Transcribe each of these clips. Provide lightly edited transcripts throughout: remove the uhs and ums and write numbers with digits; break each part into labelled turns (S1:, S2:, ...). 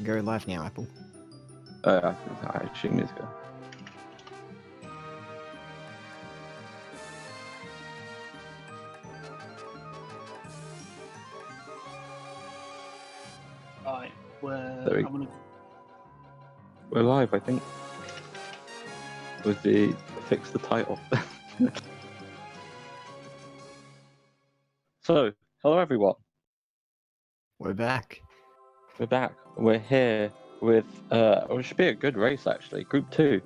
S1: Go live now, Apple.
S2: I assume he's good.
S3: Right,
S2: We're live, I think. With the fix the title. So, hello everyone.
S1: We're back.
S2: We're back. We're here with it should be a good race actually. Group 2,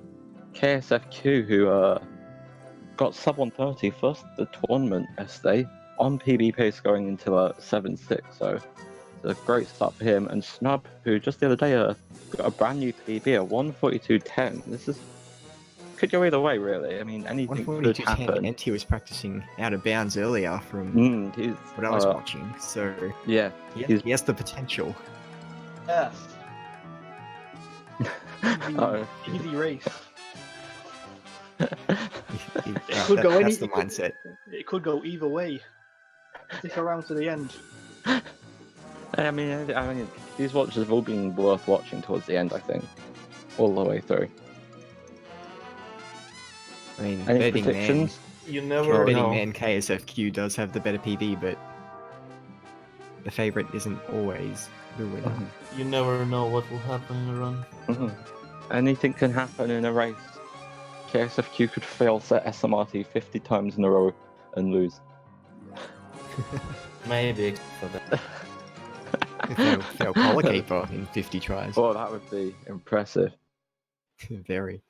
S2: ksfq, who got sub 130 first the tournament yesterday on PB pace going into 7-6. So it's a great start for him. And Snub, who just the other day got a brand new PB, a 142.10. This could go either way, really. I mean, anything could happen.
S1: And he was practicing out of bounds earlier from what I was watching. So
S2: yeah,
S1: he has the potential.
S3: Yes. Easy race.
S1: It could go that's the mindset.
S3: It could go either way. Stick around to the end.
S2: I mean, these watches have all been worth watching towards the end. I think, all the way through.
S1: I mean,
S2: any predictions?
S4: You never
S1: betting
S4: know.
S1: man ksfq does have the better PB, but the favorite isn't always the winner.
S4: You never know what will happen in the run.
S2: Anything can happen in a race. ksfq could fail set SMRT 50 times in a row and lose.
S4: Maybe for that.
S1: Fail collar keeper in 50 tries.
S2: Oh, that would be impressive.
S1: Very.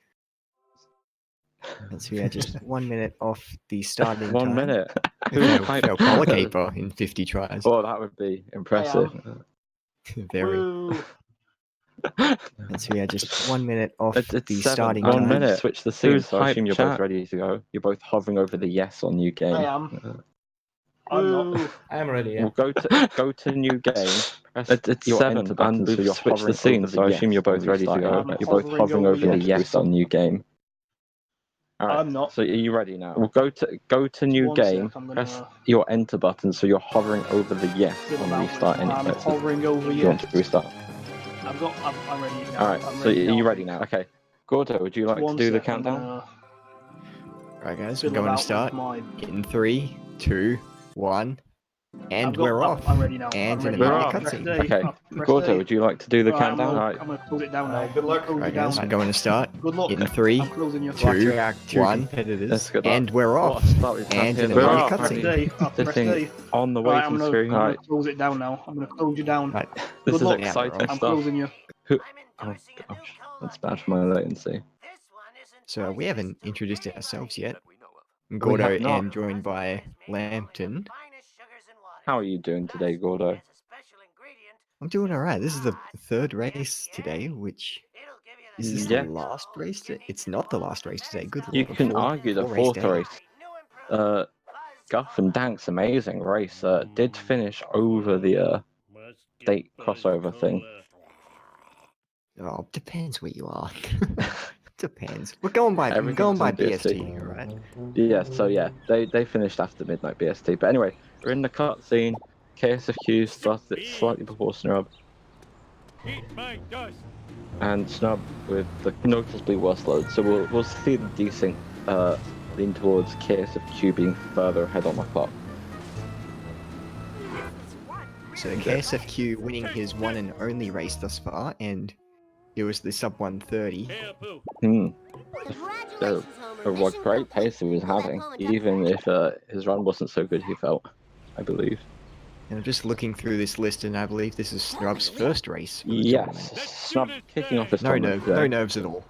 S1: And so we are just 1 minute off the starting
S2: 1
S1: time.
S2: minute.
S1: Fail collar keeper in 50 tries.
S2: Oh, that would be impressive.
S1: Very.
S3: Woo.
S1: And so we are just 1 minute off the starting
S2: 1
S1: time.
S2: minute. Switch the scene, so I assume you're both ready to go. You're both hovering over the yes on new game.
S3: I am. I'm not.
S4: I'm ready. Yeah.
S2: We'll go to new game.
S5: It's
S2: your
S5: 7,
S2: enter button,
S5: and
S2: so
S5: we've
S2: you're
S5: switched the
S2: hovering
S5: scene,
S2: over
S5: so I
S2: the
S5: assume
S2: yes
S5: you're both
S2: on
S5: ready to
S2: restarting.
S5: go.
S3: I'm
S2: You're both hovering over the yes on new game. Alright,
S3: I'm not.
S2: so are you ready now? We'll go to new
S3: One
S2: game.
S3: sec, I'm gonna-
S2: Press your enter button, so you're hovering over the yes on restart.
S3: I'm
S2: Anyway,
S3: hovering over
S2: if you want
S3: yes.
S2: to restart.
S3: I'm ready now.
S2: Alright, so are you ready now? Okay. Gordo, would you like to do the countdown?
S1: Right, guys, we're going to start in 3, 2, 1, and we're off.
S3: I'm ready now.
S1: And
S3: I'm
S1: in
S3: ready
S1: a
S3: now.
S1: minute cutscene.
S2: Okay. Gordo, would you like to do the countdown?
S3: I'm gonna close it down now.
S4: Good luck.
S1: Right, guys, we're going to start
S3: Good luck.
S1: in 3,
S3: I'm closing your
S1: 2,
S2: Two
S1: 1,
S2: competitors.
S1: and we're off. And in a
S2: We're
S1: minute
S2: off.
S1: cutscene.
S2: This thing on the
S3: Right, I'm
S2: waiting
S3: gonna
S2: screen.
S3: close it down now. I'm gonna close you down.
S1: Right.
S2: This
S3: Good
S2: is
S3: luck.
S2: exciting
S3: I'm
S2: stuff.
S3: closing you.
S2: Oh gosh, that's bad for my latency.
S1: So we haven't introduced ourselves yet.
S2: We
S1: Gordo
S2: have not.
S1: and joined by Lambton.
S2: How are you doing today, Gordo?
S1: I'm doing alright. This is the third race today, which is this
S2: Yeah.
S1: the last race? It's not the last race today. Good
S2: You
S1: lord.
S2: can argue the fourth
S1: day.
S2: race. Guff and Dank's amazing race did finish over the state crossover thing.
S1: Oh, depends where you are. Depends. We're going by BST here, right?
S2: Yeah, so yeah, they finished after midnight BST. But anyway, we're in the cutscene. KSFQ started it slightly before Snrub. And Snrub with the noticeably worse load. So we'll see the desync lean towards KSFQ being further ahead on the clock.
S1: So KSFQ winning his one and only race thus far, and it was the sub 130.
S2: What great pace he was having, even if his run wasn't so good, he felt, I believe.
S1: And I'm just looking through this list, and I believe this is Snrub's first race.
S2: Yes, Snrub kicking off his tournament.
S1: No nerves at all.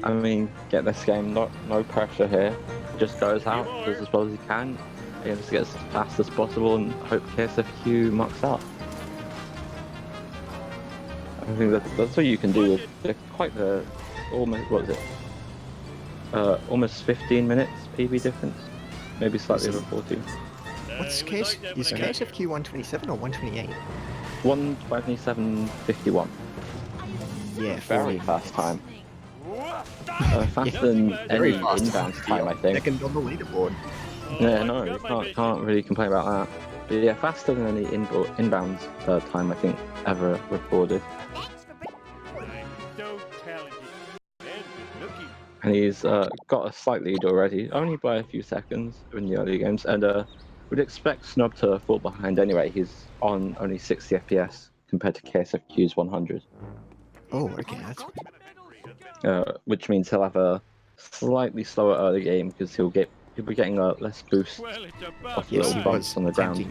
S2: I mean, get this game, no pressure here. Just goes out, does as well as he can, aims to get as fast as possible, and hope KSFQ mucks up. I think that's what you can do with quite the almost, what is it? Almost 15 minutes PB difference, maybe slightly over 14.
S1: What's case? Is KSFQ 127 or 128?
S2: 127.51.
S1: Yeah,
S2: Very fast time. Faster
S1: Yeah,
S2: than
S1: very
S2: any
S1: fast.
S2: inbound time, I think.
S1: Second on the leaderboard.
S2: Yeah, no, you can't really complain about that. But yeah, faster than any inbounds time I think ever recorded. And he's got a slight lead already, only by a few seconds in the early games. And would expect Snub to fall behind anyway. He's on only 60 FPS compared to ksfq's 100.
S1: Oh, okay, that's
S2: Which means he'll have a slightly slower early game because he'll be getting a less boost off
S1: yes,
S2: little bumps on the ground.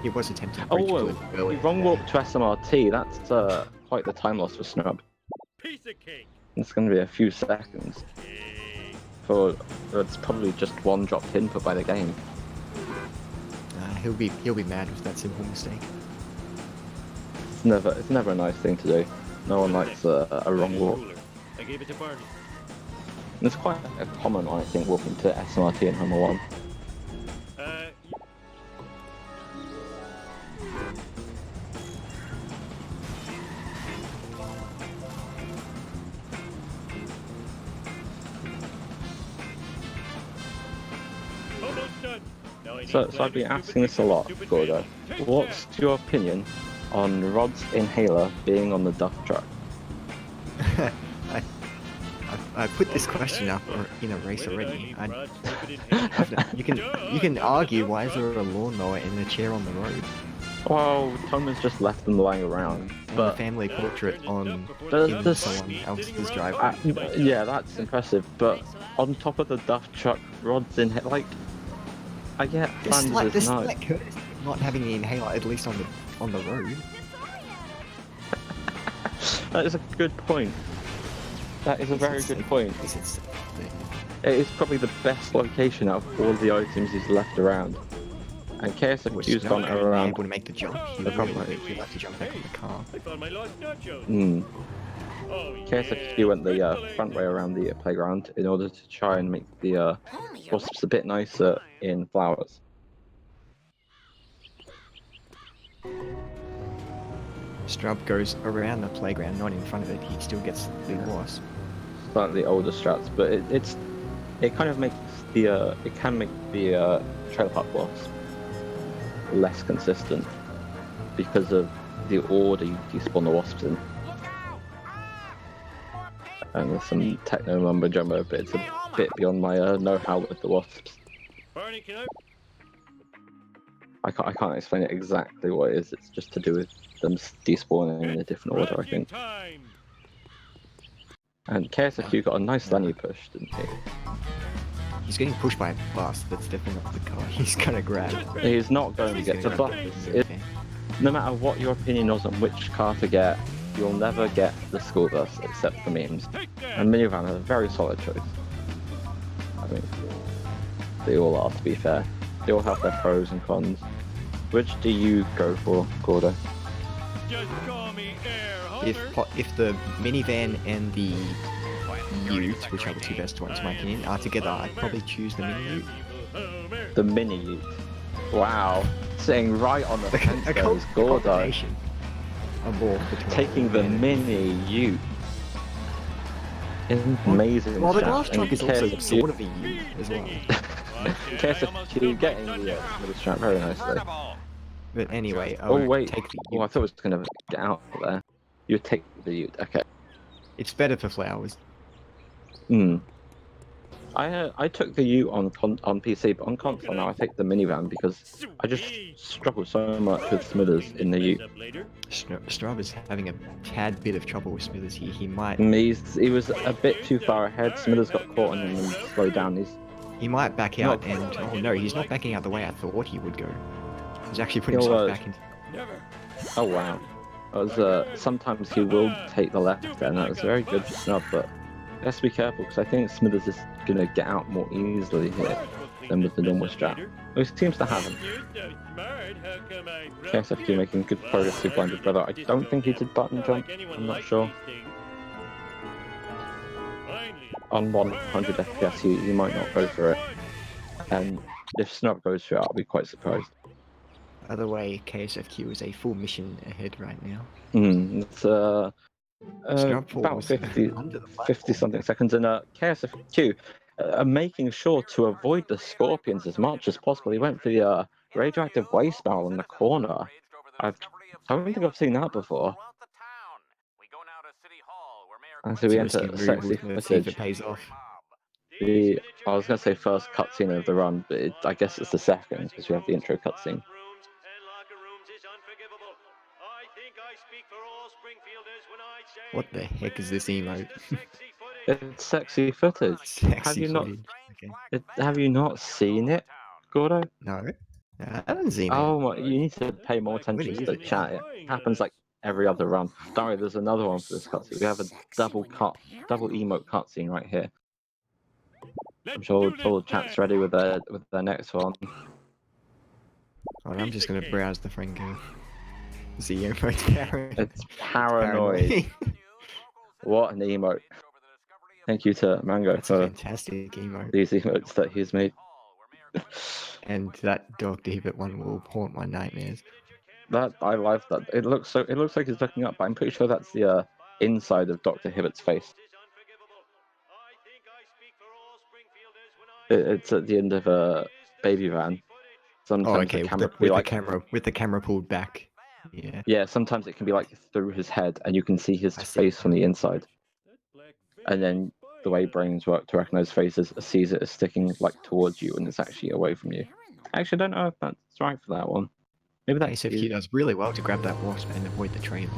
S1: He was attempting
S2: Oh,
S1: bridge
S2: well,
S1: flip
S2: he
S1: earlier
S2: wrong
S1: today.
S2: warp to SMRT. That's quite the time loss for Snub. It's going to be a few seconds. It's probably just one dropped input by the game.
S1: He'll be mad with that simple mistake.
S2: It's never a nice thing to do. No one likes a wrong warp. It's quite a common one, I think, warping to SMRT in Homer 1. So I've been asking this a lot, Gordo. What's your opinion on Rod's inhaler being on the duff truck?
S1: I put this question up in a race already. You can argue, why is there a lawnmower and a chair on the road?
S2: Well, Thomas just left them lying around.
S1: And
S2: But
S1: the family portrait on
S2: the
S1: someone else's driveway.
S2: yeah, that's impressive. But on top of the duff truck, Rod's in like. I get
S1: There's
S2: Flanders is nice.
S1: like not having the inhaler at least on the road.
S2: That is a good point. That is a very good point.
S1: It's
S2: It is probably the best location out of all the items he's left around. And ksfq's gone around.
S1: Able to make the jump. He'll have to jump back on the car.
S2: ksfq went the front way around the playground in order to try and make the wasps a bit nicer in flowers.
S1: Strub goes around the playground, not in front of it. He still gets the wasp.
S2: Slightly older strats, but it kind of makes the it can make the trailer park wasp less consistent because of the order you despawn the wasps in. And there's some techno mumbo jumbo, but it's a bit beyond my know-how with the wasps. I can't explain it exactly what it is. It's just to do with them despawning in a different order, I think. And ksfq got a nice Lenny push, didn't he?
S1: He's getting pushed by a bus that's definitely not the car he's gonna grab.
S2: He's not going to get the bus. No matter what your opinion is on which car to get, you'll never get the school bus except for memes. And minivan is a very solid choice. I mean, they all are, to be fair. They all have their pros and cons. Which do you go for, Gordo?
S1: If the minivan and the ute, which are the two best ones in my opinion, are together, I'd probably choose the mini ute.
S2: The mini ute. Wow. Sitting right on the fence there is Gordo. Taking the mini ute. Amazing.
S1: Well, the glass truck is also sort of a ute as well.
S2: ksfq getting the middle strap very nicely.
S1: But anyway,
S2: oh wait,
S1: take the
S2: I thought it was gonna get out there. You would take the ute, okay.
S1: It's better for flowers.
S2: I took the ute on PC, but on console now I take the minivan because I just struggle so much with Smithers in the ute.
S1: Strub is having a tad bit of trouble with Smithers here. He might.
S2: He was a bit too far ahead. Smithers got caught on him and slowed down.
S1: He might back out and... Oh no, he's not backing out the way I thought he would go. He's actually putting himself back into...
S2: Oh wow. That was, sometimes he will take the left there, and that was very good for Snub, but he has to be careful because I think Smithers is going to get out more easily here than with the normal strap. Well, he seems to have him. ksfq making good progress to blinded brother. I don't think he did button jump, I'm not sure. On 100 FPS he might not go for it. And if Snub goes for it, I'll be quite surprised.
S1: Either way, ksfq is a full mission ahead right now.
S2: It's about 50 something seconds, and ksfq making sure to avoid the scorpions as much as possible. He went for the radioactive waste barrel in the corner. I don't think I've seen that before. And so we enter
S1: Risky move,
S2: sexy
S1: we'll see if it
S2: footage.
S1: pays off.
S2: I was going to say first cutscene of the run, but I guess it's the second because we have the intro cutscene.
S1: What the heck is this emote?
S2: It's sexy footage.
S1: Sexy footage. Okay.
S2: Have you not seen it, Gordo?
S1: No, I haven't seen it.
S2: Oh my! You need to pay more attention
S1: Really
S2: to the
S1: is.
S2: chat. It happens like every other run. Don't worry, there's another one for this cutscene. We have a double emote cutscene right here. I'm sure all the chat's ready with their next one.
S1: Oh, I'm just gonna browse the Franco. See emote.
S2: It's paranoid. What an emote! Thank you to Mango
S1: That's a
S2: for
S1: fantastic emote.
S2: these emotes that he's made.
S1: And that Dr. Hibbert one will haunt my nightmares.
S2: That I like that. It looks like he's looking up, but I'm pretty sure that's the inside of Dr. Hibbert's face. It's at the end of a baby van. Sometimes
S1: Oh, okay.
S2: the camera
S1: With the camera pulled back. Yeah.
S2: Yeah, sometimes it can be like through his head, and you can see his
S1: I see.
S2: face from the inside. And then the way brains work to recognize faces, sees it as sticking like towards you, and it's actually away from you. Actually, I don't know if that's right for that one. Maybe that's
S1: ksfq does really well to grab that wasp and avoid the trailer.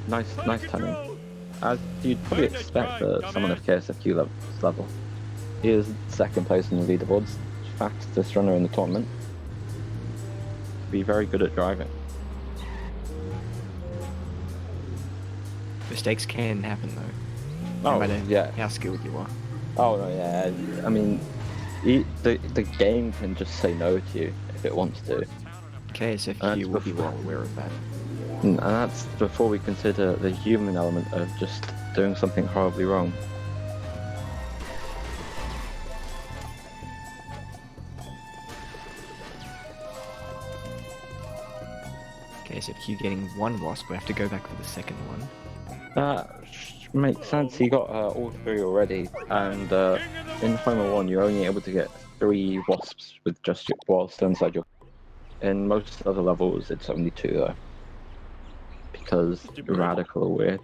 S2: Nice timing. As you'd probably expect for someone of ksfq level. He is second place in the leaderboards, fastest runner in the tournament. Be very good at driving.
S1: Mistakes can happen though.
S2: Oh,
S1: No matter
S2: yeah.
S1: how skilled you are.
S2: Oh no, yeah. I mean, the game can just say no to you if it wants to.
S1: ksfq will be well aware of that.
S2: And that's before we consider the human element of just doing something horribly wrong.
S1: ksfq getting one wasp, we have to go back for the second one.
S2: That makes sense. He got all three already, and in Homer 1 you're only able to get 3 wasps with just your whilst inside your. In most other levels it's only 2 though, because radical are weird.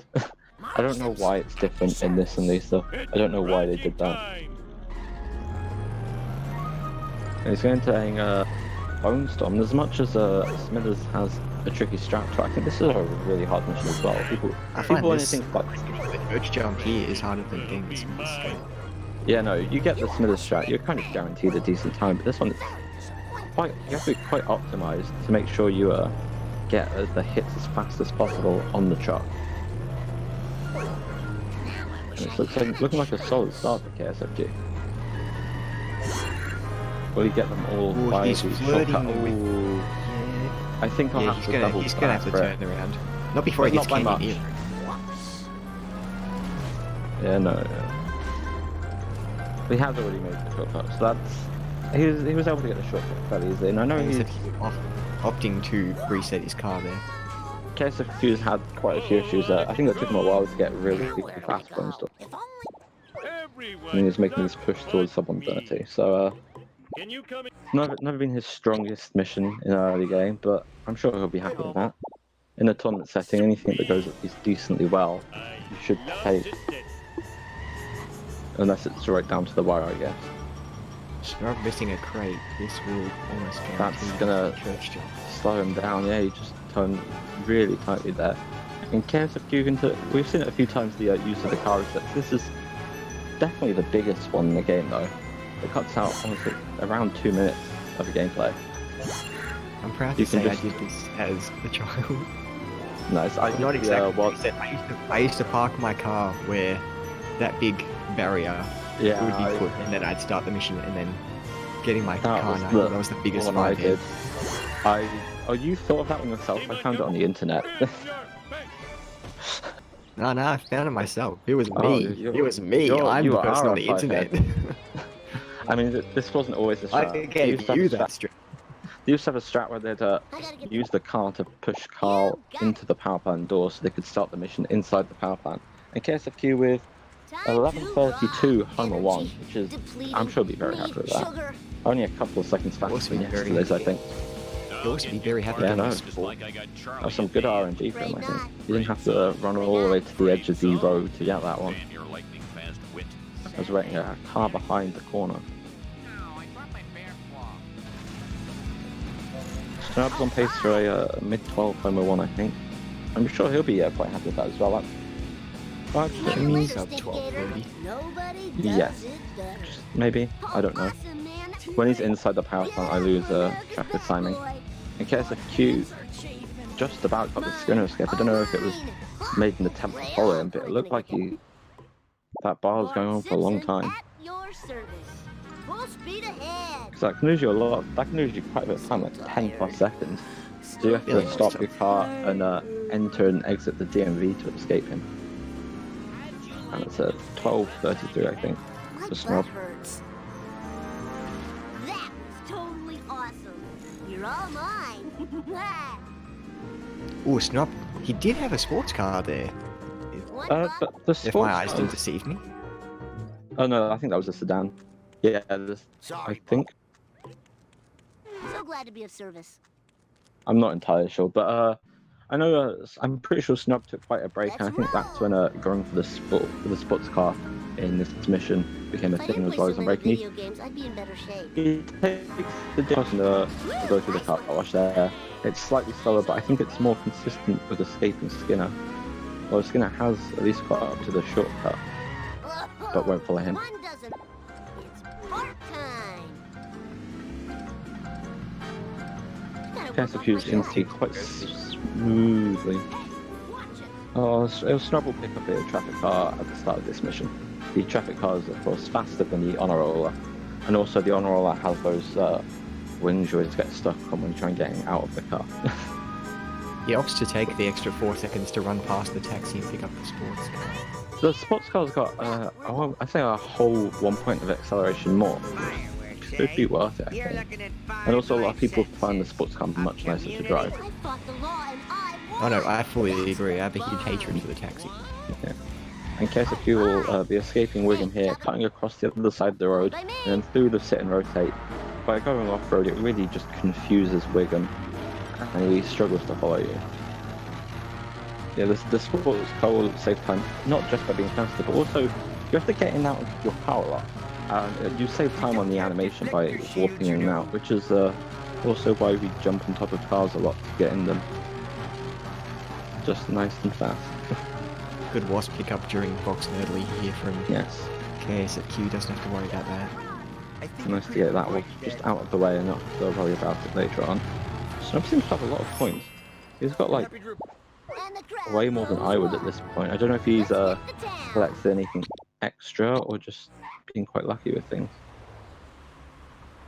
S2: I don't know why it's different in this and Lisa. I don't know why they did that. And he's going to hang a Bone Storm. As much as Smithers has a tricky strat to, I think this is a really hard mission as well.
S1: I find
S2: anything like
S1: the urge jump here is harder than getting this straight.
S2: yeah, no, you get the Smithers strat, you're kind of guaranteed a decent time, but this one is quite, you have to be quite optimized to make sure you get the hits as fast as possible on the truck. And it's looking like a solid start for ksfq. Will you get them all
S1: Ooh,
S2: by
S1: he's
S2: the
S1: flirting
S2: shortcut?
S1: with-
S2: Ooh. I think I'll
S1: Yeah,
S2: have to double
S1: he's gonna have to
S2: for
S1: turn
S2: it.
S1: around. Not before he
S2: But
S1: gets
S2: not by
S1: candy
S2: much.
S1: here.
S2: Yeah, no. He has already made the shortcut, so that's... He was able to get the shortcut fairly easily, and I know he's...
S1: opting to reset his car there.
S2: ksfq's had quite a few issues there. I think it took him a while to get really fast and stuff. And he was making this push towards sub 130, so never been his strongest mission in an early game, but I'm sure he'll be happy with that. In a tournament setting, anything that goes at least decently well, you should take. Unless it's right down to the wire, I guess.
S1: Snrub missing a crate. This will almost
S2: That's
S1: guarantee
S2: gonna
S1: church jump.
S2: slow him down. Yeah, he just turned really tightly there. And ksfq we've seen it a few times, the use of the car resets. This is definitely the biggest one in the game though. It cuts out honestly around 2 minutes of the gameplay.
S1: I'm proud
S2: You
S1: to
S2: can
S1: say
S2: just-
S1: I did this as a child.
S2: Nice. I
S1: Not exactly.
S2: What?
S1: I used to park my car where that big barrier
S2: Yeah.
S1: would be put, and then I'd start the mission, and then getting my
S2: That
S1: car.
S2: was
S1: That was the biggest
S2: one I
S1: fight
S2: did. Oh, you thought of that one yourself? I found it on the internet.
S1: No, I found it myself. It was
S2: Oh,
S1: me. It was me. I'm
S2: you
S1: the
S2: are
S1: person on
S2: a
S1: the internet.
S2: I mean, this wasn't always a
S1: I
S2: strat.
S1: gave you that strat.
S2: They used to have a strat where they'd use the car to push Carl into the power plant door so they could start the mission inside the power plant. And ksfq with 11:32 Homer 1, which is, I'm sure he'll be very happy with that. Only a couple of seconds faster than yesterday's, I think.
S1: You'll also be very happy
S2: Yeah,
S1: with
S2: no.
S1: this sport.
S2: That was some good RNG for him, I think. You didn't have to run all the way to the edge of the road to get that one. I was waiting a car behind the corner. Snrub's on pace for a mid-12 Homer 1, I think. I'm sure he'll be quite happy with that as well.
S1: Jimmy's up 12:30.
S2: Yes. Maybe. I don't know. When he's inside the power plant, I lose track of timing. In ksfq, just about got the Skinner escape. I don't know if it was made an attempt to follow him, but it looked like that bar was going on for a long time. Because that can lose you a lot. That can lose you quite a bit of time, like 10+ seconds. So you have to stop your car and enter and exit the DMV to escape him. And it's at 12:33, I think. For Snrub.
S5: That was totally awesome. You're all mine.
S1: Oh, Snrub. He did have a sports car there.
S2: But the
S1: If
S2: sports
S1: my eyes
S2: cars-
S1: didn't deceive me.
S2: Oh no, I think that was a sedan. Yeah, I think.
S5: So glad to be of service.
S2: I'm not entirely sure, but I know I'm pretty sure Snrub took quite a break, and I think that's when going for the sports car in this mission became a
S5: If I
S2: thing
S5: didn't
S2: as
S5: play
S2: well
S5: so
S2: as I'm
S5: many
S2: breaking.
S5: video games, I'd be in better shape.
S2: He takes the difference to go through the car wash there. It's slightly slower, but I think it's more consistent with escaping Skinner. Well, Skinner has at least got up to the shortcut, but won't follow him.
S5: One doesn't. It's part time.
S2: ksfq seems to be quite smoothly. Oh, it was Snrub will pick up a traffic car at the start of this mission. The traffic car is, of course, faster than the honor roller, and also the honor roller has those wings you always get stuck on when you're trying getting out of the car.
S1: He opts to take the extra 4 seconds to run past the taxi and pick up the sports car.
S2: The sports car's got, I think, a whole 1 point of acceleration more. Could be worth it, I think. And also, a lot of people find the sports car much nicer to drive.
S5: I fought the law and I
S1: Oh no, I fully agree. I have a huge hatred for the taxi.
S2: Yeah. In ksfq will be escaping Wiggum here, cutting across the other side of the road, and then through the sit and rotate. By going off-road, it really just confuses Wiggum, and he struggles to follow you. Yeah, the sports car will save time, not just by being faster, but also you have to get in and out of your car a lot. You save time on the animation by warping in and out, which is also why we jump on top of cars a lot to get in them. Just nice and fast.
S1: Good wasp pickup during box nerdly here from
S2: Yes.
S1: ksfq. Doesn't have to worry about that.
S2: Nice to get that one just out of the way and not have to worry about it later on. Snrub seems to have a lot of points. He's got like way more than I would at this point. I don't know if he's collected anything extra or just being quite lucky with things.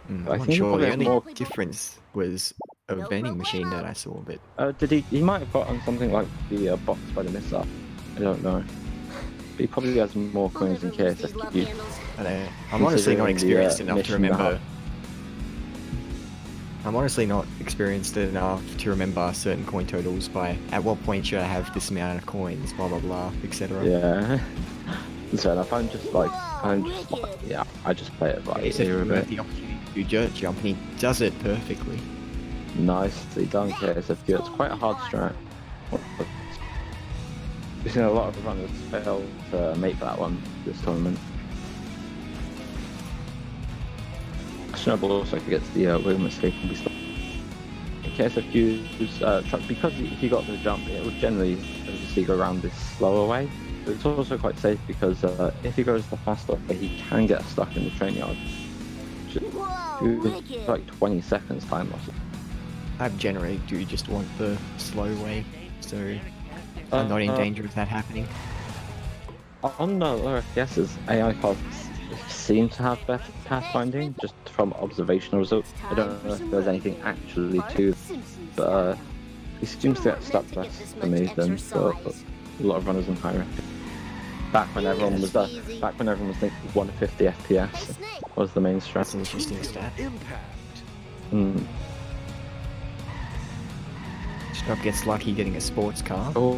S1: I'm
S2: I
S1: not
S2: think he
S1: sure.
S2: probably
S1: The
S2: has
S1: only
S2: more.
S1: difference was a vending machine that I saw, but
S2: Did he might have gotten something like the box by the mishap. I don't know. But he probably has more coins than ksfq.
S1: I don't know. I'm honestly not
S2: Considering the,
S1: experienced enough to
S2: mission now.
S1: remember. I'm honestly not experienced enough to remember certain coin totals by at what point should I have this amount of coins, blah blah blah, etc.
S2: Yeah. So enough. I just play it by ear a
S1: ksfq
S2: bit.
S1: had the opportunity to do dirt jump, and he does it perfectly.
S2: Nicely done, ksfq. It's quite a hard strat. We've seen a lot of runners fail to make that one this tournament. Snowball also gets the Wiggum escape and be stopped. ksfq's truck, because he got the jump, it would generally obviously go around this slower way. But it's also quite safe because if he goes the faster way, he can get stuck in the train yard. It's like 20 seconds time loss.
S1: I generally do just want the slow way, so I'm not in danger of that happening.
S2: On the lower FPSs, AI cars seem to have better pathfinding, just from observational results. I don't know if there's anything actually to, but he seems to get stuck less for me than a lot of runners in higher FPS. Back when everyone was thinking 150 FPS was the main
S1: That's
S2: strat.
S1: an interesting stat. Snrub gets lucky getting a sports car.
S2: Oh,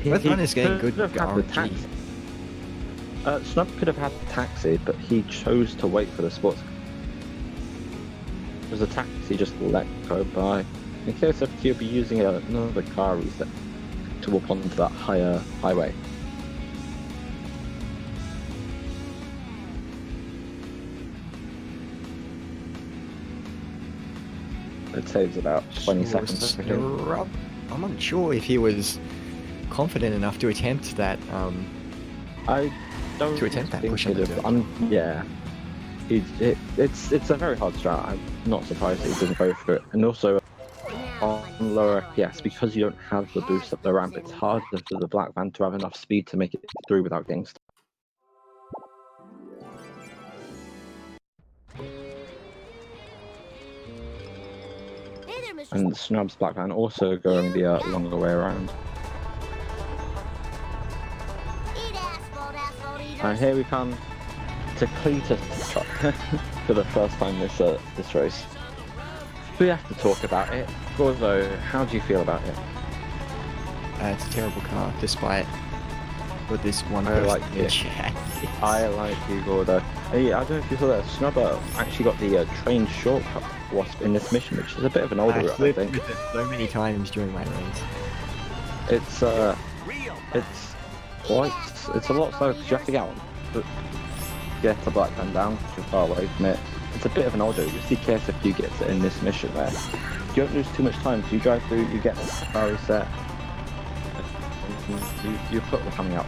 S1: Both runners getting good
S2: could have had the
S1: RNG.
S2: taxi. Snub could have had the taxi, but he chose to wait for the sports. Because the taxi just let go by. In case of he'll be using another car reset to walk onto that higher highway. It saves about 20 seconds.
S1: Snrub. I'm not sure if he was confident enough to attempt that.
S2: I don't
S1: To attempt that
S2: think
S1: push on
S2: he'd
S1: the
S2: have-
S1: dirt.
S2: yeah. It's a very hard strat. I'm not surprised that he didn't go for it. And also on lower FPS, because you don't have the boost up the ramp, it's harder for the black van to have enough speed to make it through without getting stuck.
S5: Hey there, Mr.
S2: And Snub's black van also going the longer way around.
S5: Eat asphalt eaters.
S2: And here we come to Cletus truck for the first time this race. We have to talk about it. Gordo, how do you feel about it?
S1: It's a terrible car, despite what this one
S2: I
S1: person
S2: like
S1: in
S2: it.
S1: chat.
S2: I like you, Gordo. Hey, I don't know if you saw that Snubber actually got the train shortcut wasp in this mission, which is a bit of an older
S1: I
S2: route, I
S1: flipped
S2: think.
S1: with it so many times during my race.
S2: It's it's a lot slower because you have to get the black van down too far away from it. It's a bit of an older. You see ksfq gets it in this mission there. You don't lose too much time. So you drive through, you get the car reset. You put the coming out.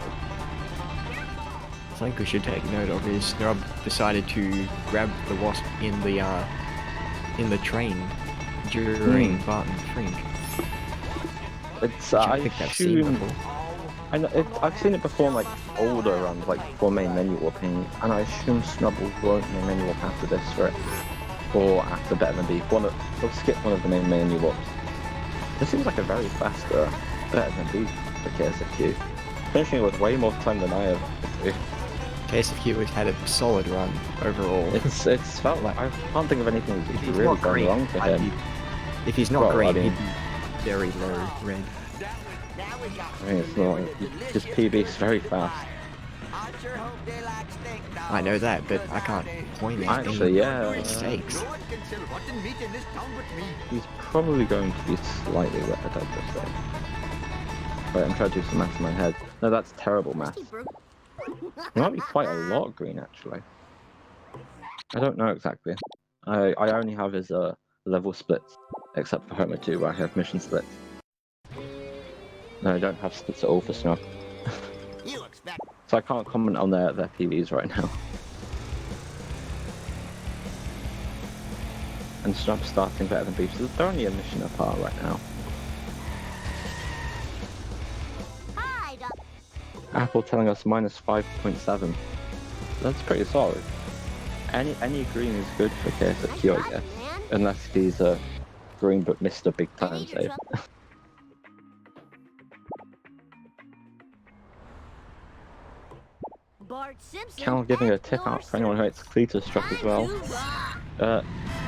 S1: Something we should take note of is Snrub decided to grab the wasp in the train during Barton Frink.
S2: It's
S1: I
S2: I
S1: think I've seen
S2: assume
S1: before.
S2: I know I've seen it before in like older runs, like for main menu warping, and I assume Snubble won't main menu warp after this, right? Or after Better Than Beef. They'll skip one of the main menu warps. This seems like a very fast Better Than Beef for KSFQ. Finishing it with way more time than I have.
S1: ksfq has had a solid run overall.
S2: It's felt like I can't think of anything
S1: If
S2: that's
S1: he's
S2: really
S1: not
S2: gone
S1: green,
S2: wrong for
S1: I'd
S2: him.
S1: be- if he's not
S2: Well, I
S1: green,
S2: mean-
S1: he'd be very low red.
S2: I mean, it's not. His PB is very fast.
S1: I know that, but I can't point at
S2: Actually,
S1: any
S2: yeah.
S1: mistakes.
S2: He's probably going to be slightly red, I'd just say. Wait, I'm trying to do some maths in my head. No, that's terrible maths. It might be quite a lot green, actually. I don't know exactly. I only have his level splits, except for Homer 2, where I have mission splits. No, I don't have splits at all for Snub. So I can't comment on their PVs right now. And Snub's starting Better Than Beef, so they're only a mission apart right now.
S5: Hi, Doc.
S2: Apple telling us minus 5.7. That's pretty solid. Any green is good for KSFQ, I guess. Unless he's green but missed a big time save.
S5: Bart Simpson.
S2: Cal giving a tip out for anyone who hates Cletus truck as well.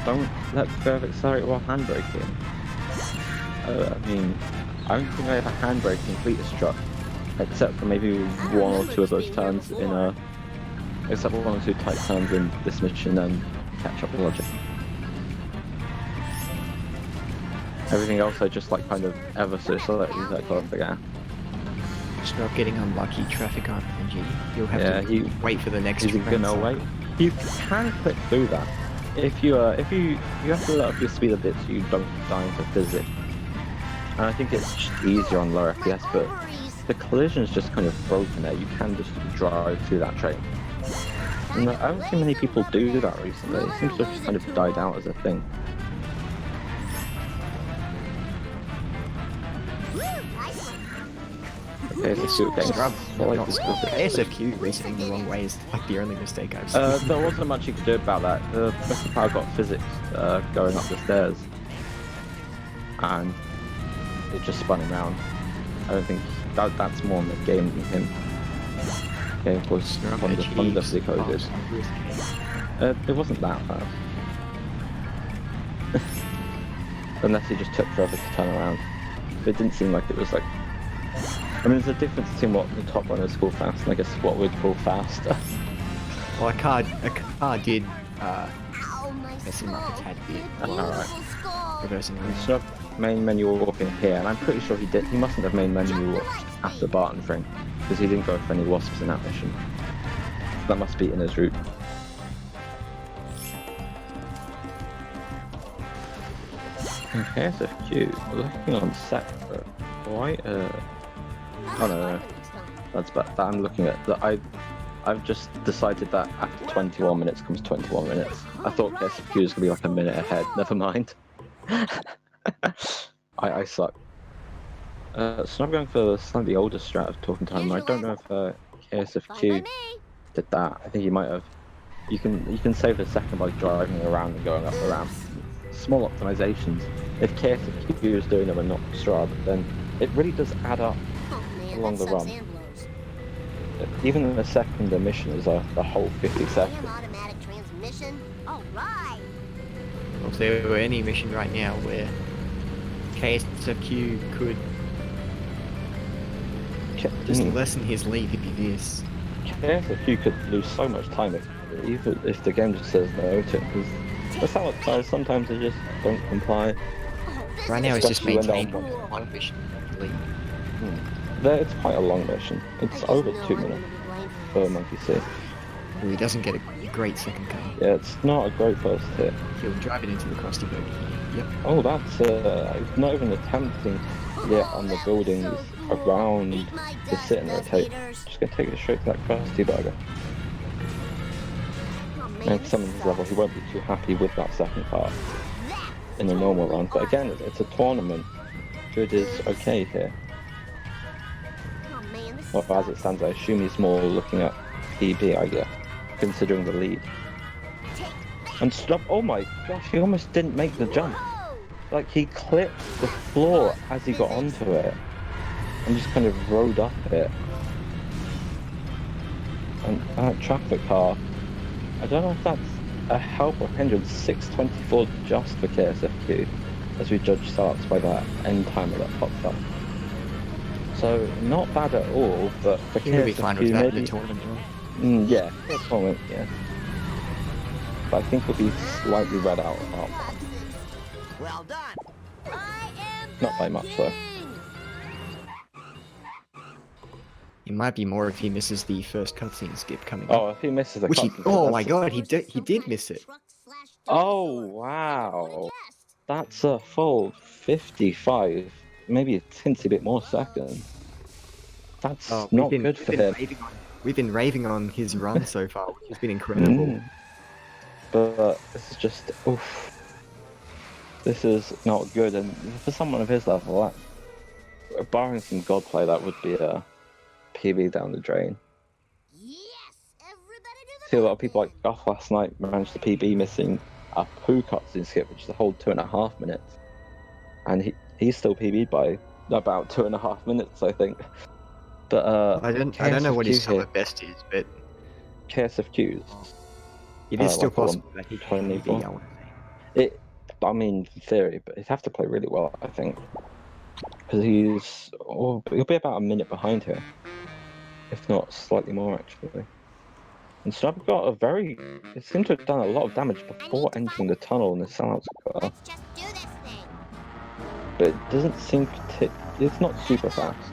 S2: Don't let go of accelerate while handbraking. I mean, I don't think I have a handbrake in Cletus truck, except for maybe one or two of those turns in except for one or two tight turns in this mission and catch up with logic. Everything else I just like kind of ever so slightly let go of the gas.
S1: Snrub getting unlucky, traffic RPG. You'll have
S2: Yeah,
S1: to wait for the next
S2: Is he
S1: train
S2: gonna
S1: cycle.
S2: wait? You can click through that. If you have to let up your speed a bit so you don't die into physics. And I think it's just easier on lower FPS, but the collision is just kind of broken there. You can just drive through that train. And I don't see many people do that recently. It seems to have kind of died out as a thing. Okay, let's see what games.
S1: Snrub,
S2: Well,
S1: not
S2: like,
S1: Snrub. KSFQ racing the wrong way is like the only mistake I've seen.
S2: there wasn't much you could do about that. The Mr. Power got physics going up the stairs, and it just spun him around. I don't think that's more on the game than him. Okay, of course,
S1: Snrub
S2: wonderfully
S1: achieves
S2: coded. It wasn't that fast. Unless he just took forever to turn around. It didn't seem like it was like I mean, there's a difference between what the top runners call fast and I guess what we'd call faster.
S1: Well, a car did
S5: Ow, my
S1: mess him up a
S5: skull.
S1: tad bit.
S5: The
S2: Alright.
S5: beautiful skull.
S1: Reversing
S2: He
S1: around.
S2: should have main menu walk in here, and I'm pretty sure he did. He mustn't have main menu walk after Barton thing, because he didn't go for any wasps in that mission. That must be in his route. Okay, ksfq, looking on set, quite oh no, that's bad. That I'm looking at that I've just decided that after 21 minutes comes 21 minutes. I thought ksfq was gonna be like a minute ahead. Never mind. I suck. So I'm going for the slightly older strat of talking time. I don't know if
S5: Fine
S2: ksfq
S5: by me.
S2: did that. I think he might have. You can save a second by driving around and going up the ramp. Small optimizations. If ksfq is doing them and not snrub, then it really does add up.
S5: Oh man,
S2: Along
S5: that
S2: the
S5: sucks
S2: run.
S5: and blows.
S2: Even the second emission is a whole 50
S5: Damn
S2: seconds.
S5: automatic transmission. All right.
S1: Well, if there were any mission right now where ksfq could just lessen his lead, it'd be this.
S2: ksfq could lose so much time even if the game just says no to it, because that's how it goes. Sometimes they just don't comply.
S5: Oh, this
S1: Right
S5: is
S1: now, it's just
S2: Especially when they're
S1: maintaining
S2: on
S1: one mission lead.
S2: It's quite a long mission.
S5: I
S2: It's
S5: just
S2: over
S5: know
S2: 2
S5: I'm
S2: minutes
S5: gonna be blamed for
S2: for
S5: this.
S2: Monkey C.
S1: Well, he doesn't get a great second car.
S2: Yeah, it's not a great first hit.
S1: He'll drive it into the crusty bogey here. Yep.
S2: Oh, that's not even attempting yet on the buildings around
S5: Eat my
S2: to
S5: dust,
S2: sit and
S5: dust
S2: rotate.
S5: eaters.
S2: Just gonna take it straight to that crusty burger.
S5: Oh, man,
S2: And
S5: this
S2: some of his level,
S5: sucks.
S2: he won't be too happy with that second car
S5: That's
S2: in the normal
S5: totally
S2: run. But again,
S5: awesome.
S2: it's a tournament. Good is okay here.
S5: Oh man, this
S2: Well, as it
S5: sucks.
S2: stands, I assume he's more looking at PB, I guess, considering the lead.
S5: Take
S2: And stop! Oh my gosh, he almost didn't make the jump.
S5: Whoa!
S2: Like he clipped the floor as he got onto it, and just kind of rode up it. And that traffic car, I don't know if that's a help or hindrance. 6:24 just for ksfq, as we judge starts by that end timer that popped up. So not bad at all, but for
S1: He'll be fine with
S2: ksfq
S1: that in
S2: maybe.
S1: the tournament.
S2: Yeah, that's one, yeah. But I think he'll be slightly read out about that.
S5: Well done. I am
S2: Not by
S5: the
S2: much, though.
S5: king.
S1: It might be more if he misses the first cutscene skip coming
S2: Oh,
S1: up.
S2: if he misses a
S1: Which he,
S2: cutscene,
S1: oh
S2: that's-
S1: my god, he did miss it.
S2: Oh, wow. That's a full 55, maybe a teensy bit more seconds. That's
S1: Oh,
S2: not good for him.
S1: We've been raving on his run so far, which has been incredible.
S2: But this is just, oof. This is not good, and for someone of his level, that, barring some god play, that would be a PB down the drain.
S5: Yes, everybody do the
S2: See, a lot of people like Goff last night managed to PB missing a poo cutscene skip, which is a whole 2.5 minutes. And he's still PB'd by about 2.5 minutes, I think. But
S1: I don't know what his
S2: KSFQ here-
S1: summer best is, but
S2: KSFQs.
S1: it is still
S2: like the one-
S1: possible that he can be.
S2: 24.
S1: I want to say.
S2: I mean, in theory, but he'd have to play really well, I think. Because he'll be about a minute behind here. If not slightly more, actually. And Snub got it seemed to have done a lot of damage before entering the tunnel in the sellouts car.
S5: Let's just do this thing.
S2: But it doesn't seem it's not super fast.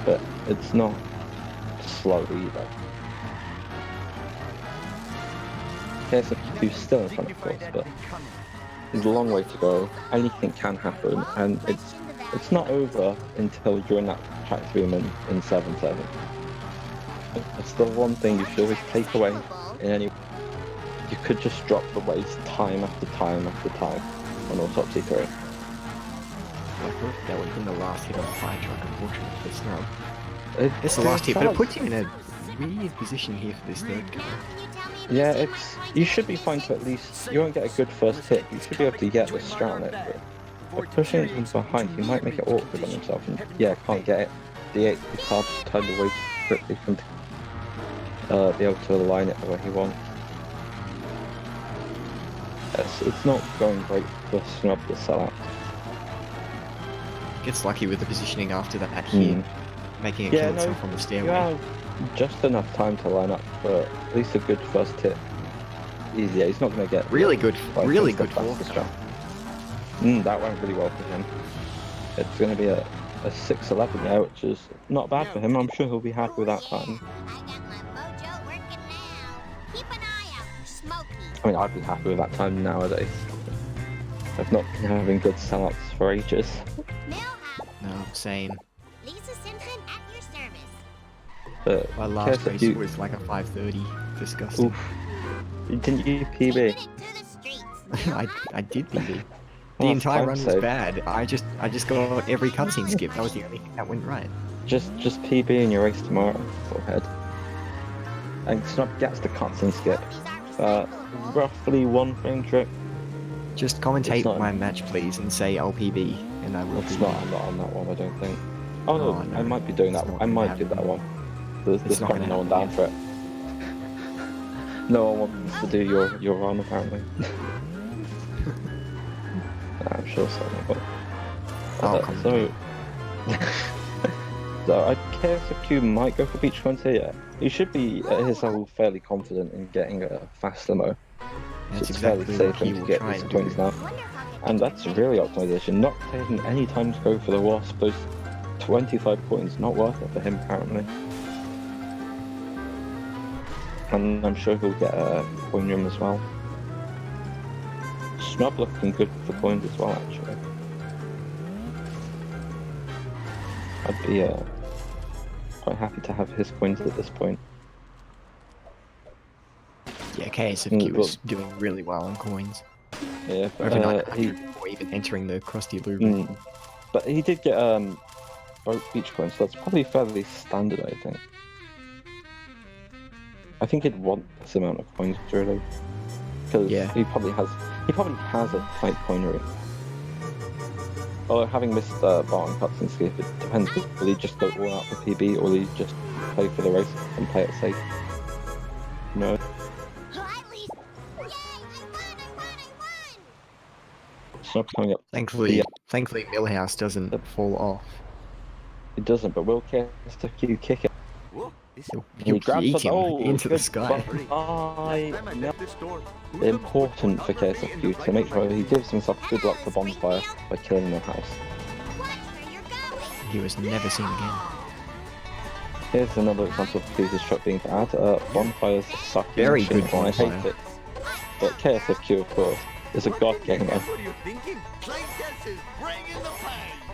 S2: But it's not slow either. KSFQ's still in front, of course, but there's a long way to go. Anything can happen, and it's not over until you're in that track 3 in 7-7. It's the one thing you should always take away in any. You could just drop the race time after time after time on Autopsy 3.
S1: Like, that would have been the last hit on the fire truck, unfortunately, for Snub. It's the last hit, but it puts him in a weird position here for this third car.
S2: Yeah, you should be fine to at least, you won't get a good first hit, you should be able to get the strat on it, but by pushing it from behind, he might make it awkward on himself, and yeah, can't get it. The car just turned away quickly from be able to align it the way he wants. It's not going great for Snub to sell out.
S1: Gets lucky with the positioning after that hit. making it
S2: Yeah,
S1: kill
S2: no,
S1: itself on the
S2: you
S1: stairway.
S2: have just enough time to line up for at least a good first hit. Easy, yeah, he's not going to get
S1: Really good,
S2: like,
S1: really
S2: the
S1: good
S2: fastest
S1: forecourt.
S2: jump. That went really well for him. It's going to be a 6:11 there, which is not bad for him. I'm sure he'll be happy with that time.
S5: I got my mojo working now. Keep an eye out for Smokey.
S2: I mean, I'd be happy with that time nowadays. I've not been having good sellouts for ages.
S5: Millhouse,
S1: No, same.
S5: Lisa Simpson at your service.
S2: But
S1: My last
S2: KSFQ
S1: race was like a 5:30. Disgusting.
S2: Oof. Didn't you
S5: Taking
S2: PB?
S5: it to the streets.
S1: I did PB. The
S2: Well,
S1: entire
S2: time
S1: run was
S2: save.
S1: bad. I just got every cutscene skip. That was the only thing that went right.
S2: Just PB in your race tomorrow. Go ahead. And Snub gets the cutscene skip. Roughly 1 frame trip.
S1: Just
S2: It's
S1: commentate
S2: not-
S1: my match, please, and say I'll PB, and I will
S2: It's
S1: PB.
S2: not. I'm not on that one. I don't think. Oh no,
S1: Oh, no,
S2: I might be doing
S1: it's
S2: that.
S1: not
S2: I
S1: gonna
S2: might do
S1: happen.
S2: that one. There's
S1: It's not
S2: currently no
S1: gonna
S2: one down
S1: happen,
S2: for it. No one wants to do your run apparently. I'm sure someone will.
S1: I'll
S2: So, so KSFQ might go for beach coins here. Yeah. He should be at his level fairly confident in getting a fast limo.
S1: That's
S2: it's fairly
S1: exactly
S2: safe
S1: what he
S2: to
S1: will
S2: get
S1: try
S2: these
S1: and
S2: coins
S1: do.
S2: now. And that's really optimization, not taking any time to go for the wasp. Those 25 coins, not worth it for him apparently. And I'm sure he'll get a coin room as well. Snub looking good for coins as well, actually. I'd be quite happy to have his coins at this point.
S1: Yeah, KSFQ
S2: well-
S1: is doing really well on coins.
S2: Yeah,
S1: Over
S2: but,
S1: 900 before even entering the Krusty Lubu.
S2: but he did get both beach coins, so that's probably fairly standard, I think. I think he'd want this amount of coins really, because
S1: Yeah.
S2: he probably has a tight coinery. Although having missed Barton cuts and skip, it depends. Will he just go all out for PB, or will he just play for the race and play it safe? No.
S5: Hi, Lisa. Yay! I won!
S2: It's not coming up.
S1: Thankfully,
S2: Yeah.
S1: thankfully Millhouse doesn't fall off.
S2: It doesn't, but will KSFQ kick it?
S1: He'll
S2: grabs
S1: eat
S2: the-
S1: him into the
S2: good
S1: sky.
S2: Important for KSFQ to make sure he gives himself good luck for Bonfire by killing the house.
S5: Watch where you're going.
S1: He was never seen again.
S2: Here's another example of Cleese's truck being bad. Bonfire's a sucky
S1: Very
S2: machine,
S1: good
S2: and I hate
S1: Bonfire.
S2: it. But KSFQ, of course, is a god gamer,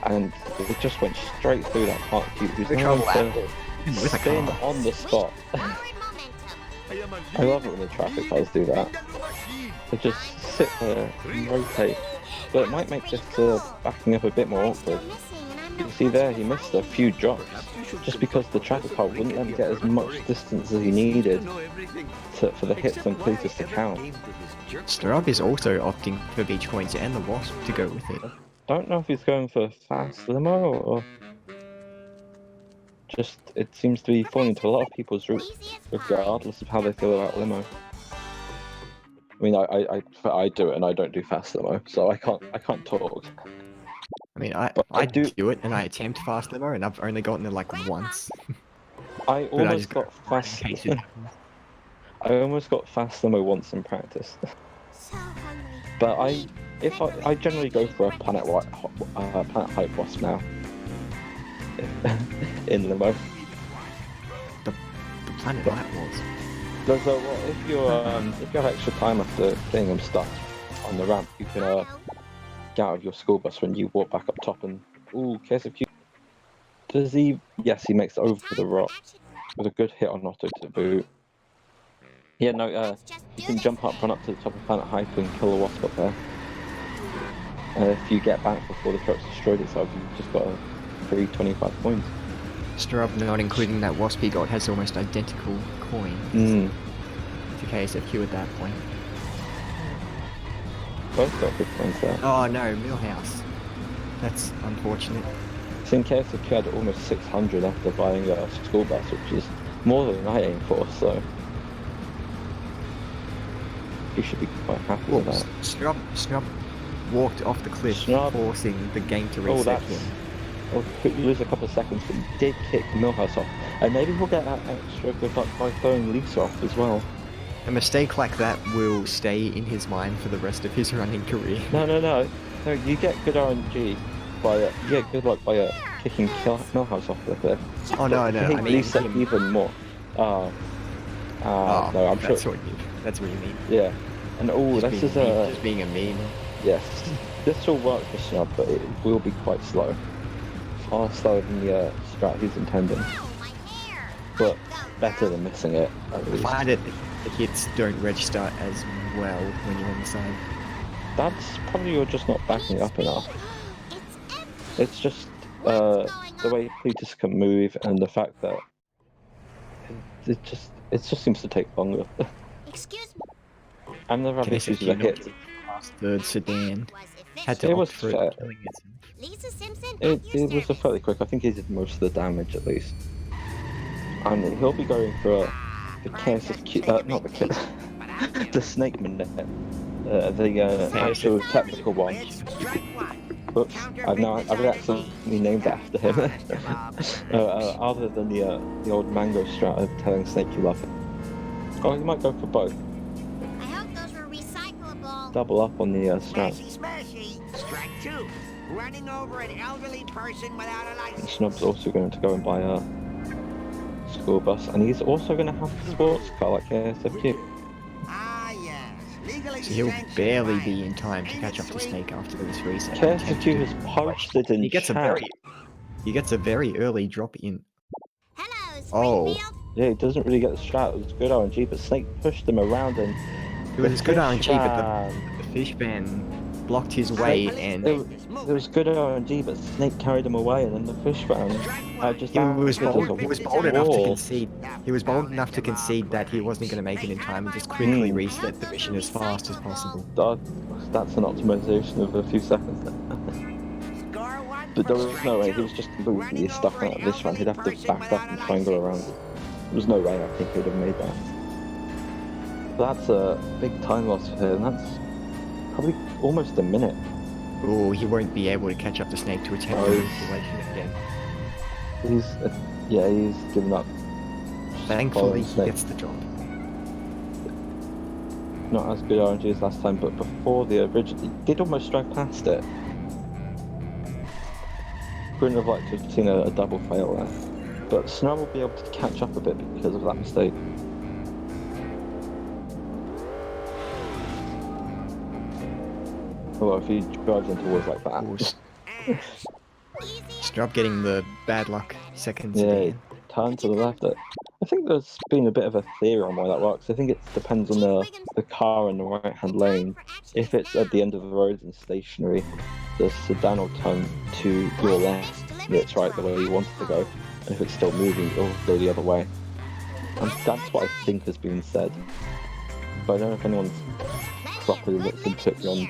S2: and it just went straight through that park cube. Who's
S1: The
S2: going
S1: trouble
S2: to
S1: With a
S2: spin
S1: car.
S2: on the spot.
S5: Forward momentum.
S2: I love it when the traffic cars do that. They just sit there and rotate. But it might make this backing up a bit more awkward.
S5: Missing, and I'm
S2: You
S5: not
S2: see there, he missed a few drops just because the traffic car wouldn't let him get as much distance as he needed for the hits on Cletus to count.
S1: snrub is also opting for beach coins and the wasp to go with it.
S2: Don't know if he's going for fast limo or just it seems to be falling into a lot of people's routes regardless of how they feel about limo. I mean, I do it and I don't do fast limo, so I can't talk.
S1: I mean, I
S2: But I do-
S1: do it and I attempt fast limo and I've only gotten it like once.
S2: I
S1: But I
S2: almost
S1: just
S2: got fast.
S1: in case it happens.
S2: I almost got fast limo once in practice,
S5: so hungry.
S2: but I generally go for a planet hype wasp now in limo.
S1: The planet light was.
S2: So if you have extra time after getting them stuck on the ramp, you can get out of your school bus when you walk back up top and KSFQ. Does he? Yes, he makes it over the rock with a good hit on Otto to boot. Yeah, no, you can jump up, run up to the top of Planet Hype and kill a wasp up there. If you get back before the truck's destroyed itself, you've just got a free 25 points.
S1: snrub, not including that wasp he got, has almost identical coins to KSFQ at that point.
S2: Both got good points there.
S1: Oh no, Millhouse. That's unfortunate.
S2: So in KSFQ had almost 600 after buying a school bus, which is more than I aim for, so you should be quite happy
S1: Well,
S2: with that.
S1: snrub walked off the cliff,
S2: Snrub.
S1: forcing the game to
S2: Oh,
S1: reset
S2: that's
S1: him.
S2: or could lose a couple of seconds, but he did kick Milhouse off. And maybe he'll get that extra good luck by throwing Lisa off as well.
S1: A mistake like that will stay in his mind for the rest of his running career.
S2: No, you get good RNG by you get good luck by kicking Milhouse off the cliff.
S1: Oh no,
S2: You
S1: no,
S2: hate
S1: I mean
S2: Lisa
S1: him.
S2: even more.
S1: Oh,
S2: No, I'm
S1: that's
S2: sure.
S1: that's what you mean.
S2: Yeah, and
S1: Just
S2: this is
S1: just being a meme.
S2: yes, this will work for Snub, but it will be quite slow, far slower than the strat he's intending,
S5: Ow, my hair.
S2: but
S5: Go,
S2: better
S5: girl.
S2: than missing it at
S1: I
S2: least.
S1: find it the hits don't register as well when you're on the side.
S2: That's probably you're just not backing up enough.
S5: It's empty.
S2: It's just
S5: What's going
S2: the
S5: on?
S2: way Cletus can move and the fact that it just seems to take longer.
S5: Excuse me.
S2: I've never had issues
S1: ksfq
S2: with the
S1: not
S2: hits.
S1: getting past third sedan.
S5: Was
S1: Had
S5: efficient.
S1: to
S2: It
S1: opt
S2: was
S1: for
S2: fair.
S1: it, killing itself.
S5: Lisa Simpson,
S2: It
S5: at your
S2: was a
S5: service.
S2: fairly quick. I think he did most of the damage at least. And he'll be going for the ksfq, not the the snake minute, the actual technical one. Oops, I've accidentally named it after him. Other than the old mango strat of telling Snake you love him. Oh, he might go for both.
S5: I hope those were recyclable.
S2: Double up on the strats.
S6: Smashy, smashy. Strike two. Running over an elderly person without a
S2: And
S6: license.
S2: Snub's also going to go and buy a school bus, and he's also going to have a sports car like ksfq.
S6: Ah, yes. Legally
S1: So he'll
S6: sanctioned
S1: barely
S6: by
S1: be in time to
S6: Ain't
S1: catch
S6: it
S1: up to
S6: sweet?
S1: Snake after this reset.
S2: ksfq has posted in
S1: He gets
S2: chat.
S1: he gets a very early drop in.
S5: Hello,
S1: Oh.
S5: Springfield.
S2: Yeah, he doesn't really get the strat. It was good RNG, but Snake pushed him around, and
S1: It was good RNG, but
S2: ban.
S1: the fish ban blocked his way, and
S2: It was good RNG, but Snake carried him away, and then the fish ban. Just
S1: he was
S2: acted as a
S1: bold enough to
S2: wall.
S1: concede. He was bold enough to concede that he wasn't going to make it in time and just quickly reset the mission as fast as possible.
S2: That's an optimization of a few seconds there.
S6: Score one
S2: But there
S6: for
S2: was
S6: strike
S2: no way,
S6: two.
S2: he was just completely
S6: Running
S2: stuck
S6: over
S2: out
S6: an
S2: of this one. He'd have to
S6: elderly
S2: back
S6: person
S2: up and
S6: without a
S2: try and go
S6: license.
S2: around it. There was no way I think he'd have made that. But that's a big time loss for him. That's probably almost a minute.
S1: Oh, he won't be able to catch up to Snake to attempt
S2: Oh,
S1: the
S2: he's-
S1: manipulation again.
S2: He's given up.
S1: Thankfully,
S2: Following
S1: he
S2: Snake.
S1: gets the drop.
S2: Not as good RNG as last time, but before the original, he did almost drive past it. Wouldn't have liked to have seen a double fail there. But Snow will be able to catch up a bit because of that mistake. Well, if he drives into walls like that.
S1: Oh,
S5: Easy.
S1: Strub getting the bad luck second
S2: Yeah,
S1: sedan.
S2: turn to the left. I think there's been a bit of a theory on why that works. I think it depends on the car in the right-hand lane. If it's at the end of the road and stationary, the sedan will turn to your left, and it's right the way you want it to go. And if it's still moving, it'll go the other way. And that's what I think has been said. But I don't know if anyone's properly looked into it beyond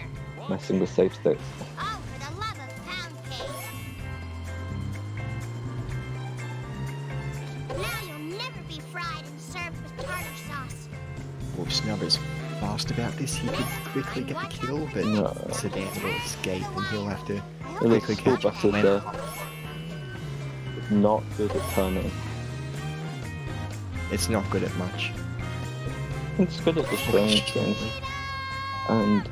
S2: messing with safe sticks.
S5: Oh, for the love of pound cake. Now you'll never be fried and served with tartar sauce.
S1: Oh, Snub is fast about this. He could quickly get the kill, but
S2: No.
S1: the sedan will escape and he'll have to
S5: I
S2: Well,
S5: hope
S1: quickly
S2: the school
S1: catch up
S2: bus
S1: to
S2: is
S1: Lando.
S2: not good at turning.
S1: It's not good at much.
S2: It's good at destroying things. And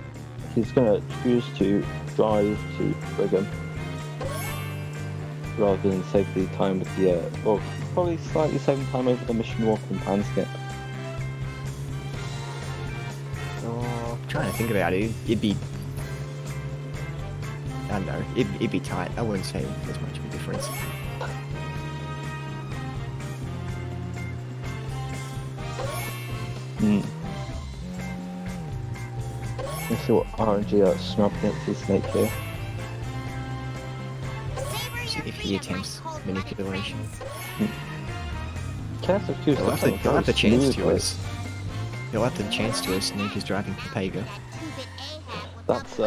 S2: he's going to choose to drive to Brigham rather than save the time with the, or probably slightly saving time over the mission walk and pan skip.
S1: Oh, I'm trying to think about it. It'd be... I don't know. It'd be tight. I wouldn't say there's much of a difference.
S2: Let's see what RNG snub against his snake here.
S1: See if he attempts manipulation.
S2: ksfq
S1: He'll have the chance to us. He'll have the chance to us. Snake is driving Papega.
S2: That's,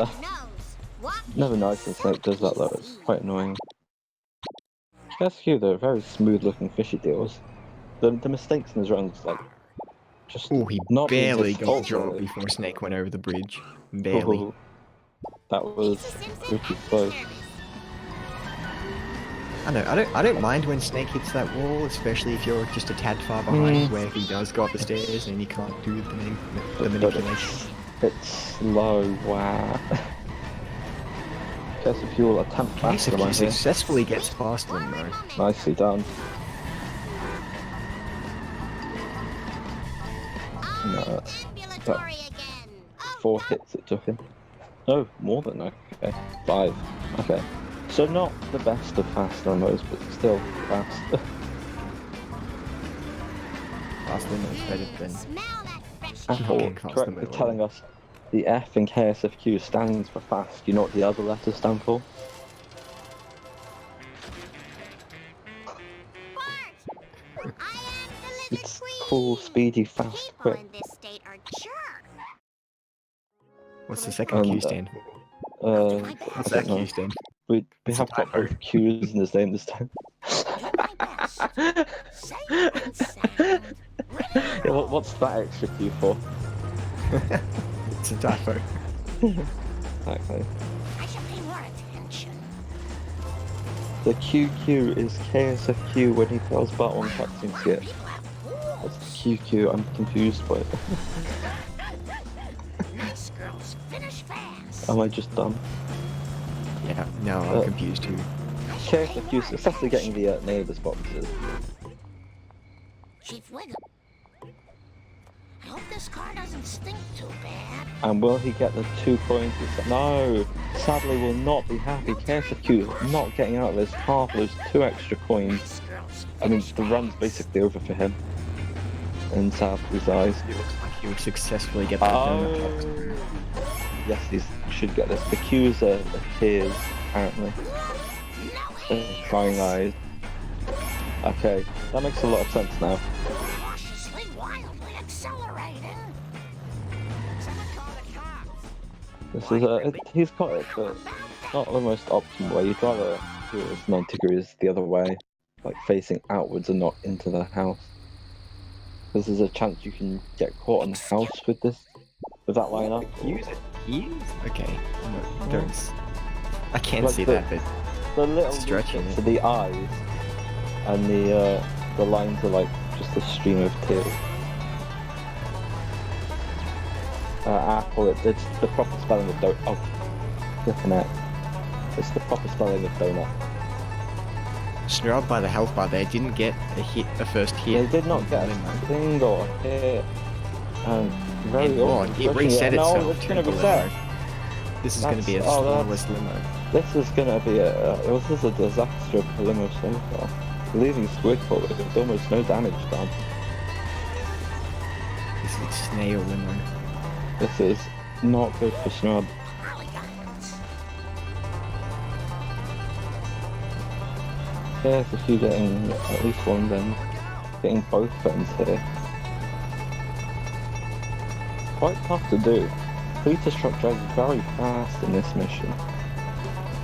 S2: never nice when Snake does that though, it's quite annoying. ksfq, they're very smooth looking fishy deals. The mistakes in his runs, like, just
S1: Oh, he
S2: not being
S1: barely
S2: his
S1: got
S2: fault,
S1: the drop
S2: really.
S1: before Snake went over the bridge. Barely.
S2: Oh, that was pretty close.
S1: I know. I don't mind when Snake hits that wall, especially if you're just a tad far behind, where he does go up the stairs and you can't do the manipulation.
S2: It's slow. Wow. ksfq will attempt faster
S1: ksfq
S2: right here.
S1: successfully gets past them though.
S2: Nicely done. No,
S5: Ambulatory again. Oh,
S2: 4
S5: no.
S2: hits it took him. No, more than that. Okay, 5. Okay. So not the best of fast limos, but still fast.
S1: Fast limos better than
S5: Smell that fresh
S2: Apple
S1: Fucking fast
S2: correctly
S1: limo.
S2: telling us the F in ksfq stands for fast. You know what the other letters stand for?
S5: I am the lizard
S2: It's
S5: queen.
S2: cool, speedy, fast,
S5: People
S2: quick.
S5: in this state are jerks.
S1: What's the second Q stand for? What's
S2: I
S1: that
S2: don't know.
S1: Q stand?
S2: We
S1: It's a
S2: have got
S1: typo.
S2: both Q's in his name this time.
S5: Do my best. Safe and sound. Ready to
S2: Yeah,
S5: roll.
S2: what's that extra Q for?
S1: It's a typo.
S2: Exactly.
S5: I should pay more attention.
S2: The QQ is ksfq when he tells Bart on practicing skit.
S5: People have
S2: What's
S5: fools.
S2: the QQ? I'm confused by it.
S5: Nice girls finish fast.
S2: Am I just dumb?
S1: Yeah, no, I'm confused too.
S2: ksfq is successfully getting the name of this boxes.
S5: Chief Wiggle. I hope this car doesn't stink too bad.
S2: And will he get the 2 coins? No! Sadly will not be happy. ksfq not getting out of this car for those 2 extra coins.
S5: Nice girls
S2: I mean,
S5: finish
S2: the run's
S5: fast.
S2: basically over for him. In Sadly's eyes.
S1: It looks like he will successfully get that donut box.
S2: Oh! Yes, he should get this. The Q's are tears, apparently. Crying eyes. Okay, that makes a lot of sense now.
S5: Cautiously, wildly accelerating. Someone call the cops.
S2: This is he's got it, but not the most optimal way. You'd rather do it with 90 degrees the other way, like facing outwards and not into the house. This is a chance you can get caught in the house with this, with that lineup.
S1: Use it. Use? Okay. No, don't. I can't
S2: Like
S1: see
S2: the-
S1: that, but
S2: The little
S1: Stretching
S2: movements
S1: it.
S2: to the eyes and the lines are like just a stream of tears. Apple, it's the proper spelling of donut. Oh, flipping it. It's the proper spelling of donut.
S1: snrub by the health bar there didn't get a first
S2: They
S1: hit.
S2: did not
S1: on
S2: get
S1: the
S2: a
S1: limo.
S2: single hit. And very
S1: And Lord,
S2: awkward
S1: it
S2: stretching
S1: reset
S2: No,
S1: itself.
S2: it's gonna
S1: to the
S2: reset.
S1: limo. This is going to be a
S2: That's- oh, that's-
S1: flawless limo.
S2: This is gonna be this is a disaster of the limo so far. Leaving Squidful with almost no damage done.
S1: This is snail limo.
S2: This is not good for Snrub.
S5: Polygons.
S2: Yeah, if you getting at least one then getting both friends here. Quite tough to do. Peter's truck drives very fast in this mission.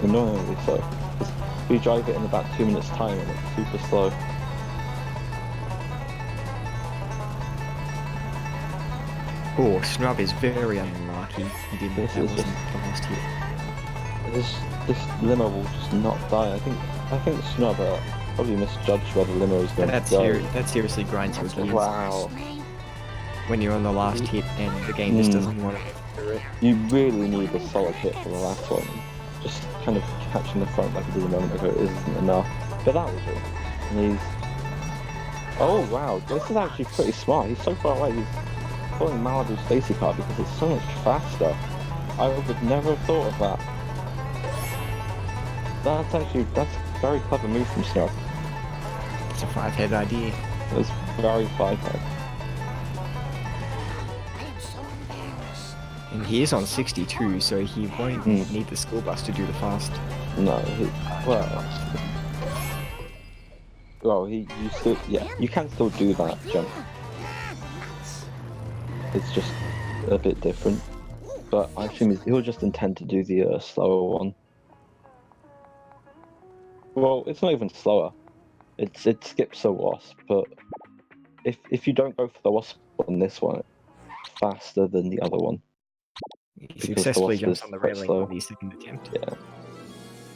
S2: Annoyingly so. We drive it in about 2 minutes time and it's super slow.
S1: Oh, snrub is very unlucky. He did
S2: This
S1: that
S2: is
S1: wasn't the last hit.
S2: This limo will just not die. I think Snub probably misjudged where the limo is going to go.
S1: That seriously grinds your gears.
S2: Wow.
S1: When you're on the last hit and the game just doesn't want to go through it.
S2: You really need a solid hit for the last one. Just kind of catching the front like it did a moment ago isn't enough. But that will do. And he's... Oh wow, this is actually pretty smart. He's so far away, he's pulling Malibu's Stacy car because it's so much faster. I would never have thought of that. That's a very clever move from Snub.
S1: It's a 5-head idea.
S2: It was very 5-head.
S5: I am so embarrassed.
S1: And he is on 62, so he won't
S2: Mm.
S1: need the school bus to do the fast.
S2: No, you still, yeah, you can still do that jump. It's just a bit different. But I assume he'll just intend to do the slower one. Well, it's not even slower. It skips a wasp, but if you don't go for the wasp on this one, it's faster than the other one.
S1: He
S2: Because the
S1: successfully
S2: wasp
S1: jumps
S2: is
S1: on the
S2: quite
S1: railing
S2: slow.
S1: on the second attempt.
S2: Yeah.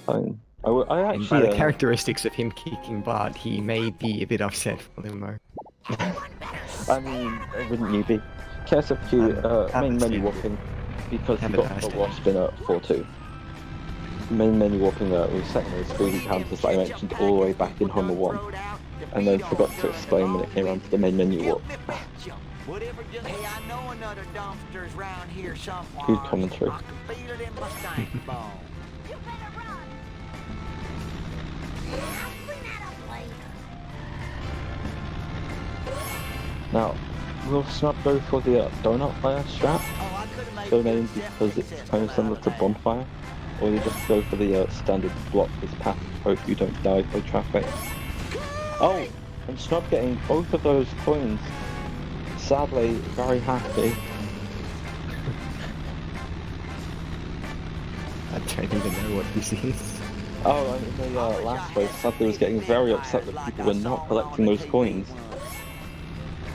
S2: I mean, I
S1: And by
S2: actually,
S1: the characteristics of him kicking butt, he may be a bit upset for Limo.
S2: I mean, wouldn't you be? KSFQ, main menu whopping, because he got a wasp in at 4-2. Main menu whopping, resetting those 3D counters that I mentioned all the way back in Homer 1, and then forgot to explain when it came around to the main menu warp.
S6: Whatever just hey, I know another dumpster's round here somewhere.
S2: Good commentary.
S6: I can feel it in my stank bone.
S5: You better run. I'll clean that up later.
S2: Now, will Snub go for the donut fire strat?
S6: Oh, I could have made
S2: Domain
S6: this
S2: because it's kind of similar to bonfire? Or you just go for the standard block this path, hope you don't die by traffic? Oh! And Snub getting both of those coins. Sadly, very happy.
S1: I don't even know what this is.
S2: Oh, and in the last race, Sadly was getting very upset that people were not collecting those coins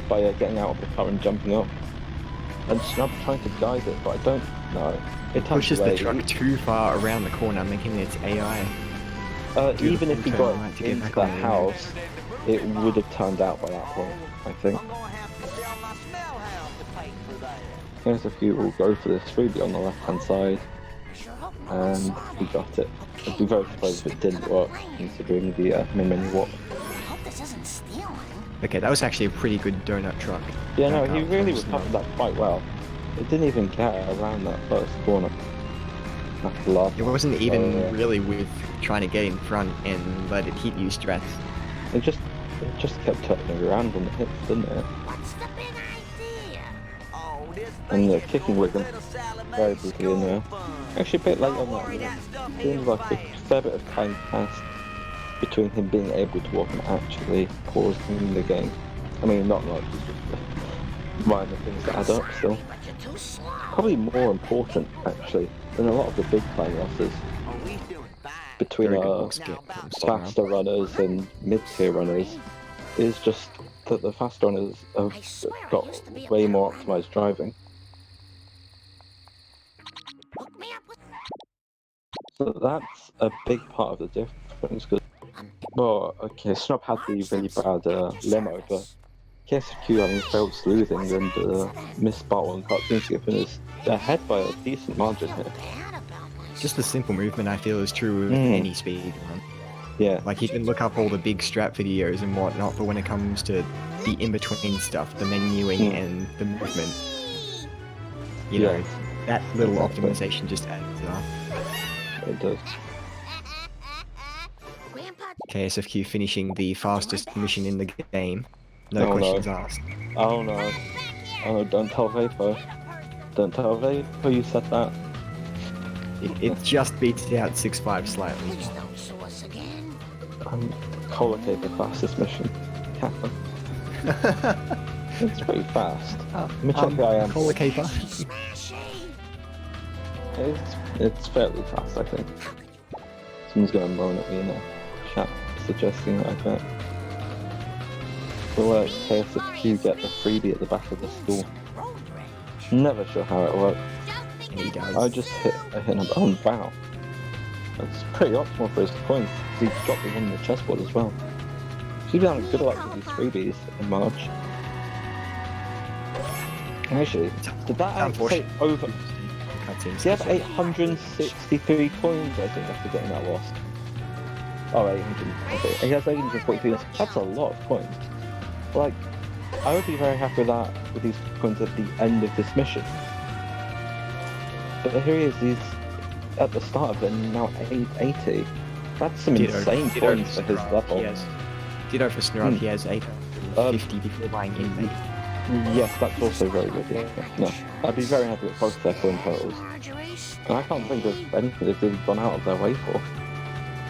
S2: by getting out of the car and jumping up. And Snub trying to guide it, but I don't know.
S1: It pushes the truck too far around the corner, making it AI.
S2: Even if he
S1: turn
S2: got
S1: right to get
S2: into
S1: back
S2: the
S1: on the
S2: house, it would have turned out by that point, I think.
S6: I'm gonna have to sell my smell house to pay for that.
S2: Here's a few will go for this freebie on the left hand side,
S5: Sure hope no one
S2: and
S5: saw
S2: he
S5: that.
S2: got it. I'd be very surprised if it didn't work, considering the main menu warp.
S5: I hope this isn't stealing.
S1: Okay, that was actually a pretty good donut truck.
S2: Yeah, no,
S1: Back
S2: he
S1: up
S2: really
S1: from
S2: recovered
S1: Snub.
S2: that quite well. It didn't even get around that first corner. That's love.
S1: It wasn't even
S2: yeah.
S1: really with trying to get in front and let it hit you strats.
S2: It just kept turning around when it hits, didn't it?
S5: What's the big idea?
S6: Oh, this
S2: And the
S6: thing
S2: kicking
S6: is
S2: with them,
S6: little Sally
S2: very
S6: Mae's
S2: briefly in there.
S6: school fun.
S2: Actually, a bit late
S6: Don't
S2: on
S6: worry,
S2: that.
S6: that stuff
S2: Seems
S6: is
S2: like a
S6: fast.
S2: fair bit of time passed between him being able to walk and actually pausing the game. I mean, not like minor things that add up still.
S5: But you're too slow.
S2: Probably more important, actually, than a lot of the big time losses
S6: Oh, we doing fine.
S2: between
S1: Very good box get from Snub.
S2: faster runners and mid-tier runners is just that the fast runners have
S5: I swear I
S2: got
S5: used to be a
S2: way
S5: better
S2: more
S5: runner.
S2: optimized driving.
S5: Hook me up with.
S2: So that's a big part of the difference. Cause, well, okay, Snub had the really bad limo, but ksfq having failed sleuthing and missed battle and cartoon skipping is ahead by a decent margin here.
S5: Bad about myself.
S1: Just the simple movement I feel is true with any speed run.
S2: Yeah,
S1: Like you can look up all the big strap videos and whatnot, but when it comes to the in-between stuff, the menuing and the movement, you know, that little
S2: Exactly.
S1: optimization just adds up.
S2: it does.
S5: Grandpa,
S1: KSFQ finishing the fastest mission in the game. No
S2: Oh, no.
S1: questions asked.
S2: Oh no, oh no, don't tell Vapor. Don't tell Vapor you said that.
S1: It just beats it out 6.5 slightly.
S5: please don't sue us again.
S2: Colocate the fastest mission. Captain. It's pretty fast. Let me check the IM.
S1: Call the caper.
S5: Smashy.
S2: It's fairly fast, I think. Someone's going to moan at me in the chat suggesting that I bet. Will KSFQ get the freebie at the back of the school?
S5: Road rage.
S2: Never sure how it works.
S5: Don't think
S1: He does.
S2: I just hit a hit number. Oh wow. That's pretty optimal for his coins. He got the one in the chessboard as well. He's been having good luck with these freebies in March. Actually, did that actually take over?
S1: Cutscenes.
S2: Do you have 863 coins, I think, after getting that lost? Oh, 800. Okay, he has 843. That's a lot of coins. Like, I would be very happy with that, with these coins at the end of this mission. But here he is, he's at the start of it, and now 880. That's some insane coins for his level.
S1: Ditto for Snrub, he has 850 before buying in.
S2: Yes, that's also very good, yeah. No, I'd be very happy with both their coin totals. And I can't think of anything they've really gone out of their way for.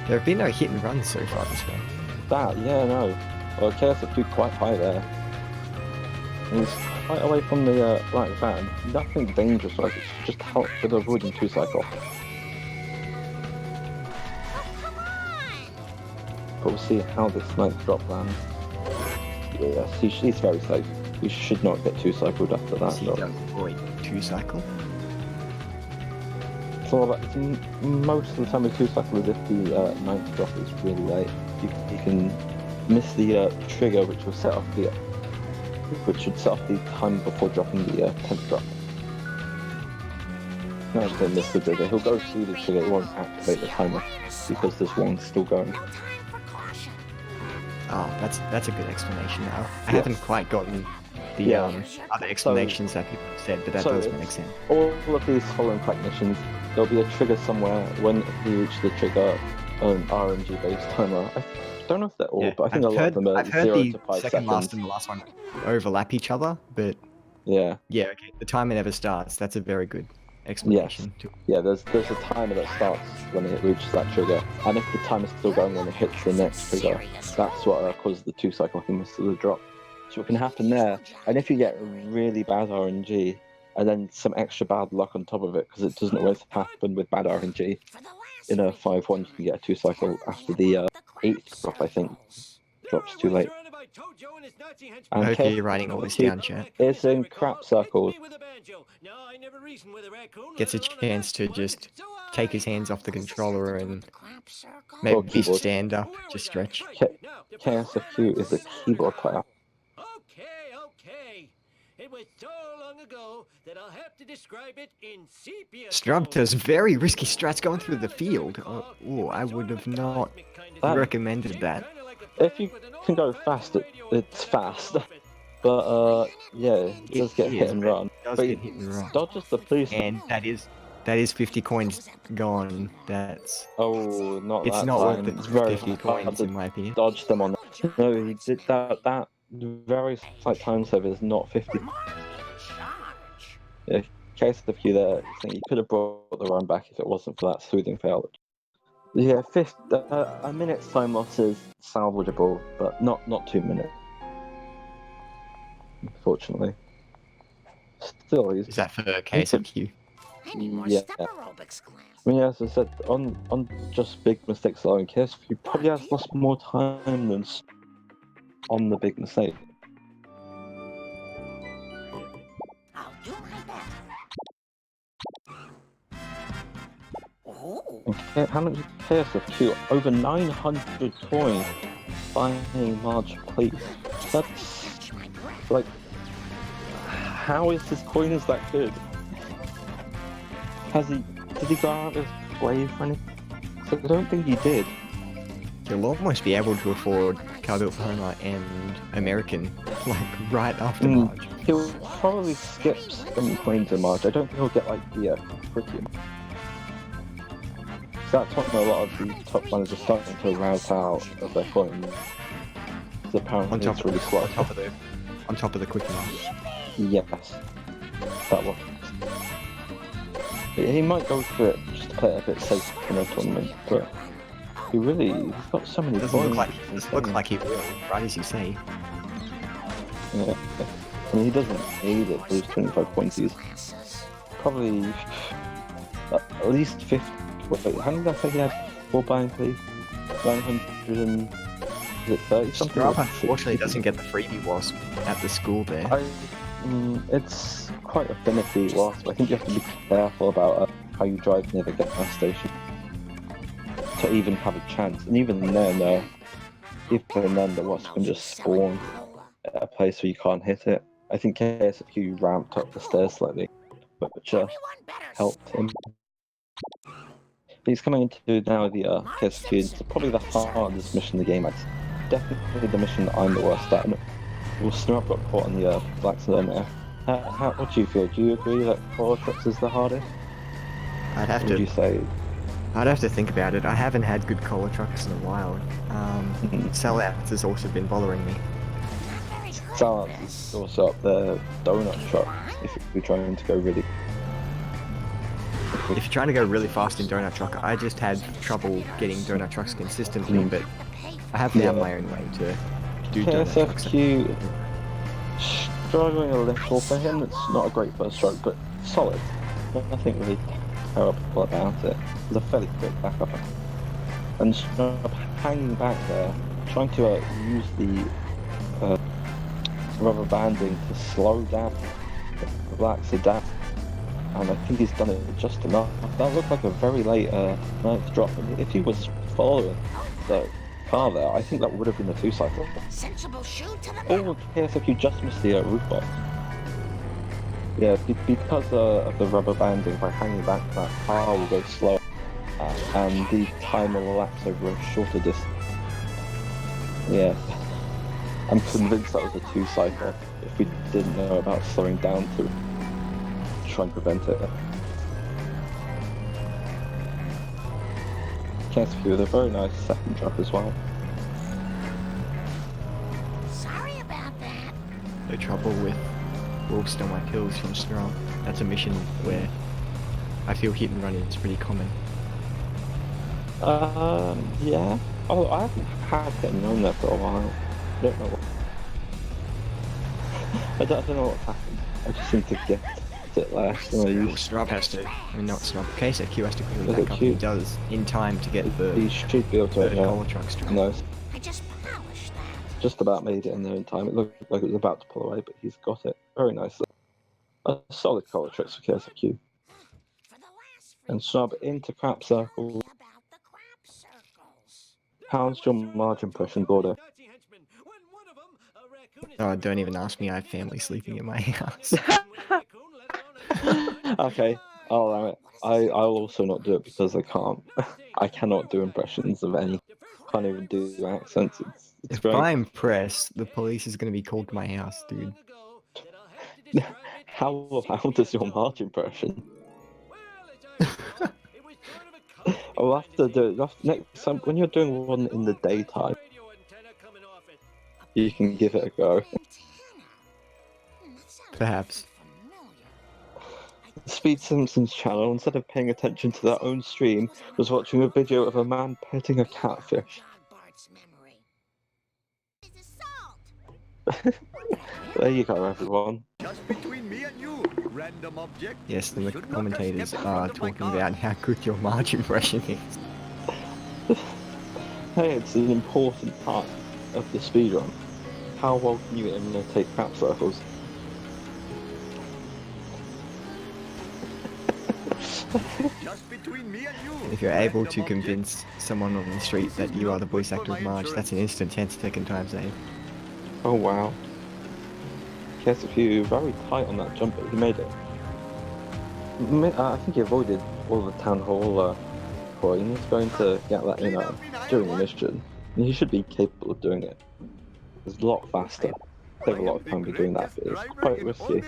S1: There have been no hit and runs so far this one.
S2: That, yeah, no. Well, KSFQ quite high there. He's quite away from the right van. Nothing dangerous, like it's just help with avoiding 2-cycle. But we'll see how this ninth drop lands. Yes, he's very safe. He should not get 2-cycled after that
S1: He
S2: drop.
S1: does avoid 2-cycle.
S2: So most of the time with 2-cycle is if the ninth drop is really late. You can miss the trigger, which will set off which should set off the time before dropping the 10th drop. No, I say miss the trigger. He'll go through the trigger. It won't activate the timer because there's one still going.
S1: Oh, that's a good explanation now. I haven't quite gotten the other explanations that people have said, but that does make sense.
S2: All of these following track missions, there'll be a trigger somewhere when you reach the trigger, an RNG-based timer. I don't know if they're all, but I think a lot of them are 0 to 5
S1: second last
S2: seconds.
S1: and the last one overlap each other, but
S2: Yeah.
S1: yeah, okay. The timer never starts. That's a very good explanation.
S2: Yeah, there's a timer that starts when it reaches that trigger, and if the timer's still going when it hits the next trigger, that's what causes the 2-cycle miss to the drop. So what can happen there, and if you get really bad RNG, and then some extra bad luck on top of it, because it doesn't always happen with bad RNG, in a 5-1 you can get a 2-cycle after the 8th drop, I think. Drops too late.
S1: I hope you're writing all this down, chat.
S2: It's in crap circles.
S1: Gets a chance to just take his hands off the controller and maybe stand up, just stretch.
S2: ksfq is a keyboard player.
S7: Okay. It was so long ago that I'll have to describe it in sepia.
S1: Snrub does very risky strats going through the field. Oh, I would have not recommended that.
S2: If you can go fast, it's fast. But yeah, it does get hit and run. Dodges the police.
S1: And that is 50 coins gone. That's
S2: it's
S1: not worth the
S2: It's very
S1: 50 coins in my opinion.
S2: Dodge them on that. No, he did that very slight time save is not 50. Yeah, ksfq there. I think he could have brought the run back if it wasn't for that soothing fail. Yeah, a minute's time loss is salvageable, but not 2 minutes. Unfortunately. Still,
S1: is that for ksfq?
S2: Yeah. I mean, as I said, on just big mistakes alone, ksfq probably has lost more time than on the big mistake.
S6: I'll do my best.
S2: Okay, how much ksfq? Over 900 coins buying large plates. That's like, how is his coins that good? Did he go out as brave or anything? So I don't think he did.
S1: You'll almost be able to afford Carbuilt Homer and American, like, right after March.
S2: He'll probably skip some coins in March. I don't think he'll get, like, the pretty. So that's when a lot of the top managers starting to route out of their coins. So apparently it's really slow.
S1: On top of the quick march.
S2: Yes. That one. He might go for it just to play it a bit safe in a tournament, but he's got so many
S1: Doesn't look like he will, right as you say.
S2: Yeah. I mean, he doesn't need it for his 25 points. He's probably at least 50. Wait, how did I say he had 4 buying, please? 930 something?
S1: Snrub unfortunately doesn't get the freebie wasp at the school there.
S2: It's quite a finicky wasp. I think you have to be careful about how you drive near the gas station to even have a chance. And even then, the wasp can just spawn at a place where you can't hit it. I think ksfq ramped up the stairs slightly, which helped him. He's coming into now the ksfq. It's probably the hardest mission in the game. It's definitely the mission that I'm the worst at. Well, Snrub got caught on the black zone there. What do you feel? Do you agree that Colatrix is the hardest?
S1: I'd have to think about it. I haven't had good Colatrix in a while. Sellouts has also been bothering me.
S2: Sellouts is also up there. Donut Truck, if you're trying to go really...
S1: If you're trying to go really fast in Donut Truck, I just had trouble getting Donut Trucks consistently, but I have found my own way to do Donut Trucks.
S2: ksfq struggling a little for him. It's not a great first stroke, but solid. Nothing really terrible about it. It's a fairly quick backup. And Snrub hanging back there, trying to use the rubber banding to slow down the blacks adapt. and I think he's done it just enough. That looked like a very late ninth drop. I mean, if he was following the car there, I think that would have been a 2-cycle.
S6: Sensible shoe to the
S2: Or
S6: middle.
S2: ksfq just missed the roof box. Yeah, because of the rubber banding, by hanging back, that car will go slower, and the time will elapse over a shorter distance. Yeah, I'm convinced that was a 2-cycle. If we didn't know about slowing down to try and prevent it. ksfq with a very nice second drop as well.
S6: Sorry about that.
S1: No trouble with wolves on my kills from snrub. That's a mission where I feel hit and running is pretty common.
S2: Yeah. Oh, I haven't had hit and run there for a while. I don't know what. I don't know what's happened. I just seem to get it last than I
S1: Well,
S2: used.
S1: snrub has to, I mean not snrub, ksfq has to clean
S2: Is
S1: it
S2: it
S1: back up, and he
S2: cute?
S1: does in time to get the
S2: He should be able to,
S1: third
S2: yeah.
S1: collar truck straight.
S2: Nice.
S6: I just polished that.
S2: Just about made it in there in time. It looked like it was about to pull away, but he's got it very nicely. A solid collar tricks for ksfq.
S6: For the last
S2: And snrub into crap circle.
S6: Tell me about the crap circles.
S2: How's your margin push and border?
S1: Oh, don't even ask me, I have family sleeping in my house.
S2: Okay, I'll allow it. I'll also not do it because I can't. I cannot do impressions of any. Can't even do accents. It's
S1: If
S2: great.
S1: I'm pressed, the police is going to be called to my house, dude.
S2: How loud is your March impression? I'll have to do it next time when you're doing one in the daytime. You can give it a go.
S1: Perhaps.
S2: Speed Simpsons channel, instead of paying attention to their own stream, was watching a video of a man petting a catfish. There you go, everyone.
S8: Just between me and you, random object.
S1: Yes, and
S8: We
S1: the
S8: should not have
S1: commentators
S8: stepped in
S1: are
S8: front of my
S1: talking
S8: car.
S1: about how good your March impression is.
S2: Hey, it's an important part of the speedrun. How well can you imitate crap circles?
S8: Just between me and you.
S1: If you're able
S8: random
S1: to
S8: object.
S1: convince someone on the street that you are the voice actor of March, that's an instant 10-second time save.
S2: Oh wow. ksfq very tight on that jump, but he made it. I think he avoided all the town hall coins, going to get that in during the mission. And he should be capable of doing it. It's a lot faster. Save a lot of time by doing that, but it's quite risky.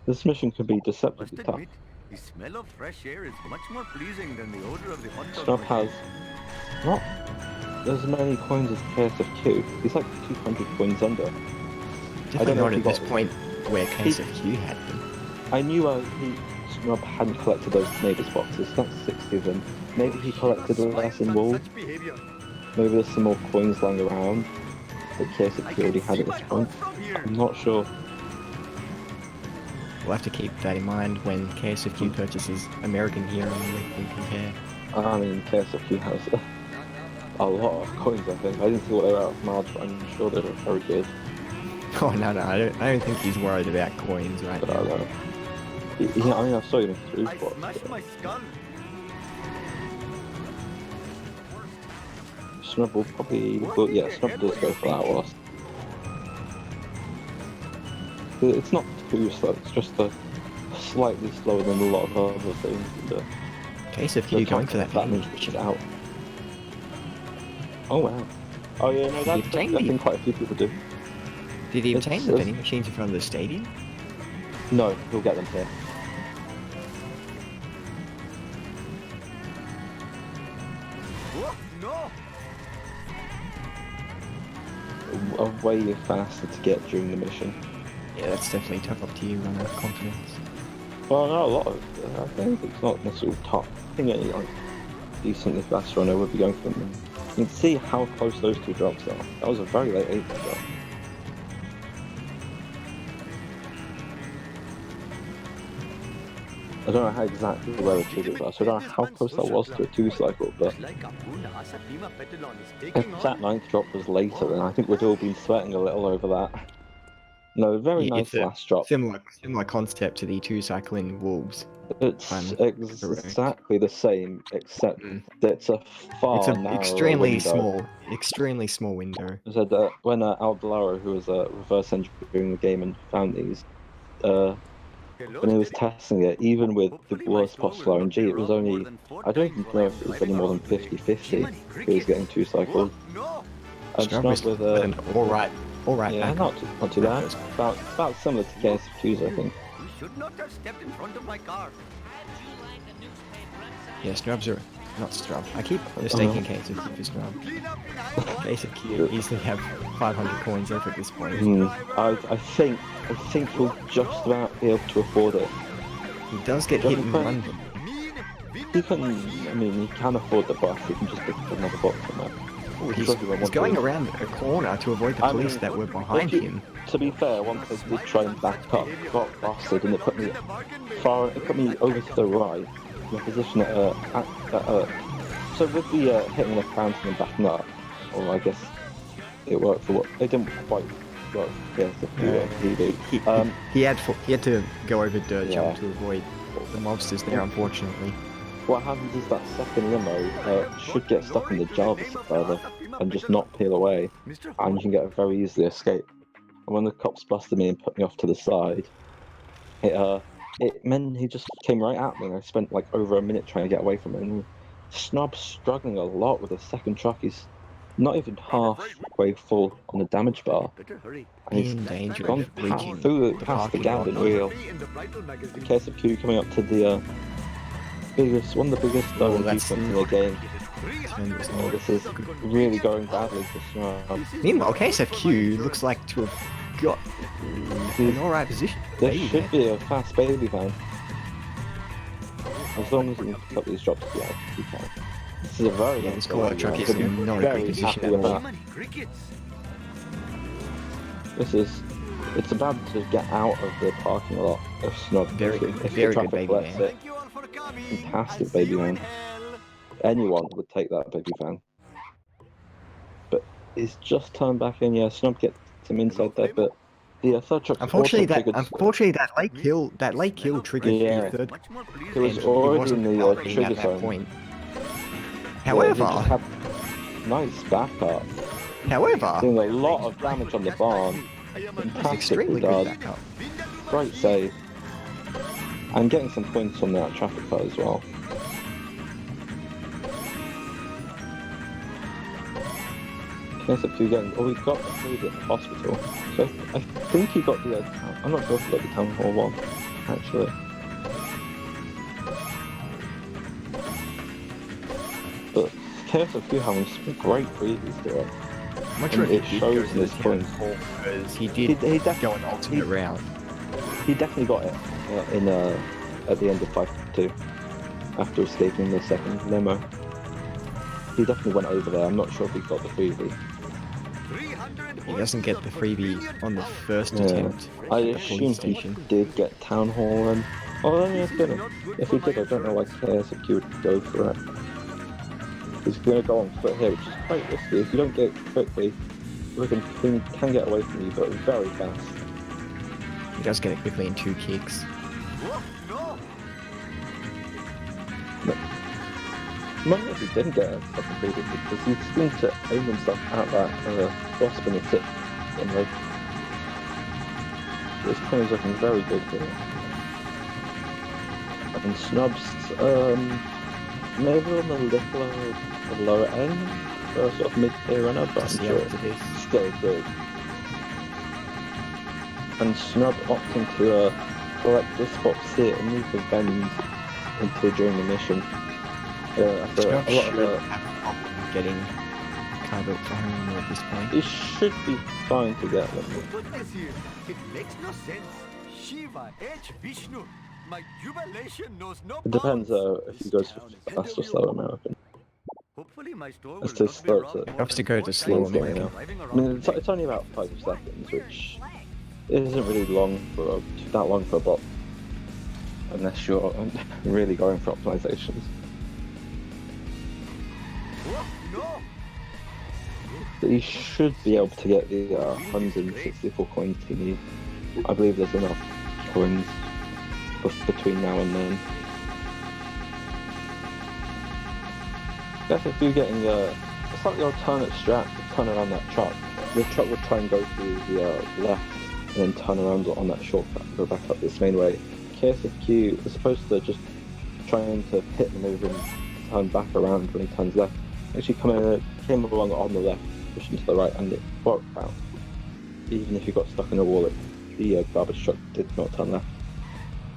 S2: This mission can be deceptively
S8: Must
S2: tough.
S8: admit, the smell of fresh air is much more pleasing than the odor of the hot dog
S2: snrub
S8: machine.
S2: has not as many coins as ksfq. He's like 200 coins under.
S1: Definitely
S2: know
S1: not
S2: if
S1: at
S2: he
S1: this
S2: got-
S1: point where ksfq had them.
S2: I knew snrub hadn't collected those neighbours boxes. That's 60 of them. Maybe he collected less in wool.
S8: Such behavior.
S2: Maybe there's some more coins lying around that
S8: I
S2: ksfq
S8: can
S2: already
S8: see
S2: had at
S8: my
S2: this point.
S8: house from here.
S2: I'm not sure.
S1: We'll have to keep that in mind when ksfq purchases American Hero and we can compare.
S2: I mean, ksfq has a lot of coins, I think. I didn't see what they were out of March, but I'm sure they were very good.
S1: Oh no, I don't think he's worried about coins right
S2: But I
S1: now.
S2: don't know. Yeah, I mean, I saw him in 3
S8: I
S2: spots.
S8: smashed my skull.
S2: Snrub will probably... Well, yeah, Snrub does go for that whilst. It's not too slow, it's just slightly slower than a lot of other things.
S1: ksfq going for that
S2: that
S1: vending
S2: means push it
S1: machine.
S2: out. Oh wow. Oh yeah, no, that's I
S1: obtained
S2: think quite a few people do.
S1: Did he
S2: It's-
S1: obtain the
S2: it's-
S1: vending machines in front of the stadium?
S2: No, he'll get them here.
S8: Oh, no!
S2: Way faster to get during the mission.
S1: Yeah, that's definitely tough up to you, runner confidence.
S2: Well, no, a lot of I think it's not necessarily top. I think any like decently fast runner would be going for them. You can see how close those two drops are. That was a very late 8 drop. I don't know how exactly where the triggers are, so I don't know how close that was to a 2-cycle, but
S8: Like a good Asa Prima Petalon is
S2: if
S8: taking
S2: that
S8: on.
S2: 9th drop was later, then I think we'd all be sweating a little over that. No, very
S1: Yeah,
S2: nice
S1: it's a
S2: last drop.
S1: similar concept to the 2 cycling wolves.
S2: It's
S1: correct.
S2: exactly the same, except
S1: Mm.
S2: it's a far
S1: It's an
S2: narrower
S1: extremely
S2: window.
S1: small window.
S2: I said that when Aldalaro, who was reverse engineering the game and found these, when he was testing it, even with the worst possible RNG, it was only, I don't even know if it was any more than 50-50. He was getting 2 cycles. And
S1: Snrub
S2: Snrub with
S1: an alright
S2: yeah,
S1: backup.
S2: not too bad. About similar to ksfq's, I think.
S8: You should not have stepped in front of my car.
S1: Yeah, Snrubs are not Snrub. I keep mistaking ksfq for Snrub. ksfq easily have 500 coins left at this point.
S2: I think he'll just about be able to afford it.
S1: He does get hit and run.
S2: He can afford the bus. He can just pick another box from that.
S1: Oh, he's going around a corner to avoid the police that were behind him.
S2: To be fair, once I did try and back up, got busted, and it put me over to the right, in a position so with the hitting the fountain and backing up, or I guess it worked for what it didn't quite work for PSFQ.
S1: He had to go over dirt jump to avoid the mobsters there, unfortunately.
S2: What happens is that second limo should get stuck in the Java further and just not peel away, and you can get a very easily escape. And when the cops busted me and put me off to the side, it meant he just came right at me, and I spent like over a minute trying to get away from him. And Snub's struggling a lot with his second truck. He's not even halfway full on the damage bar. And he's
S1: In danger
S2: gone
S1: of leaking
S2: past the Gavin wheel. ksfq coming up to the one of the biggest RNG points in the game. This is really going badly for Snrub.
S1: Meanwhile, ksfq looks like to have got an alright position.
S2: This should be a fast baby van. As long as we can pick up these drops, yeah, we can. This is a very
S1: this corner truck is in not a
S2: very
S1: good position
S2: happy
S1: at
S2: with
S1: all.
S2: that. It's about to get out of the parking lot of Snub.
S1: Very
S2: if
S1: good
S2: the traffic
S1: baby
S2: lets
S1: van.
S2: it. Fantastic baby van. Anyone would take that baby van. But he's just turned back in. Yeah, Snub gets him inside there, but the third truck.
S1: Unfortunately, that late kill triggered
S2: Yeah.
S1: the third.
S2: It was
S1: and
S2: already
S1: wasn't
S2: in the
S1: developing
S2: trigger
S1: at that
S2: zone.
S1: point.
S2: Yeah, he just
S1: However,
S2: had nice backup, doing a lot of damage on the barn.
S1: it's
S2: Fantastic
S1: extremely good
S2: regard.
S1: backup.
S2: Great save. And getting some points from that traffic car as well. ksfq again. Oh, he got the hospital. So I think he got the. I'm not sure if he got the town hall one, actually. But ksfq having some great freebies to it.
S1: I'm not sure
S2: And
S1: if
S2: it
S1: he did
S2: shows
S1: go
S2: in
S1: to the
S2: his
S1: town
S2: points.
S1: hall because he
S2: He
S1: did
S2: definitely
S1: go an alternate route.
S2: He definitely got it at the end of 5-2 after escaping the second limo. He definitely went over there. I'm not sure if he got the freebie.
S1: He doesn't get the freebie on the first
S2: Yeah.
S1: attempt
S2: I
S1: at the
S2: assume
S1: police
S2: he
S1: station.
S2: did get town hall and. Oh, yeah, I don't know. If he did, I don't know why ksfq would go for it. He's going to go on foot here, which is quite risky. If you don't get it quickly, he can get away from you, but very fast.
S1: He does get it quickly in 2 kicks.
S2: Might if he didn't get a second freebie because he seemed to aim himself out that wasp in the tip. Anyway, this corner's looking very good here. And Snub's maybe on the lower end for a sort of mid-tier runner, but I'm sure it's still good. And Snub opting to collect this box here and move the bend until during the mission. After a lot of
S1: getting cargo firing at this point.
S2: it should be fine to get them.
S8: It makes no sense. Shiva H. Vishnu. My jubilation knows no
S2: It depends
S8: bounds.
S2: if he goes fast or slow American.
S8: Hopefully my store
S2: Let's
S8: will
S2: just
S8: not be
S2: start
S8: robbed
S2: it.
S8: more
S1: Have to
S8: than
S1: go
S8: 4
S1: to slow
S8: times
S2: American.
S8: driving
S2: I
S8: around
S2: mean,
S8: the
S2: it's only about 5 seconds, which isn't really that long for a bot, unless you're really going for optimizations.
S8: Oh, no!
S2: But he should be able to get the 164 coins he needs. I believe there's enough coins between now and then. I guess if you're getting a slightly alternate strat to turn around that truck, the truck would try and go through the left and then turn around on that shortcut and go back up this main way. ksfq is supposed to just trying to hit the move and turn back around when he turns left. Actually came along on the left, pushing to the right, and it worked out. Even if he got stuck in a wall, the garbage truck did not turn left.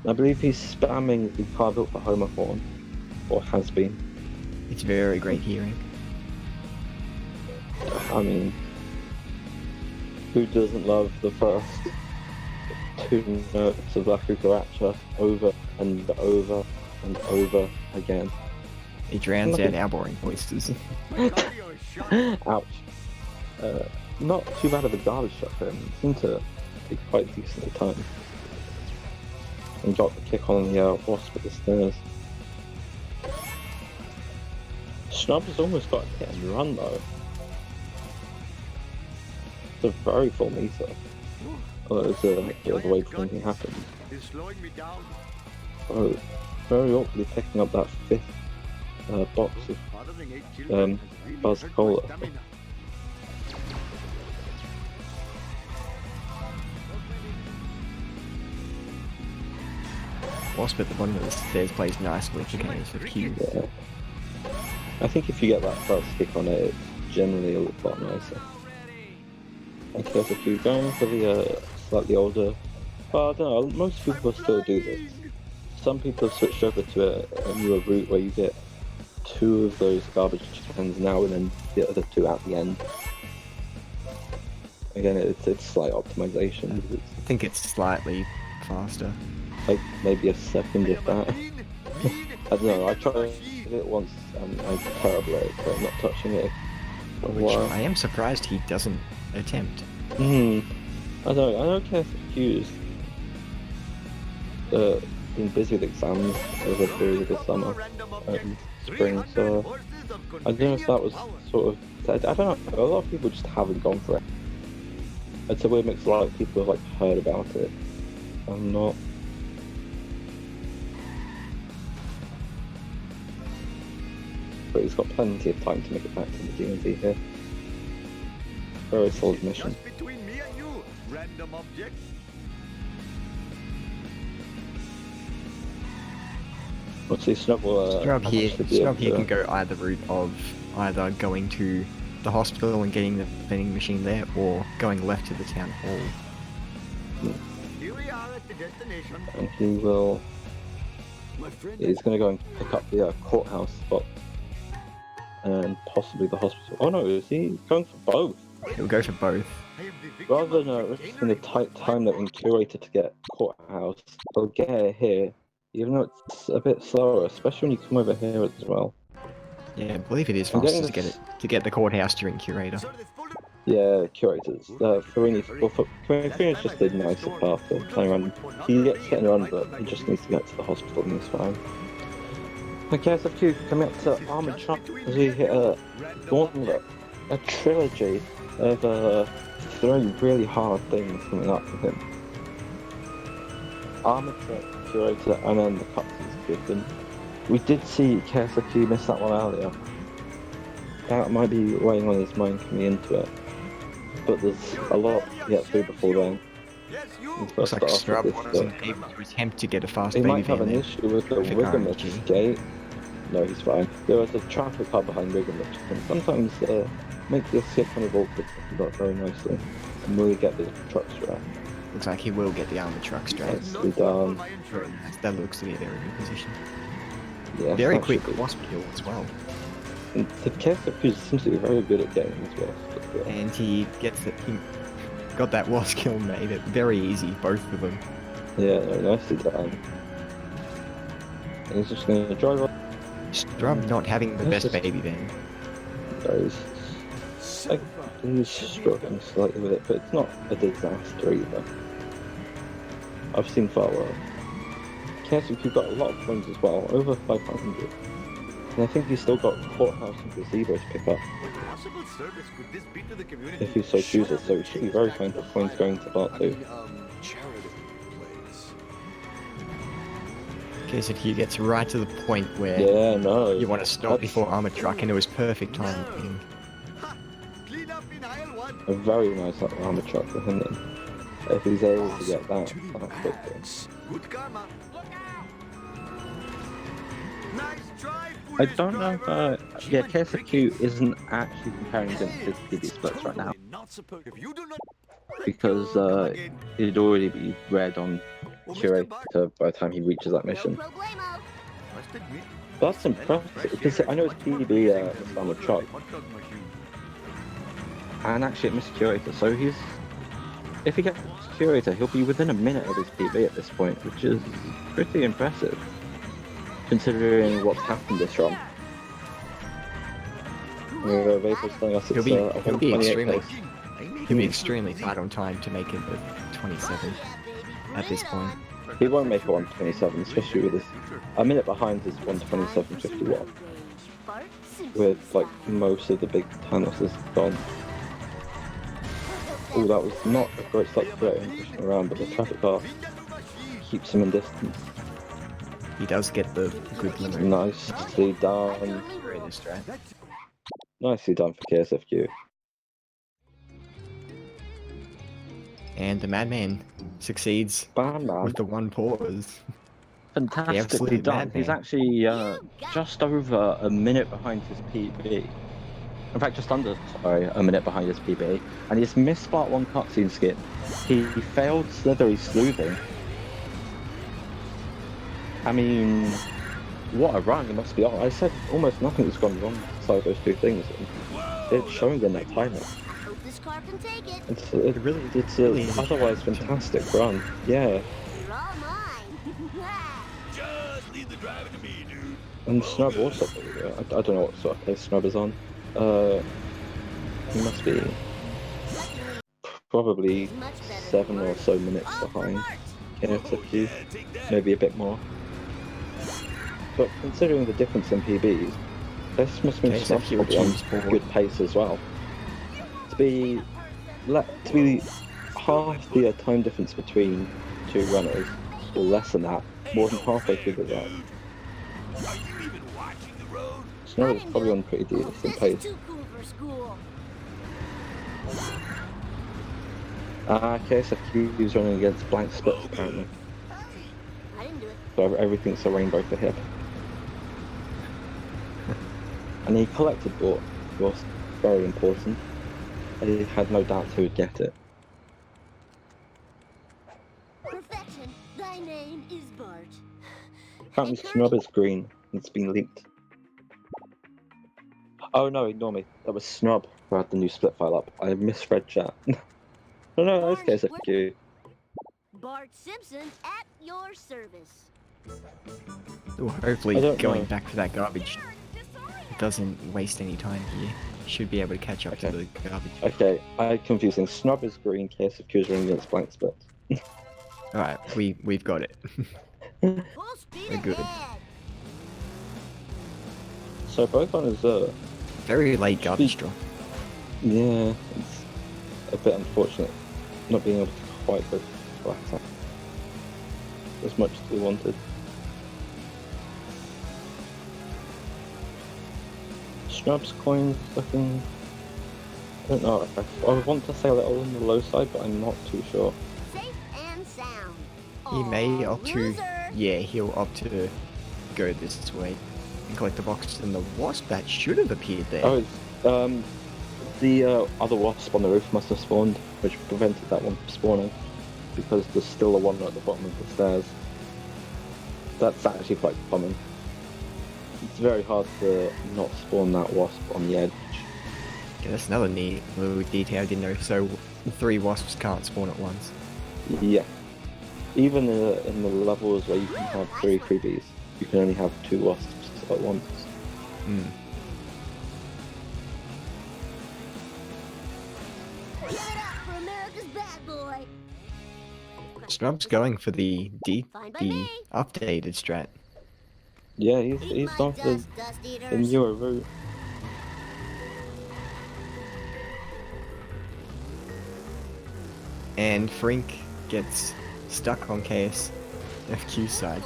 S2: I believe he's spamming the car built for Homer horn, or has been.
S1: It's very great hearing.
S2: I mean, who doesn't love the first 2 notes of La Cucaracha over and over and over again?
S1: It drowns out our boring voices.
S2: Ouch. Not too bad of a garbage truck for him. It seemed to be quite decent at times. And got the kick on the wasp at the stairs. Snrub has almost got a hit and run though. It's a very full meter. Although it's a bit of a way before anything happens.
S8: It's slowing me down.
S2: Oh, very awkwardly picking up that 5th box of
S8: Fathering 8 children has really
S2: Buzz
S8: hurt my
S2: Cola.
S8: stamina.
S1: Wasp at the bottom of the stairs plays nicely for ksfq.
S2: Yeah. I think if you get that first kick on it, it's generally a lot nicer. Okay, so if you're going for the slightly older, well, I don't know, most people still do this. Some people have switched over to a newer route where you get 2 of those garbage cans now and then the other 2 at the end. Again, it's slight optimization.
S1: I think it's slightly faster.
S2: Like maybe a second if that. I don't know, I tried it once and I'm terrible at it, so I'm not touching it for a
S1: Which
S2: while.
S1: I am surprised he doesn't attempt.
S2: I know ksfq's been busy with exams over the period of the summer and spring, so I don't know if that was sort of, I don't know, a lot of people just haven't gone for it. It's a weird mix, a lot of people have like heard about it. I'm not. But he's got plenty of time to make it back to the DMV here. Very solid mission.
S8: Just between me and you, random object.
S2: What's this Snrub will
S1: Snrub here,
S2: should be able
S1: Snrub here
S2: to-
S1: can go either route of either going to the hospital and getting the vending machine there, or going left to the town hall.
S8: Here we are at the destination.
S2: and he will.
S8: My friend
S2: He's going to go and pick up the courthouse spot and possibly the hospital. Oh no, is he going for both?
S1: He'll go for both.
S8: I am the victim
S2: Rather
S8: of
S2: than
S8: the
S2: risking the tight time that we curated to get courthouse, he'll get it here, even though it's a bit slower, especially when you come over here as well.
S1: Yeah, I believe it is
S2: I'm getting
S1: faster to get the courthouse during curator.
S8: So this full-
S2: Yeah, curators. Farini's just a nicer path for playing around. He gets hit and run, but he just needs to get to the hospital and he's fine. Okay, ksfq coming up to Armored Truck as we hit a gauntlet, a trilogy of 3 really hard things coming up for him. Armored Truck, Curator, and then the cutscenes given. We did see ksfq miss that one earlier. That might be weighing on his mind coming into it. But there's a lot to get through before then.
S8: Yes, you.
S2: He's got
S1: Looks
S2: to
S1: like
S2: start off
S1: Snrub
S2: with this,
S1: wasn't able to attempt to get a fast
S2: he
S1: baby
S2: might have
S1: van
S2: an
S1: there.
S2: issue with the
S1: Traffic
S2: Wiggumich
S1: RNG.
S2: gate. No, he's fine. There was a traffic car behind Wiggumich, and sometimes make the escape kind of awkward, but very nicely. And will get the truck strap.
S1: Looks like he will get the armored truck straight.
S2: Nicely done.
S8: My insurance.
S1: That looks to be a very good position.
S2: Yeah,
S1: Very
S2: that
S1: quick
S2: should be-
S1: wasp kill as well.
S2: And the ksfq seems to be very good at getting as well. But,
S1: And he gets it. He got that wasp kill made it very easy, both of them.
S2: yeah, no, nicely done. And he's just going to drive up.
S1: Snrub not having the
S2: That's
S1: best
S2: just-
S1: baby van.
S2: He's struggling slightly with it, but it's not a disaster either. I've seen far worse. ksfq got a lot of points as well, over 500. And I think he's still got courthouse and gazebo to pick up
S8: What possible service could this be to the community?
S2: if he so chooses. So he should be very fine for coins going to part 2.
S9: Charitable place.
S1: KSFQ gets right to the point where
S2: Yeah, no.
S1: you want to stop
S2: That's
S1: before armor truck, and it was perfect timing.
S8: Ha! Clean up in aisle 1.
S2: a very nice armor truck for him then. If he's able to get that quickly.
S8: Good karma. Look out! Nice try,
S2: I don't know if, yeah, ksfq isn't actually comparing against his PB splits right now,
S8: If you do not
S2: because it'd already be red on Curator by the time he reaches that
S5: No
S2: mission.
S5: problemo.
S8: must admit,
S2: That's impressive, because I know it's PB this armor truck,
S8: hot dog machine.
S2: and actually it missed Curator, so he's... If he gets Curator, he'll be within a minute of his PB at this point, which is pretty impressive, considering what's happened this run. Vapor's telling us it's
S1: He'll be
S2: 128
S1: extremely
S2: pace.
S1: he'll be extremely tight on time to make it the 27 at this point.
S2: He won't make it 127, especially with his... A minute behind his 127.51, with like most of the big tunnels is gone. Oh, that was not a great start to get him pushing around, but the traffic bar keeps him in distance.
S1: He does get the good limit.
S2: Nicely done.
S1: Great strat.
S2: Nicely done for KSFQ.
S1: And the madman succeeds
S2: Bam, man.
S1: with the one pause.
S2: Fantastically
S1: absolute
S2: done.
S1: madman.
S2: He's actually just over a minute behind his PB. In fact, just under, sorry, a minute behind his PB. And he's missed part 1 cutscene skip. He failed Slithery Sleuthing. I mean, what a run, it must be on. I said almost nothing has gone wrong beside those 2 things. And it's showing in that timer.
S5: I hope this car can take it.
S2: It's
S1: really
S2: an
S1: is.
S2: otherwise fantastic run. Yeah.
S5: You're all mine.
S9: Just leave the driving to me, dude.
S2: And Snrub also, I don't know what sort of pace Snrub is on. He must be probably
S5: Much better
S2: 7
S5: than
S2: or so minutes
S5: All for
S2: behind
S5: Bart.
S2: KSFQ, maybe a bit more. But considering the difference in PBs, this must mean Snrub's
S1: KSFQ
S2: probably on
S1: achieves forward.
S2: good pace as well. To be half the time difference between 2 runners, or less than that, more than halfway through the run.
S9: Are you even watching the road?
S2: Snrub is probably on pretty decent
S5: This
S2: pace.
S5: is too cool for school.
S2: KSFQ is running against blank splits apparently.
S5: I didn't do it.
S2: So everything's a rainbow for him. And he collected bought, was very important. I had no doubt he would get it.
S5: Perfection. Thy name is Bart.
S2: Apparently Snrub is green, and it's been leaked. Oh no, ignore me. That was Snrub who had the new split file up. I misread chat. No, that's KSFQ.
S5: Bart Simpson at your service.
S1: Well,
S2: I
S1: hopefully
S2: don't
S1: going
S2: know.
S1: back for that garbage doesn't waste any time here. Should be able to catch up to
S2: Okay.
S1: the garbage.
S2: Okay, I'm confusing. Snrub is green, KSFQ is running against blank splits.
S1: Alright, we've got it.
S5: Full speed
S1: We're good.
S5: ahead.
S2: So both runners
S1: Very late garbage draw.
S2: yeah, it's a bit unfortunate not being able to quite go flat out as much as we wanted. Snrub's coins looking, I don't know, I want to say a little on the low side, but I'm not too sure.
S5: Safe and sound.
S1: He may
S5: Aw,
S1: opt to,
S5: loser.
S1: yeah, he'll opt to go this way and collect the box. And the wasp that should have appeared there.
S2: Oh, it's, the other wasp on the roof must have spawned, which prevented that one from spawning, because there's still a one at the bottom of the stairs. That's actually quite common. It's very hard to not spawn that wasp on the edge.
S1: Yeah, that's another neat little detail I didn't know. So 3 wasps can't spawn at once.
S2: Yeah. Even in the levels where you can have 3 freebies, you can only have 2 wasps at once.
S1: Hmm.
S5: Give it up for America's bad boy.
S1: Snrub's going for the
S5: Fine by
S1: the
S5: me.
S1: updated strat.
S2: Yeah,
S5: Eat
S2: he's
S5: my
S2: gone for
S5: dust,
S2: the
S5: dust eaters.
S2: newer route.
S1: And Frink gets stuck on ksfq's side.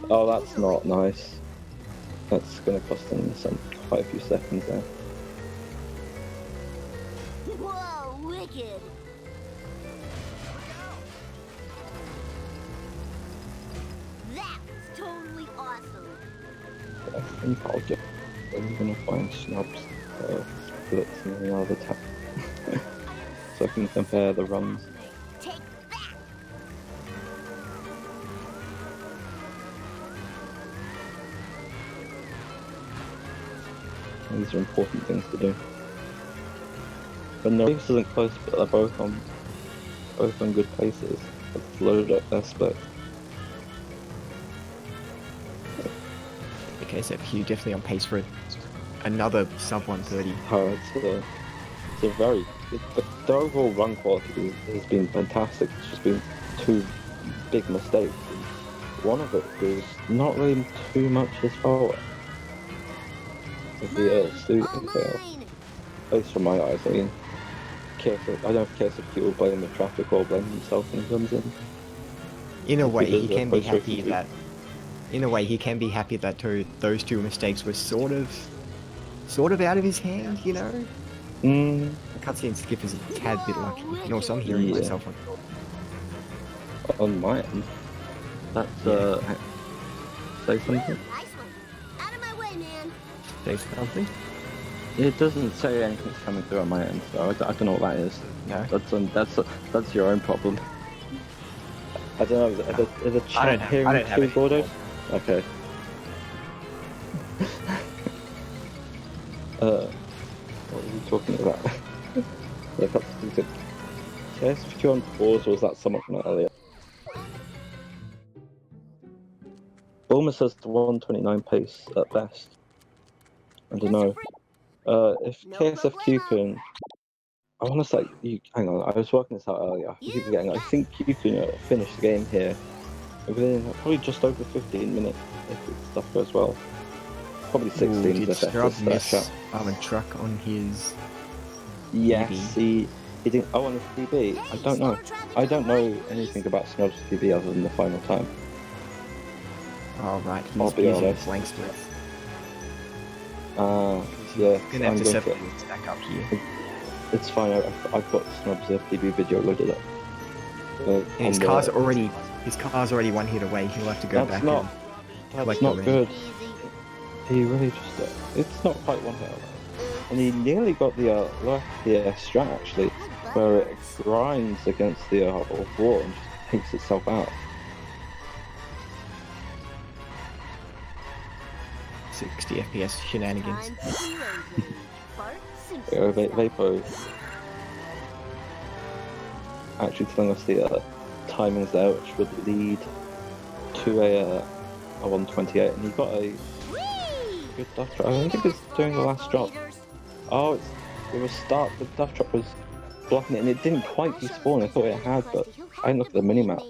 S2: Oh, that's not nice. That's gonna cost him quite a few seconds there.
S5: Whoa, wicked! That was totally awesome.
S2: I think I'll get. I'm gonna find snubs, splits, and another tap, so I can compare the runs.
S5: Take that!
S2: These are important things to do. But the race isn't close, but they're both on good paces. Let's load up their split.
S1: The ksfq definitely on pace for another sub 130.
S2: Oh, it's a very the overall run quality has been fantastic. It's just been two big mistakes. One of it was not really too much his fault. The student fail, at least from my eyes. I mean, I don't know if KSFQ will blame the traffic or blame himself when he comes in.
S1: In a way, he
S2: Because
S1: can be
S2: post-race
S1: happy
S2: review.
S1: that. In a way, he can be happy that those two mistakes were sort of out of his hand. You know,
S2: Mm,
S1: the cutscene skip is a tad bit lucky. You know, so I'm hearing
S2: Yeah.
S1: myself on.
S2: on my end. That's say something.
S5: Nice one. Out of my way, man.
S1: Say something.
S2: It doesn't say anything's coming through on my end, so I don't know what that is.
S1: No.
S2: That's your own problem. I don't know. Is the chat hearing
S1: I don't have
S2: too
S1: any
S2: Gordo? Okay. What were you talking about? Look up to KSFQ on pause, or was that someone from earlier? Bulma says 129 pace at best. I don't know. If
S5: No
S2: KSFQ
S5: problemo.
S2: can, I want to say hang on. I was working this out earlier. I keep forgetting. I think you can finish the game here within probably just over 15 minutes if stuff goes well. Probably 16
S1: Did
S2: is the
S1: Strub
S2: best
S1: miss
S2: shot.
S1: Armored Truck on his?
S2: Yes, he didn't. Oh, on his DB. I don't know. I don't know anything about Snub's DB other than the final time.
S1: Oh right,
S2: I'll
S1: he's
S2: be
S1: using
S2: honest.
S1: flank splits.
S2: Yeah.
S1: Gonna have to separate his back up here.
S2: It's fine. I've got Snub's DB video loaded up.
S1: And his
S2: on
S1: car's
S2: the-
S1: already one hit away. He'll have to go
S2: That's
S1: back
S2: not.
S1: and
S2: That's
S1: collect
S2: not
S1: the ring.
S2: good. He really just. It's not quite one hit away. And he nearly got the left strat actually, where it grinds against the wall and just takes itself out.
S1: 60 FPS shenanigans.
S5: Time to be lazy. Bart Simpson
S2: Yeah,
S5: style.
S2: Vapo actually telling us the timings there, which would lead to a 128, and he got a
S5: Whee!
S2: good duff drop. I think it was doing the last drop. Oh, it was start. The duff drop was blocking it, and it didn't quite despawn. I thought it had, but I didn't look at the minimap.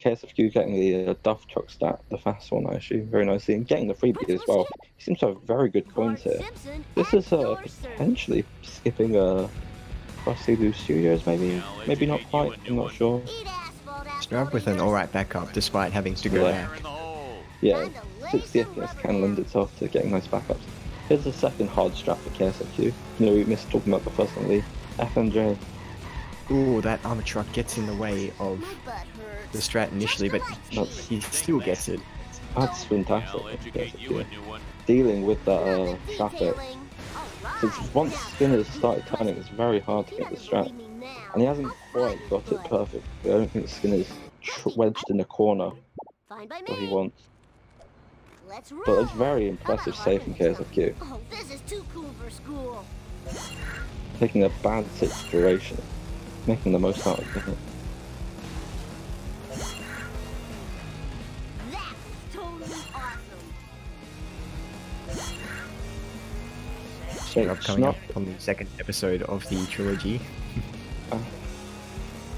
S2: KSFQ getting the duff truck stat, the fast one, I assume, very nicely, and getting the freebie as well. He seems to have very good coins here. This is potentially skipping Frosty Blue Studios, maybe not quite. I'm not sure.
S1: Strub with an alright backup despite having to go
S2: Yeah.
S1: back.
S2: Yeah, 60 FPS can lend itself to getting nice backups. Here's the second hard strat for KSFQ. You know, we missed talking about the first one, the FMJ.
S1: Ooh, that armor truck gets in the way of the strat initially, but he still gets it.
S2: That's fantastic. KSFQ. Dealing with that traffic. Since once Skinner started turning, it's very hard to get the strat. And he hasn't quite got it perfect. I don't think Skinner's wedged in a corner where he wants. But it's very impressive save from KSFQ.
S5: Oh, this is too cool for school.
S2: Taking a bad situation, making the most out of it.
S5: That's totally awesome.
S1: Strub coming up on the second episode of the trilogy.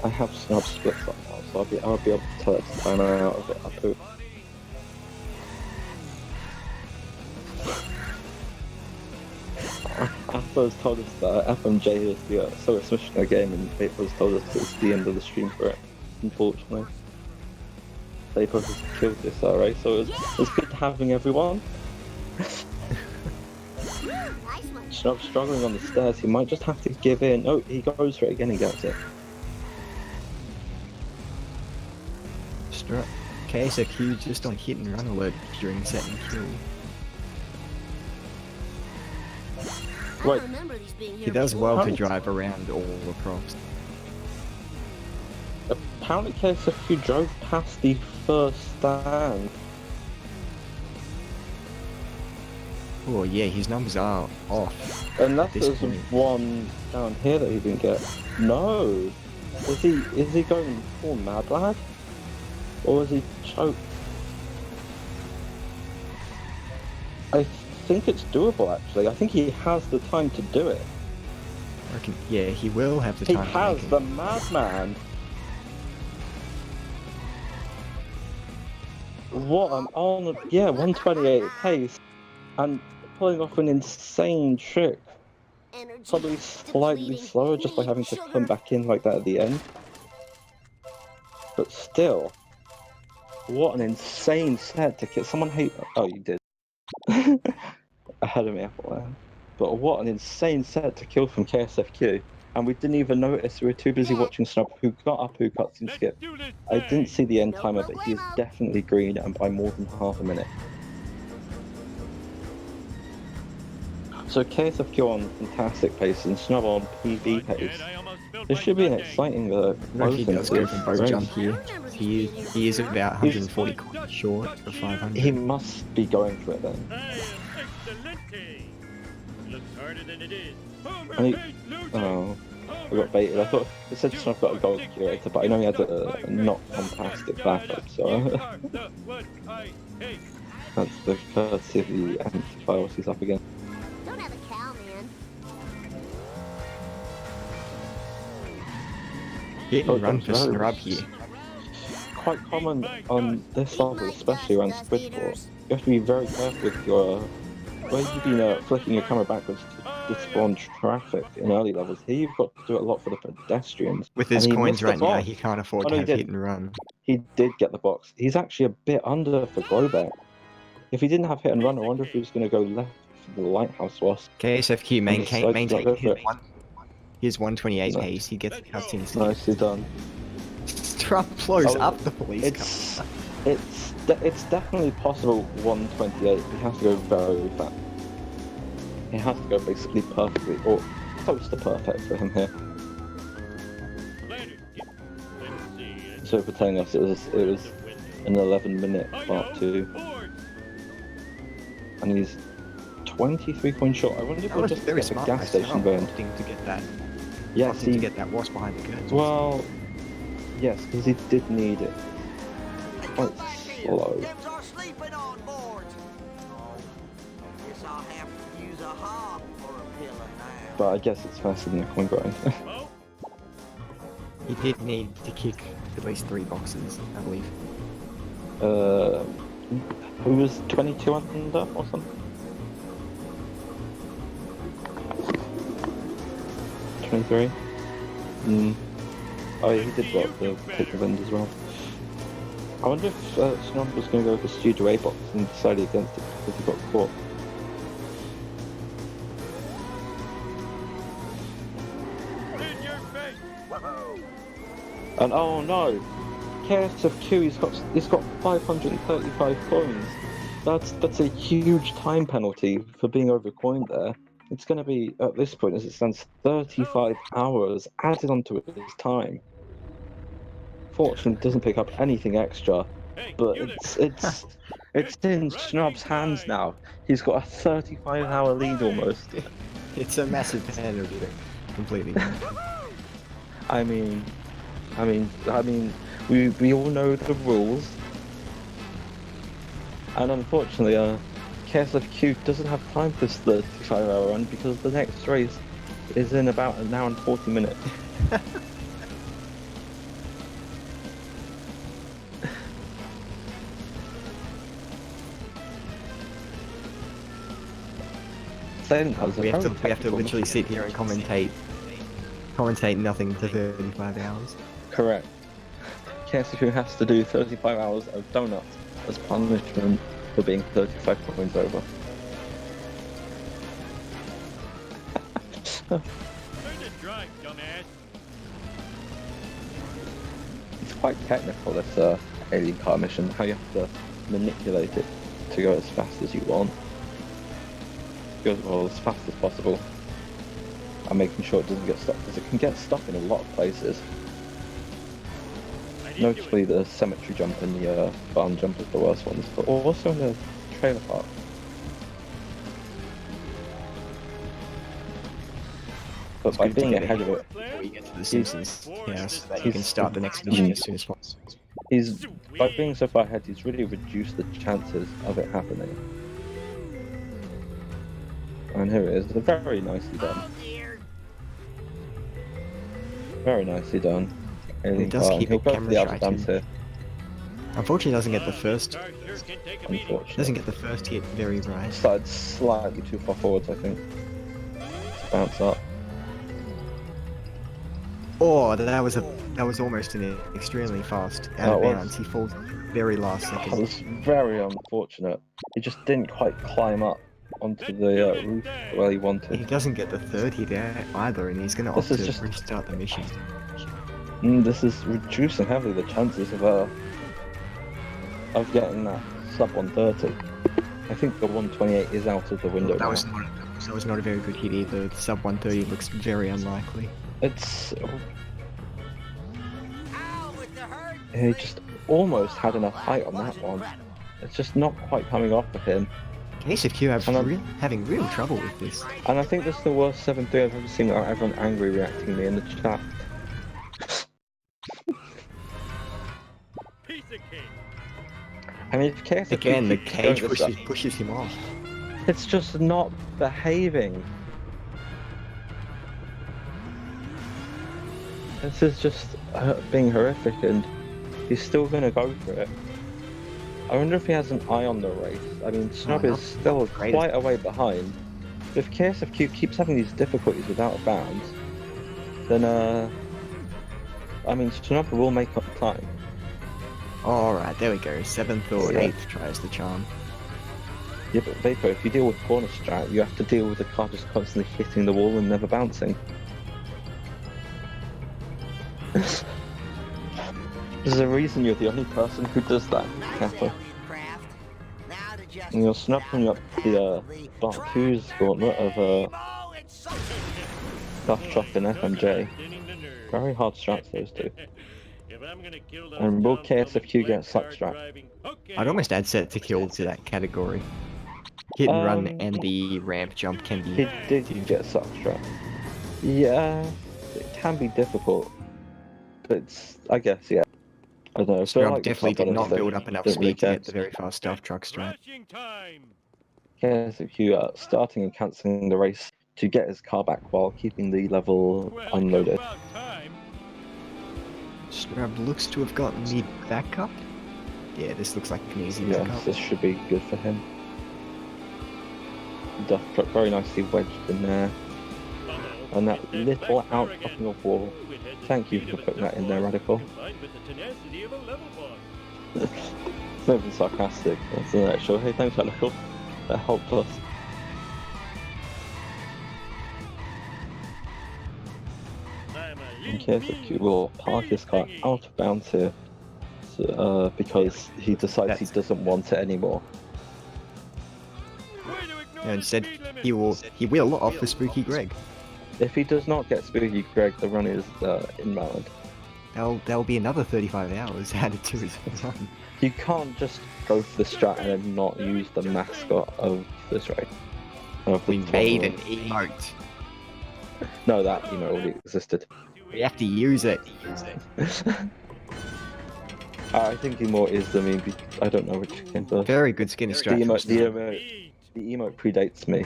S2: I have Snub splits like that, so I'll be able to tell it to time out of it. I hope. Paper has told us that FMJ is the slowest mission in the game, and Paper has told us it's the end of the stream for it, unfortunately. Paper has killed this race, so it's good having everyone.
S5: Nice one.
S2: Snub struggling on the stairs, he might just have to give in. Oh, he goes for it again, he gets it.
S1: ksfq just on hit and run alert during second kill.
S5: I
S2: Right.
S5: don't remember these being here
S1: He does
S5: before.
S1: well to drive around all the props.
S2: Apparently ksfq drove past the first stand.
S1: Oh yeah, his numbers are off.
S2: Unless
S1: This
S2: there's
S1: point.
S2: one down here that he didn't get. No! Is he going full mad lad? Or is he choked? I think it's doable actually. I think he has the time to do it.
S1: I reckon, yeah, he will have the
S2: He
S1: time to
S2: has
S1: make it.
S2: the madman. What an on, yeah, 128 pace, and pulling off an insane trick.
S5: Energy
S2: Probably slightly
S5: depleting.
S2: slower just by
S5: Need
S2: having to
S5: sugar.
S2: come back in like that at the end. But still, what an insane set to kill. Someone hate. Oh, you did. Ahead of me, Apple there. But what an insane set to kill from ksfq. And we didn't even notice. We were too busy watching Snub, who got up, who cuts and skip. I didn't see the end
S5: No
S2: timer, but he's
S5: problemo.
S2: definitely green and by more than half a minute. So ksfq on fantastic pace and Snub on PB pace. This should be an exciting
S1: I don't know if he
S2: closing
S1: does
S2: to
S1: go
S2: this
S1: for both
S2: race.
S1: jump here. He is about 140 coins short of 500.
S2: He must be going for it then.
S7: Looks harder than it is.
S2: And oh, I got baited. I thought it said Snub got a gold curator, but I know he had a not fantastic backup, so that's the courtesy of the anti-files he's up against.
S5: Don't have a cow, man.
S1: Hit and run for snrub here.
S2: Quite common on this level, especially around Squidport. You have to be very careful with your where you've been flicking your camera backwards to spawn traffic in early levels. Here you've got to do a lot for the pedestrians.
S1: With his
S2: and he
S1: coins
S2: missed the
S1: right now,
S2: box.
S1: he can't afford
S2: Oh,
S1: to
S2: no, he
S1: have
S2: did.
S1: hit and run.
S2: He did get the box. He's actually a bit under for Glowback. If he didn't have hit and run, I wonder if he was going to go left for the lighthouse wasp.
S1: ksfq
S2: decided to not go for it.
S1: his 128
S2: No.
S1: pace. He gets the cutscene.
S2: Nicely done.
S1: Trump blows
S2: Oh,
S1: up the police car.
S2: It's definitely possible 128. He has to go very fast. He has to go basically perfectly, or close to perfect for him here. So for telling us it was an 11-minute part 2, and he's 23 coins short. I wonder if
S1: That
S2: we'll
S1: was
S2: just
S1: very
S2: get the
S1: smart.
S2: gas station going.
S1: To get that.
S2: Yeah,
S1: Opting to get that wasp behind the curtains.
S2: well, yes, because he did need it. Quite slow.
S6: Them's our sleeping on board. Guess I'll have to use a hob for a pillow now.
S2: But I guess it's faster than a coin grind.
S1: He did need to kick at least 3 boxes, I believe.
S2: Who was 22 under or something? 23? Oh yeah, he did well to take the wind as well. I wonder if Snub was going to go for Studio A box and decided against it because he got caught. And oh no! ksfq, he's got 535 coins. That's a huge time penalty for being overcoined there. It's going to be, at this point as it stands, 35 hours added onto his time. Fortunately, it doesn't pick up anything extra, but it's in Snub's hands now. He's got a 35-hour lead almost.
S1: It's a massive penalty. Completely.
S2: I mean, we all know the rules, and unfortunately, ksfq doesn't have time for this 35-hour run because the next race is in about an hour and 40 minutes. saying that was a
S1: We have to
S2: very technical
S1: literally
S2: machine.
S1: sit here and commentate nothing for 35 hours.
S2: Correct. ksfq has to do 35 hours of donuts as punishment for being 35 points over.
S9: Learn to drive, dumbass.
S2: It's quite technical, this alien car mission, how you have to manipulate it to go as fast as you want. Go well, as fast as possible. And making sure it doesn't get stuck, because it can get stuck in a lot of places. Notably the cemetery jump and the barn jump is the worst ones, but also in the trailer park. But by
S1: good to
S2: being
S1: get
S2: ahead of it,
S1: Before you get to the Simpsons, yeah, so that you can start the next mission as soon as possible.
S2: by being so far ahead, he's really reduced the chances of it happening. And here it is, very nicely done.
S6: Oh dear.
S2: Very nicely done.
S1: And it does keep
S2: he'll
S1: it
S2: go for
S1: camera
S2: the outer
S1: shy
S2: dance
S1: too.
S2: here.
S1: Unfortunately, doesn't get the first.
S7: Car sure can take a beating.
S2: Unfortunately.
S1: Doesn't get the first hit very right.
S2: Started slightly too far forwards, I think. Bounce up.
S1: Oh, that was almost an extremely fast out
S2: Oh,
S1: of
S2: it was.
S1: bounds. He falls at the very last
S2: That
S1: second.
S2: was very unfortunate. He just didn't quite climb up onto the roof where he
S1: He
S2: wanted.
S1: doesn't get the third hit either, and he's going to
S2: This
S1: opt
S2: is
S1: to
S2: just-
S1: restart the mission.
S2: This is reducing heavily the chances of getting that sub 130. I think the 128 is out of the window
S1: That
S2: now.
S1: was not a very good hit either. The sub 130 looks very unlikely.
S2: It's
S6: Ow, with the hurt.
S2: he just almost had enough height on that one. It's just not quite coming off of him.
S1: ksfq
S2: And I'm-
S1: having real trouble with this.
S2: And I think this is the worst 7-3 I've ever seen without everyone angry reacting to me in the chat.
S9: Piece of cake.
S2: I mean, if KSFQ
S1: Again, the
S2: keeps
S1: cage
S2: going this way,
S1: pushes him off.
S2: it's just not behaving. This is just being horrific, and he's still gonna go for it. I wonder if he has an eye on the race. I mean, Snub
S1: not-
S2: is still
S1: not great.
S2: quite a way behind. But if KSFQ keeps having these difficulties without bounds, then I mean, Snub will make up time.
S1: Alright, there we go. 7th or
S2: Yeah.
S1: 8th tries the charm.
S2: Yeah, but Vapor, if you deal with corner strat, you have to deal with the car just constantly hitting the wall and never bouncing. There's a reason you're the only person who does that,
S6: Nice
S2: Kappa.
S6: alien craft. Now to just
S2: And you're snapping up the Part 2's gauntlet of
S6: Nemo, it's something.
S2: Duff Truck and FMJ.
S7: Thinning the nerve.
S2: Very hard strats, those two.
S7: If I'm gonna kill those
S2: And will
S7: dumb
S2: KSFQ
S7: dumb
S2: get suck
S7: car
S2: strap?
S7: driving- Okay.
S1: I'd almost add set to kill to that category. Hit and run
S2: Um,
S1: and the ramp jump can be.
S2: He did get suck strap. Yeah, it can be difficult. But it's, I guess, yeah. I don't know. I feel
S1: Snub
S2: like the
S1: definitely did
S2: sub
S1: not
S2: runners
S1: build up enough
S2: don't really
S1: speed to
S2: care.
S1: get the very fast stuff truck strat.
S7: Rushing time.
S2: KSFQ starting and cancelling the race to get his car back while keeping the level
S7: Well,
S2: unloaded.
S7: about time.
S1: Snub looks to have gotten the backup. Yeah, this looks like an easy
S2: Yes,
S1: backup.
S2: this should be good for him. Duff truck very nicely wedged in there.
S7: Uh-oh.
S2: And that
S7: Hit
S2: little
S7: back car
S2: outcropping
S7: again.
S2: of wall.
S7: Ooh, it had the
S2: Thank you
S7: speed
S2: for
S7: of a
S2: putting that in there,
S7: surfboard,
S2: Radical.
S7: combined with the tenacity of a level boss.
S2: It's not even sarcastic. That's an actual, hey, thanks, Radical. That helped us.
S7: I'm a
S2: In
S7: lean,
S2: KSFQ
S7: mean
S2: will park his car
S7: thingy.
S2: out of bounds here. So, because he decides he
S1: That's-
S2: doesn't want it anymore.
S7: Way to ignore
S1: And
S7: the
S1: instead,
S7: speed limit.
S1: he will off the Spooky Greg.
S2: If he does not get Spooky Greg, the run is invalid.
S1: That'll be another 35 hours added to his run.
S2: You can't just go for the strat and then not use the mascot of this race. Of the
S1: We made an
S2: tournament.
S1: emote.
S2: No, that already existed.
S1: We have to use it.
S2: I think emote is the meme. I don't know which came first.
S1: Very good skin
S2: The
S1: strat.
S2: emote,
S1: from
S2: the
S1: Snub.
S2: emote,
S7: Speed.
S2: the emote predates me.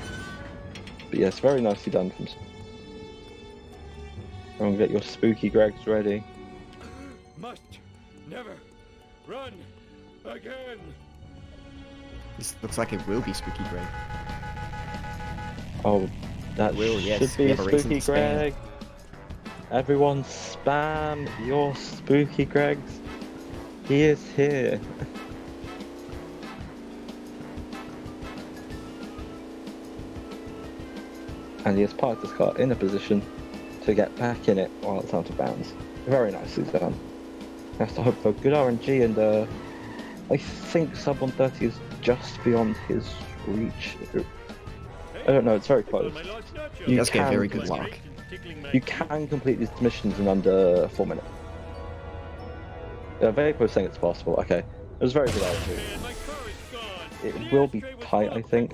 S2: But yes, very nicely done from. Go and get your spooky Gregs ready.
S7: Must never run again.
S1: This looks like it will be Spooky Greg.
S2: Oh, that
S1: Will, yes,
S2: should
S1: we
S2: be
S1: have a reason
S2: Spooky
S1: to spam.
S2: Greg. Everyone spam your Spooky Gregs. He is here. And he has parked his car in a position to get back in it while it's out of bounds. Very nicely done. Has to hope for good RNG, and I think sub 130 is just beyond his reach. I don't know, it's very close.
S1: You guys get very good luck.
S2: You can complete these missions in under 4 minutes. Vapor was saying it's possible. Okay, it was very good RNG. It will be tight, I think,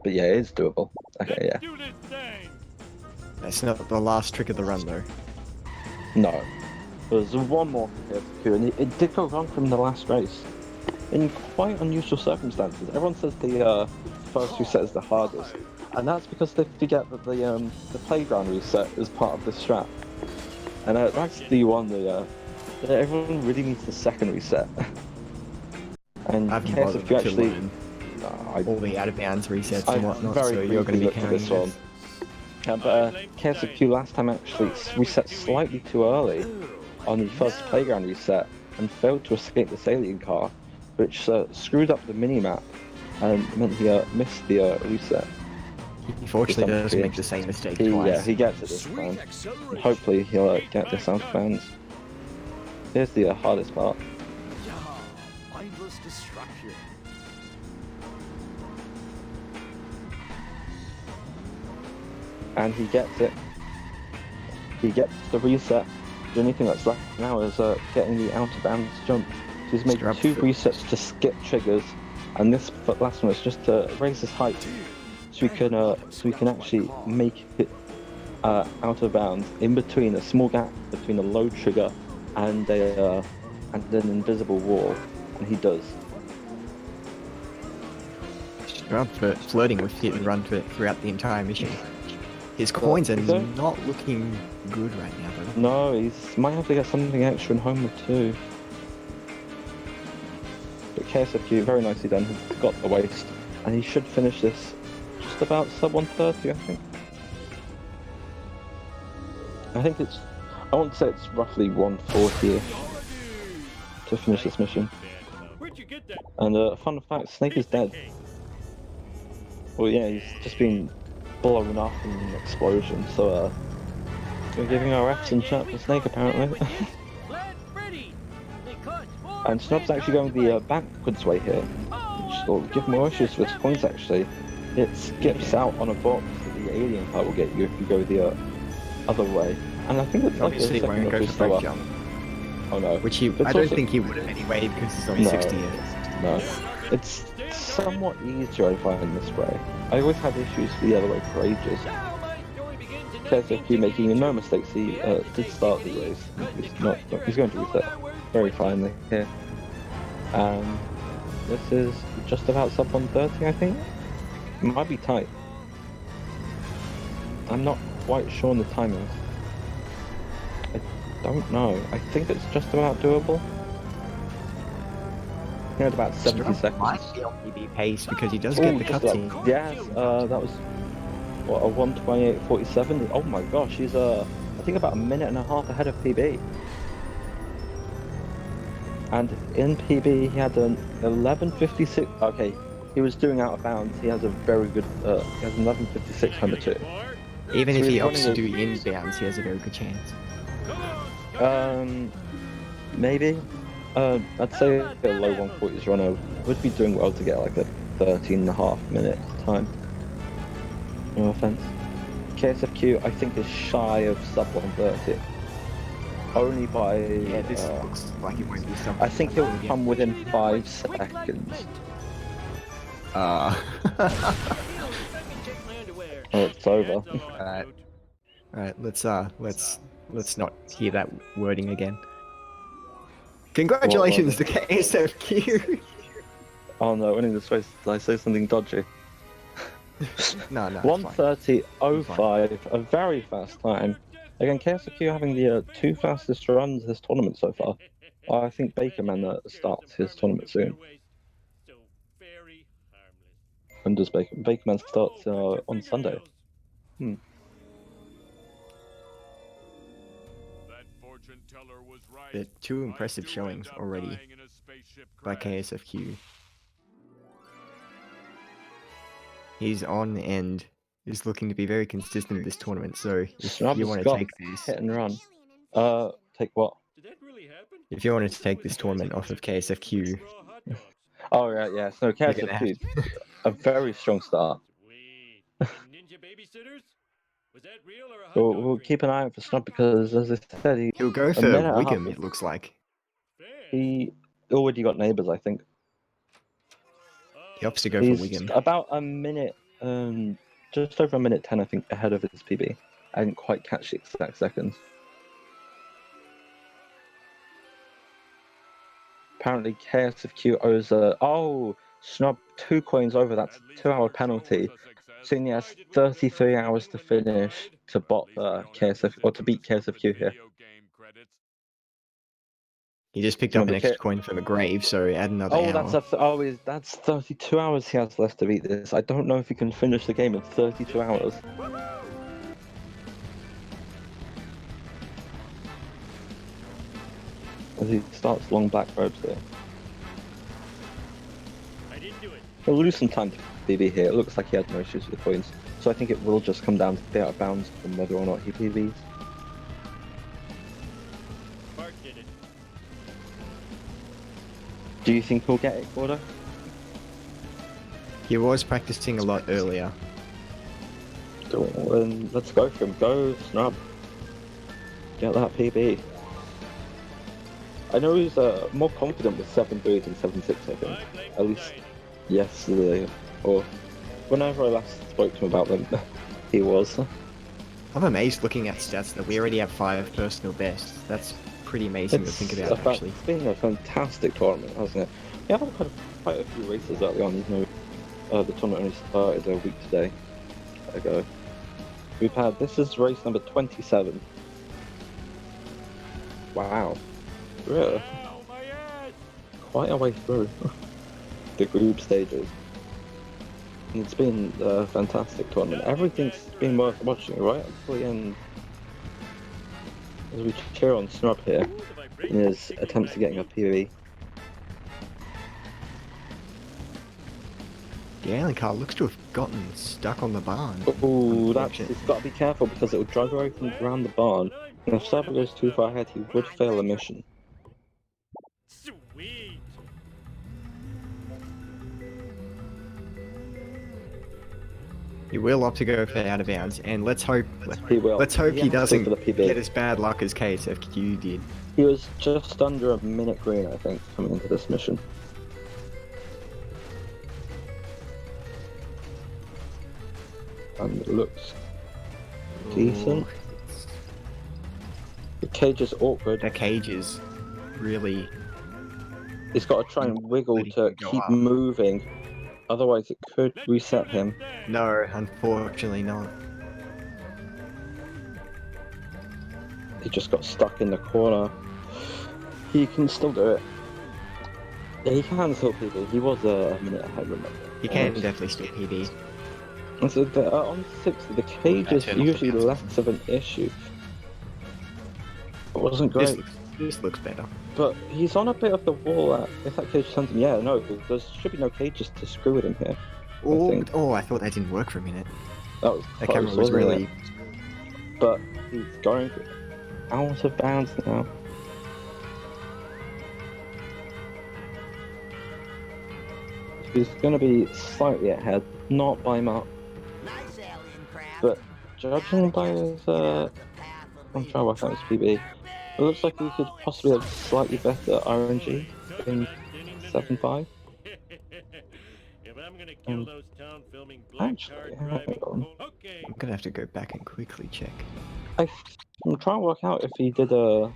S2: but yeah, it is doable. Okay, yeah.
S1: That's not the last trick of the run, though.
S2: No. There's one more KSQ, and it did go wrong from the last race. In quite unusual circumstances. Everyone says the first reset is the hardest, and that's because they forget that the playground reset is part of the strat. And back to D1, everyone really needs the second reset. And
S1: I've bothered to
S2: actually,
S1: learn all the out of bounds resets and whatnot,
S2: very
S1: so you're going to be
S2: looked at
S1: counting
S2: this one. Yeah, but ksfq last time actually reset slightly too early on the first playground reset and failed to escape the salient car, which screwed up the mini-map and meant he missed the reset.
S1: He unfortunately does make the same mistake twice.
S2: Yeah, he gets it this time. And hopefully he'll get this out of bounds. Here's the hardest part.
S8: Mindless destruction.
S2: And he gets it. He gets the reset. The only thing that's left now is getting the out of bounds jump. He's made two resets to skip triggers, and this last one is just to raise his height, so we can actually make it out of bounds in between a small gap between a low trigger and an invisible wall, and he does.
S1: Strub for flirting with hit and run throughout the entire mission. His coins are not looking good right now, though.
S2: No, he might have to get something extra in Homer too. But ksfq, very nicely done. He's got the waist, and he should finish this just about sub 130, I think. I want to say it's roughly 140 to finish this mission. And fun fact, Snake is dead. Well, yeah, he's just been blown up in an explosion, so we're giving our F's in chat for Snake apparently. And Snub's actually going the backwards way here, which will give more issues with his points actually. It skips out on a box that the alien car will get you if you go the other way. And I think it's like a
S1: Obviously, he won't go for the jump.
S2: Oh no.
S1: Which I don't think he would have anyway, because he's only 60 years.
S2: No. It's somewhat easier, I find, this way. I always had issues the other way for ages. ksfq making no mistakes, he did start the race. He's going to reset very finely here. This is just about sub 130, I think. It might be tight. I'm not quite sure on the timings. I don't know. I think it's just about doable. He had about 70 seconds.
S1: Might be on PB pace because he does get the cutscene.
S2: Yes, that was what, a 1:28.47. Oh my gosh, he's I think about a minute and a half ahead of PB. And in PB he had an 11:56. Okay, he was doing out of bounds. He has a very good. He has an 11:56 Homer 2.
S1: Even if he opts to do inbounds, he has a very good chance.
S2: Maybe. I'd say a low 140s runner would be doing well to get like a 13.5 minute time. No offense. ksfq, I think, is shy of sub 130. Only by.
S1: Yeah, this looks like it won't be something.
S2: I think he'll come within 5 seconds.
S1: Oh,
S2: it's over.
S1: Alright, let's not hear that wording again. Congratulations to ksfq!
S2: Oh no, winning this race, did I say something dodgy?
S1: No.
S2: 1:30.05, a very fast time. Again, ksfq having the 2 fastest runs this tournament so far. I think Bakerman starts his tournament soon. When does Bakerman starts on Sunday? Hmm.
S9: That fortune teller was right.
S1: But two
S9: I
S1: impressive
S9: do
S1: showings
S9: end up
S1: already
S9: dying in a spaceship
S1: by
S9: crash.
S1: KSFQ. He's on and is looking to be very consistent this tournament, so if
S2: Snub
S1: you
S2: has
S1: want to
S2: got
S1: take this,
S2: hit and run.
S5: Alien infestation.
S2: Take what?
S7: Did that really happen?
S1: if you want
S7: I
S1: to
S7: thought it
S1: take
S7: was
S1: this
S7: a
S1: tournament
S7: bicycle
S1: off of
S7: that made
S1: KSFQ,
S7: raw hot dogs.
S2: Oh, yeah. So
S1: you're gonna have
S2: KSFQ,
S1: to.
S2: a very strong start.
S7: Sweet. And ninja babysitters? Was that real or a hot dog
S2: We'll
S7: dream?
S2: keep an eye out for Snub because, as I said,
S1: He'll go
S2: a
S1: for
S2: minute and a half.
S1: Wiggum, it looks like.
S7: Fast.
S2: He already got neighbours, I think.
S1: He opts to
S7: Oh,
S1: go for
S2: He's
S1: Wiggum.
S2: about a minute, just over a minute 10, I think, ahead of his PB. I didn't quite catch the exact seconds. Apparently, KSFQ owes Snub 2 coins over. That's
S9: At least
S2: 2 hour
S9: our show
S2: penalty.
S9: was a success.
S2: So he
S7: Why
S2: has
S7: did we never
S2: 33
S7: start
S2: hours to
S7: filming when we
S2: finish
S7: tried?
S2: to
S9: Or
S2: bot
S9: at least we don't have
S2: KSF or to
S9: sit
S2: beat
S9: through the
S2: KSFQ here.
S9: video game credits.
S1: He just picked up an
S2: Remember,
S1: extra coin from a grave, so add another
S2: Oh,
S1: hour.
S2: that's 32 hours he has left to beat this. I don't know if he can finish the game in 32 hours. As he starts long back ropes here.
S7: I didn't do it.
S2: He'll lose some time to PB here. It looks like he had no issues with the coins. So I think it will just come down to the out of bounds and whether or not he PBs.
S7: Bart did it.
S2: Do you think he'll get it, Gordo?
S1: He was practicing a lot earlier.
S2: Then let's go for him. Go, Snub. Get that PB. I know he's more confident with 7-3 than 7-6, I think.
S7: I blame
S2: At least
S7: society.
S2: yesterday, or whenever I last spoke to him about them, he was.
S1: I'm amazed looking at stats that we already have 5 personal bests. That's pretty amazing to think about, actually.
S2: It's been a fantastic tournament, hasn't it? We have had quite a few races early on, even though the tournament only started a week today ago. This is race number 27. Wow. Really?
S7: Ow, my ass!
S2: Quite a way through the group stages. And it's been a fantastic tournament. Everything's been worth watching right until the end. As we cheer on Snub here in his attempts at getting a PV.
S1: The alien car looks to have gotten stuck on the barn.
S2: Oh,
S1: Unfortunate.
S2: he's got to be careful because it will drag away from around the barn. And if Saba goes too far ahead, he would fail the mission.
S7: Sweet.
S1: He will opt to go for out of bounds, and let's hope
S2: He will.
S1: let's hope he
S2: has to
S1: doesn't
S2: for the PB.
S1: get as bad luck as KSFQ did.
S2: He was just under a minute green, I think, coming into this mission. And it looks decent. The cage is awkward.
S1: The cage is really...
S2: He's got to try and wiggle
S1: Letting
S2: to
S1: him go
S2: keep
S1: up.
S2: moving. Otherwise, it could reset him.
S1: No, unfortunately not.
S2: He just got stuck in the corner. He can still do it. Yeah, he can still PB. He was a minute ahead, remember.
S1: He can definitely still PB.
S2: And so on 60, the cage is
S1: Turn off the
S2: usually
S1: bounce.
S2: less of an issue. It wasn't
S1: This
S2: great,
S1: looks better.
S2: but he's on a bit of the wall. If that cage turns him, yeah, no, there should be no cages to screw with him here.
S1: Oh,
S2: think.
S1: I thought that didn't work for a minute.
S2: That was
S1: The
S2: close,
S1: camera was
S2: wasn't
S1: really...
S2: it? But he's going out of bounds now. He's going to be slightly ahead, not by much,
S6: Nice alien craft.
S2: but judging by his I'm trying to work out his PB. It looks like he could possibly have slightly better RNG in 7.5.
S7: If I'm gonna kill
S2: Um,
S7: those town filming black
S2: actually,
S7: car
S2: hang
S7: driving.
S2: on.
S7: Okay.
S1: I'm gonna have to go back and quickly check.
S2: I'm trying to work out if he did if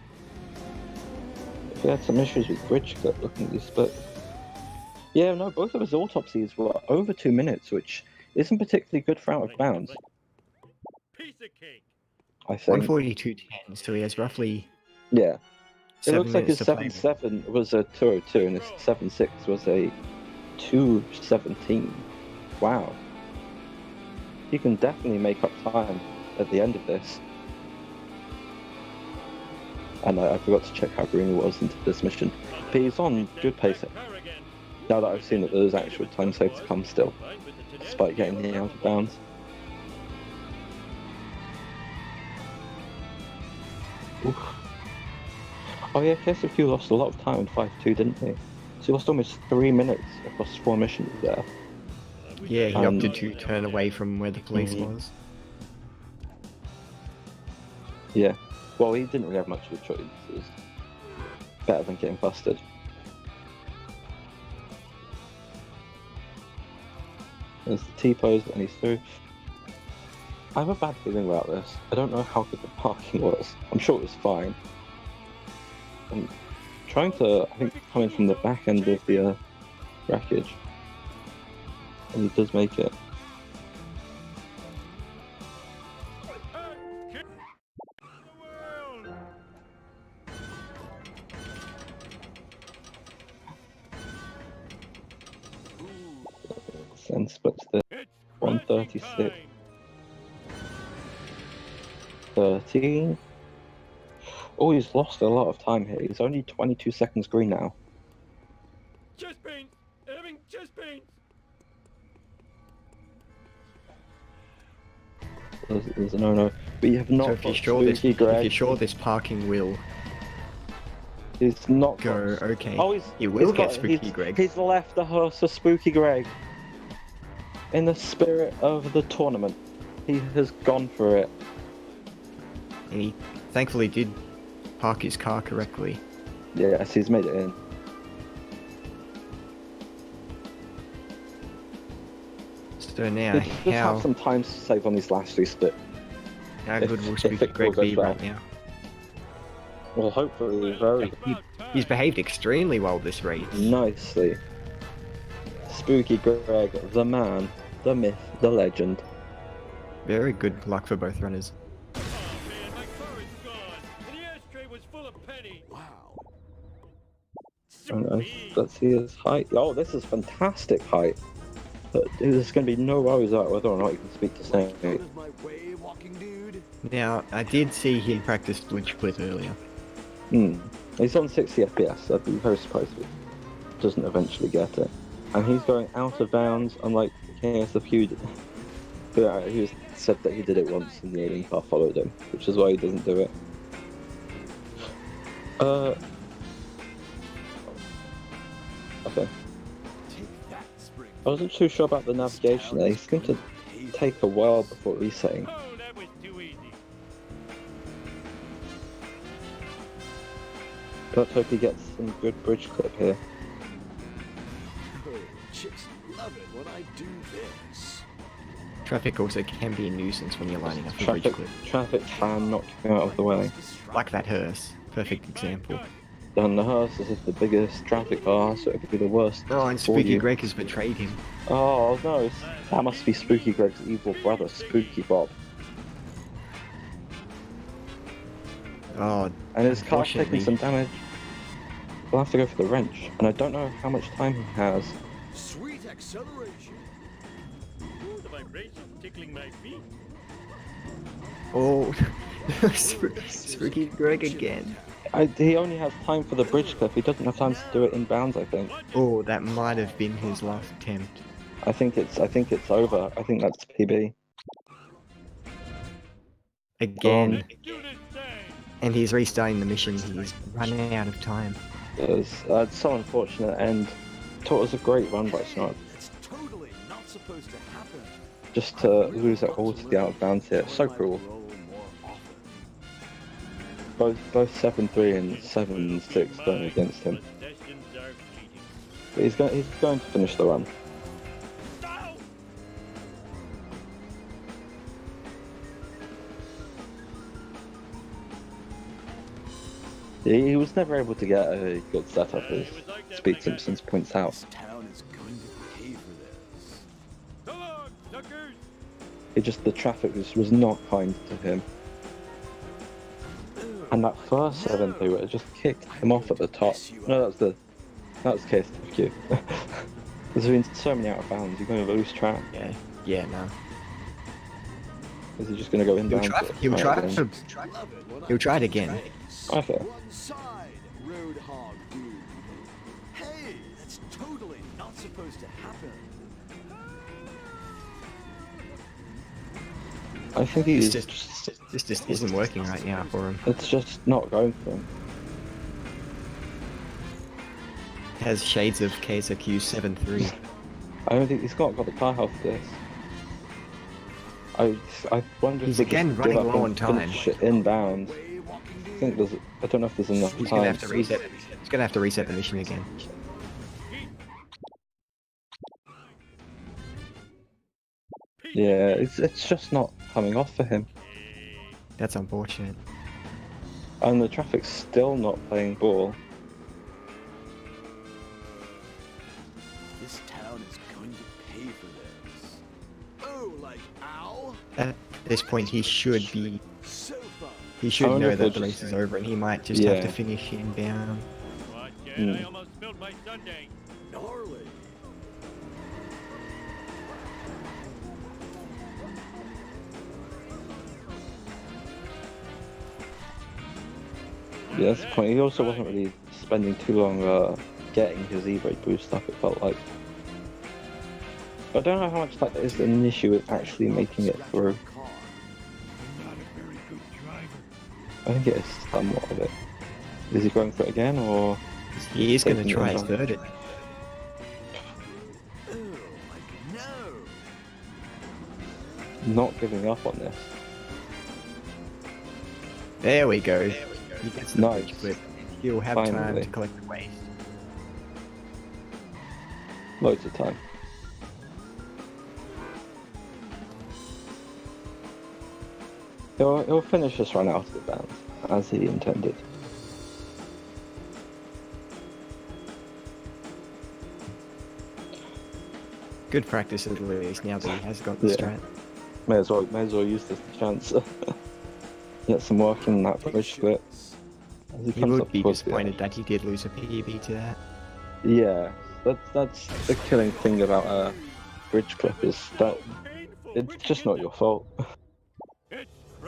S2: he had some issues with bridge cut looking at this, but yeah, no, both of his autopsies were over 2 minutes, which isn't particularly good for out of bounds,
S7: Piece of cake.
S2: I think.
S1: 142.10, so he has roughly
S2: Yeah. It
S1: 7
S2: looks like
S1: minutes
S2: his
S1: to play.
S2: 7.7 was a 2:02 and his 7.6 was a 2:17. Wow. he can definitely make up time at the end of this. And I forgot to check how green he was into this mission. But he's on good pace now that I've seen that there's actual time safe to come still, despite getting here out of bounds. Oof. Oh yeah, ksfq lost a lot of time in 5-2, didn't he? So he lost almost 3 minutes across 4 missions there.
S1: Yeah, he opted to turn away from where the police was.
S2: Yeah. Well, he didn't really have much of a choice. It was better than getting busted. There's the T-pose and he's through. I have a bad feeling about this. I don't know how good the parking was. I'm sure it was fine. I'm trying to, I think, come in from the back end of the wreckage. And he does make it. And splits the 136. 13. Oh, he's lost a lot of time here. He's only 22 seconds green now.
S7: Chest pains! Having chest pains!
S2: There's a no-no. But you have not
S1: So if you're
S2: got
S1: sure
S2: Spooky Greg.
S1: this parking will
S2: He's not
S1: go
S2: got...
S1: okay,
S2: Oh,
S1: you will get
S2: got-
S1: Spooky Greg.
S2: He's left the hearse for Spooky Greg. In the spirit of the tournament, he has gone for it.
S1: And he thankfully did park his car correctly.
S2: Yes, he's made it in.
S1: So now,
S2: He just have some time to save on these last 2 split.
S1: how
S2: if-
S1: good will
S2: if
S1: Spooky
S2: it
S1: Greg
S2: all
S1: be
S2: goes well.
S1: right now?
S2: Well, hopefully very
S1: He's behaved extremely well this race.
S2: nicely. Spooky Greg, the man, the myth, the legend.
S1: Very good luck for both runners.
S7: Oh man, my car is gone, and the ashtray was full of pennies.
S8: Wow.
S2: And let's see his height. Oh, this is fantastic height. But there's going to be no worries about whether or not you can speak to Snake.
S8: Out of my way, walking dude.
S1: Now, I did see him practice glitch clip earlier.
S2: He's on 60 FPS. I'd be very surprised if he doesn't eventually get it. And he's going out of bounds, unlike ksfq. He said that he did it once and the alien car followed him, which is why he doesn't do it. Okay.
S8: Take that, spring.
S2: I wasn't too sure about the navigation there. He's going to take a while before resetting.
S7: Oh, that was too easy.
S2: Let's hope he gets some good bridge clip here.
S8: Oh, chicks love it when I do this.
S1: Traffic also can be a nuisance when you're lining up a bridge clip.
S2: Traffic can knock you out of the way.
S1: Like that hearse. Perfect example.
S2: And the hearse is the biggest traffic bar, so it could be the worst.
S1: Oh, and
S2: for
S1: Spooky
S2: you.
S1: Greg has betrayed him.
S2: Oh no, that must be Spooky Greg's evil brother, Spooky Bob.
S1: Oh,
S2: And his car's taking
S1: unfortunately.
S2: some damage. We'll have to go for the wrench, and I don't know how much time he has.
S8: Sweet acceleration.
S7: Ooh, the vibrations tickling my feet.
S1: Oh, Spooky Greg again.
S2: He only has time for the bridge clip. He doesn't have time to do it in bounds, I think.
S1: Oh, that might have been his last attempt.
S2: I think it's over. I think that's PB.
S1: Again.
S7: Let's do this thing.
S1: And he's restarting the mission. He's running out of time.
S2: It's so unfortunate, and thought it was a great run by Snrub.
S8: It's totally not supposed to happen.
S2: Just to lose it all to the out of bounds here. It's so cruel.
S8: Roll more often.
S2: Both 7-3 and 7-6 going against him.
S7: Possessions are fleeting.
S2: But he's going to finish the run.
S7: Ow!
S2: He was never able to get a good setup, as Speed Simpsons points out.
S8: This town is going to pay for this.
S7: So long, suckers!
S2: The traffic was not kind to him. And that first 7-3 where it just kicked him off at the top. No, that was ksfq. There's been so many out of bounds, you're going to lose track.
S1: Yeah, no.
S2: Is he just gonna go
S1: He'll
S2: inbound?
S1: try. He'll try.
S2: again?
S1: He'll try it again.
S2: Okay.
S8: One side, Roadhog dude. Hey, that's totally not supposed to happen.
S2: I think
S1: This
S2: he's
S1: just isn't working right now for him.
S2: It's just not going for him.
S1: Has shades of ksfq 7-3.
S2: I don't think he's got the car health for this. I wonder
S1: He's
S2: if he
S1: again
S2: just
S1: running
S2: give up
S1: low
S2: and
S1: on time.
S2: finish it inbound. I don't know if there's enough
S1: He's
S2: time.
S1: gonna have to reset. He's gonna have to reset the mission again.
S2: Yeah, it's just not coming off for him.
S1: That's unfortunate.
S2: And the traffic's still not playing ball.
S8: This town is going to pay for this. Oh, like ow?
S1: At this point, he should be.
S8: So fun.
S1: He
S2: I
S1: should
S2: wonder
S1: know
S2: if
S1: that
S2: they'll
S1: the race
S2: just-
S1: is over, and he might just have to
S2: Yeah.
S1: finish inbound.
S9: What, Dad?
S2: Hmm.
S9: I almost spilled my sundae.
S8: Gnarly.
S2: Yeah, that's the point. He also wasn't really spending too long getting his E-brake boost up, it felt like. I don't know how much that is an issue with actually making it through. I think it is somewhat of it. Is he going for it again, or...?
S1: He is gonna
S2: taking it
S1: try his
S2: inbound?
S1: third.
S8: Oh, like no.
S2: Not giving up on this.
S1: There we go. He gets the
S2: Nice.
S1: bridge, but he'll have time
S2: Finally.
S1: to collect the waste.
S2: Loads of time. He'll finish this run out of the bounds, as he intended.
S1: Good practice at least now that he has got the
S2: Yeah.
S1: strat.
S2: May as well use this chance. Get some work in that bridge split. As
S1: He
S2: comes
S1: would
S2: up
S1: be
S2: towards the
S1: disappointed that he did lose a PB to that.
S2: end. Yeah, that's the killing thing about bridge clip is that it's just not your fault.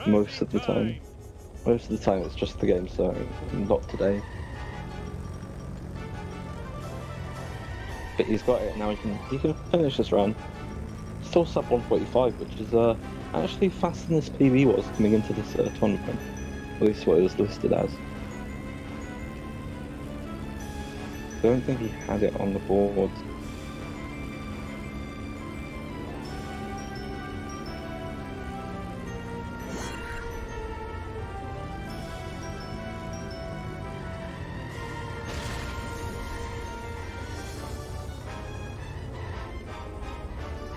S2: Most of the time. Most of the time it's just the game, so not today. But he's got it now. He can finish this run. Still sub 145, which is actually faster than this PB was coming into this tournament. At least what it was listed as. I don't think he had it on the board.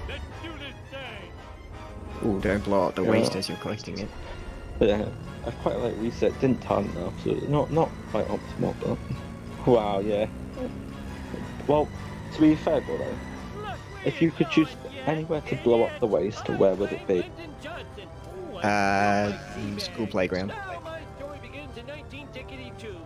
S9: Let's do this thing.
S1: Ooh, don't blow out the
S2: Yeah.
S1: waste as you're collecting it.
S2: But yeah, I quite like reset. Didn't time enough, so not quite optimal. But wow, yeah. Well, to be fair, though, if you could choose anywhere to blow up the waste, where would it be?
S1: School playground.
S7: Now my story begins in 1982.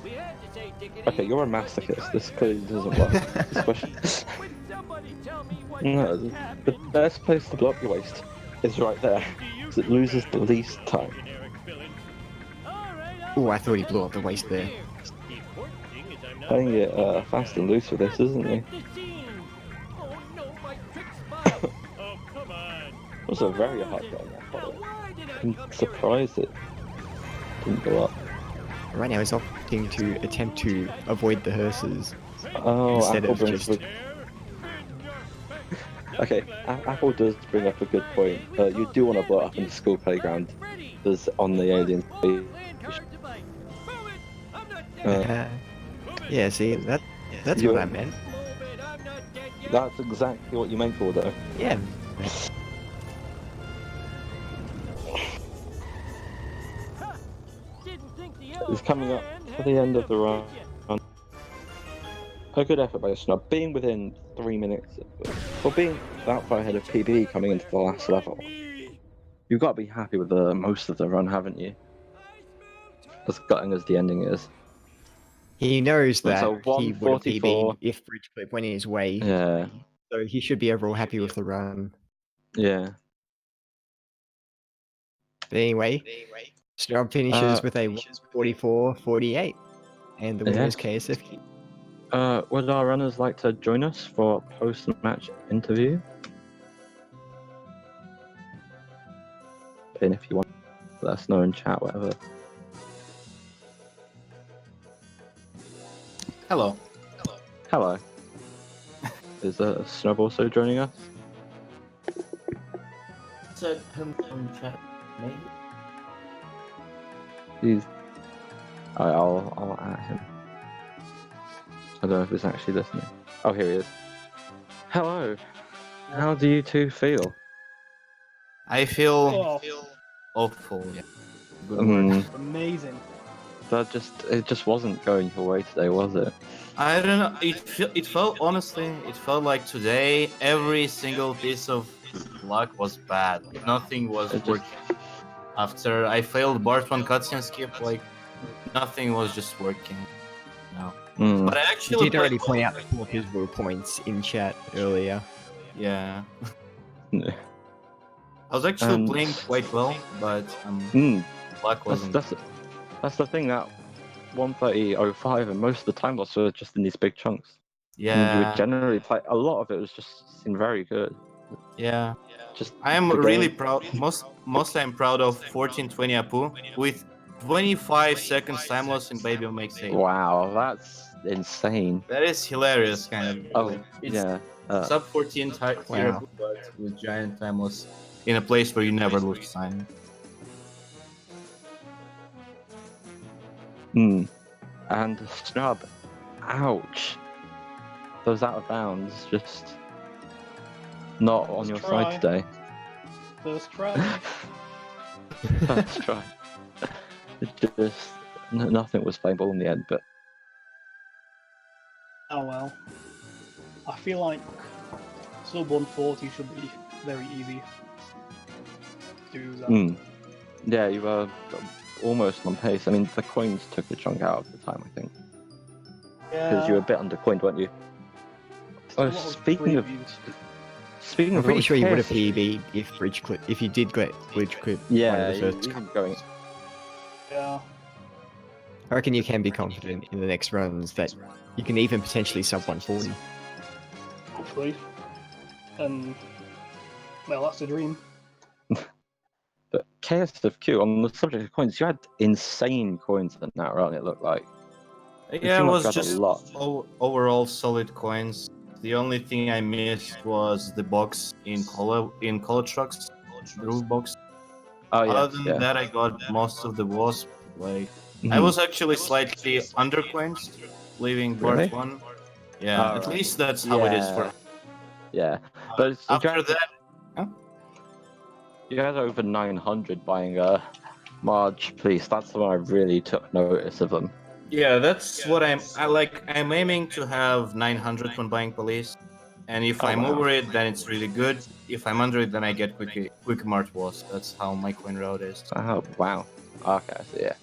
S7: We had to say tickety.
S2: Okay, you're a masochist. This clearly doesn't work. This question.
S7: Would somebody tell me what
S2: No,
S7: just
S2: the
S7: happened?
S2: best place to blow up your waste is right there, because it loses the least time.
S1: Ooh, I thought he blew up the waste there.
S2: Playing it fast and loose with this, isn't he?
S7: Oh no, my trick spot.
S9: Oh, come on.
S2: It was a very hard one, that
S7: Now
S2: part.
S7: why did I
S2: I'm
S7: come here?
S2: surprised it didn't go up.
S1: Right now he's opting to attempt to avoid the hearses
S2: Oh,
S1: instead
S2: Apple
S1: of
S2: brings
S1: just...
S2: Okay, Apple does bring up a good point. You do want to blow up in the school playground. There's on the alien space.
S7: Land hard to bite. Move it. I'm not dead.
S1: yeah, see, that's what
S2: You-
S1: I meant.
S7: Move it. I'm not dead yet.
S2: That's exactly what you meant for, though.
S1: Yeah.
S7: Didn't think the
S2: It's coming up
S7: old
S2: to
S7: man
S2: the
S7: had
S2: end of the
S7: enough,
S2: run.
S7: did ya?
S2: A good effort by Snub, being within 3 minutes, or being that far ahead of PB coming into the last level. You've got to be happy with most of the run, haven't you? As gutting as the ending is.
S1: He knows that
S2: So
S1: he would have
S2: 144.
S1: PB'd if Bridge Clip went his way,
S2: Yeah,
S1: so he should be overall happy with the run.
S2: yeah.
S1: But anyway, Snrub finishes with a 44-48, and the winner is KSFQ.
S2: Would our runners like to join us for a post-match interview? And if you want, let us know in chat, whatever.
S10: Hello.
S2: Hello. Is Snub also joining us?
S4: Said him on chat, maybe.
S2: He's. I'll add him. I don't know if he's actually listening. Oh, here he is. Hello. How do you two feel?
S10: I feel awful. Yeah. Good word.
S3: Amazing.
S2: It just wasn't going your way today, was it?
S10: I don't know. It felt honestly. It felt like today every single piece of luck was bad. Nothing was working. After I failed Bart 1 cutscene skip, like nothing was just working. No. But I actually
S1: You did already point out the 4 visible points in chat earlier.
S10: Yeah. I was actually playing quite well, but luck wasn't.
S2: That's the thing, that 130.05 and most of the time loss were just in these big chunks.
S10: Yeah.
S2: And you would generally play, a lot of it was just seemed very good.
S10: Yeah.
S2: Just
S10: I am really proud. Mostly I'm proud of 1420 Apu with 25 seconds time loss in Baby Makes 8.
S2: Wow, that's insane.
S10: That is hilarious, kind of.
S2: Oh,
S10: like, it's
S2: yeah.
S10: sub 14 tier Apu, but with giant time loss in a place where you never lose time.
S2: And Snub, ouch. Those out of bounds just not on your side today.
S3: First try.
S2: First try. It just nothing was playable in the end, but
S3: Oh well. I feel like sub 140 should be very easy to do that.
S2: Yeah, you were almost on pace. I mean, the coins took a chunk out of the time, I think. Because you were a bit undercoined, weren't you? Oh, speaking of
S1: I'm pretty sure you would have PB'd if you did get bridge clip.
S2: Yeah, you going.
S3: Yeah.
S1: I reckon you can be confident in the next runs that you can even potentially sub 140.
S3: Hopefully. And well, that's the dream.
S2: But KSFQ, on the subject of coins, you had insane coins in that run, it looked like.
S10: Yeah, it was just overall solid coins. The only thing I missed was the box in Cola Trucks, the roof box.
S2: Oh yeah.
S10: Other than that, I got most of the wasp. Like I was actually slightly under coins, leaving Bart 1. Yeah, at least that's how it is for.
S2: Yeah, but
S10: after that,
S2: you had over 900 buying Marge Police. That's the one I really took notice of them.
S10: Yeah, that's what I'm aiming to have 900 when buying police, and if I'm over it, then it's really good. If I'm under it, then I get quick Mart was. That's how my coin route is.
S2: Oh wow. Okay, I see. Yeah.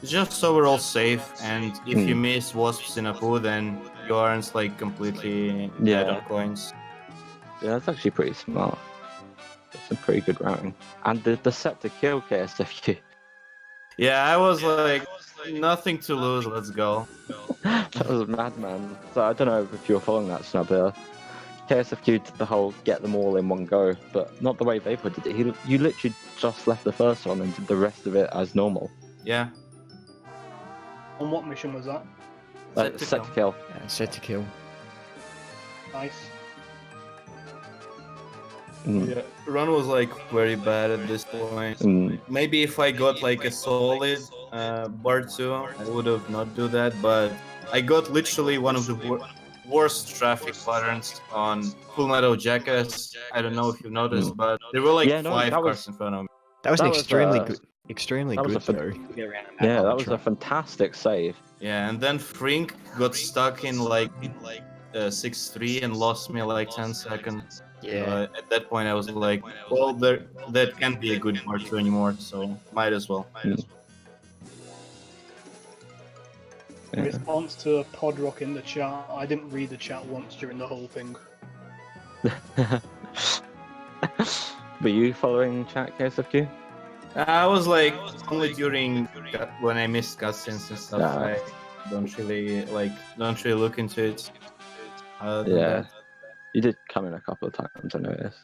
S10: Just overall safe, and if you miss wasps in a pool, then you aren't like completely dead on coins.
S2: Yeah, that's actually pretty smart. That's some pretty good routing. And the set to kill KSFQ.
S10: Yeah, I was like, nothing to lose, let's go.
S2: That was a madman. So I don't know if you're following that, Snub. KSFQ did the whole get them all in one go, but not the way they put it. You literally just left the first one and did the rest of it as normal.
S10: Yeah.
S3: On what mission was that?
S2: Set to kill.
S1: Yeah, set to kill.
S3: Nice.
S10: Yeah, run was like very bad at this point. Maybe if I got like a solid bar 2, I would have not do that, but I got literally one of the worst traffic patterns on Full Metal Jackass. I don't know if you noticed, but there were like 5 cars in front of me.
S1: That was extremely good. Extremely good though.
S2: Yeah, that was a fantastic save.
S10: Yeah, and then Frink got stuck in like 6-3 and lost me like 10 seconds.
S1: Yeah.
S10: At that point, I was like, well, that can't be a good part 2 anymore, so might as well.
S3: In response to Podrock in the chat, I didn't read the chat once during the whole thing.
S2: Were you following chat, KSFQ?
S10: I was like only during when I missed cutscenes and stuff.
S2: Yeah.
S10: I don't really look into it. Other than
S2: Yeah.
S10: that.
S2: You did come in a couple of times, I noticed.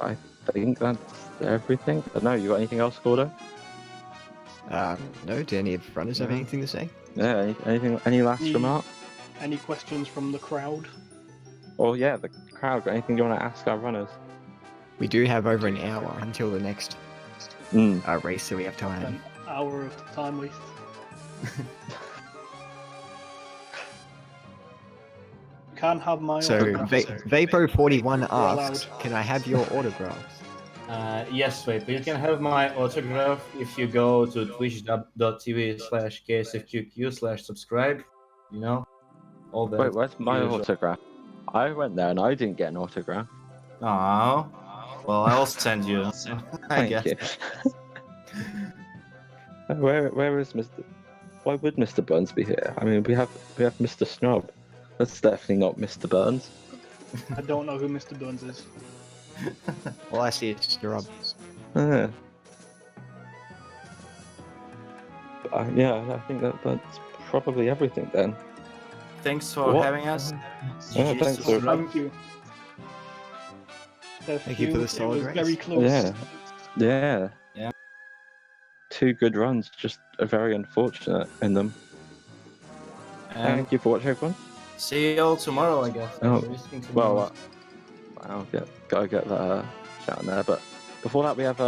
S2: I think that's everything. I don't know, you got anything else, Gordo?
S1: No, do any of the runners have anything to say?
S2: Yeah, any last remark?
S3: Any questions from the crowd?
S2: Or yeah, the crowd, got anything you want to ask our runners?
S1: We do have over an hour until the next race, so we have time.
S3: An hour of time waste. Can have my
S1: So,
S3: autograph.
S1: Vapo41
S3: You're allowed.
S1: asks, can I have your autographs?
S10: Yes, wait, but you can have my autograph if you go to twitch.tv/ksfqq/subscribe. You know, all that.
S2: Wait, where's my
S10: usual.
S2: autograph? I went there and I didn't get an autograph.
S10: Aww. Well, I'll send you. I
S2: Thank
S10: guess.
S2: you. Where is Mr. Why would Mr. Burns be here? I mean, we have Mr. Snrub. That's definitely not Mr. Burns.
S3: I don't know who Mr. Burns is.
S1: All I see is Snrub.
S2: Yeah, I think that's probably everything then.
S10: Thanks for having us.
S2: Yeah, thanks for...
S3: Thank you.
S1: Thank you for the solid
S3: It was
S1: race.
S3: very close.
S2: Yeah.
S10: Yeah.
S2: 2 good runs, just very unfortunate in them. Thank you for watching, everyone.
S10: See you all tomorrow, I guess.
S2: Oh, well, I'll gotta get that shout in there. But before that, we have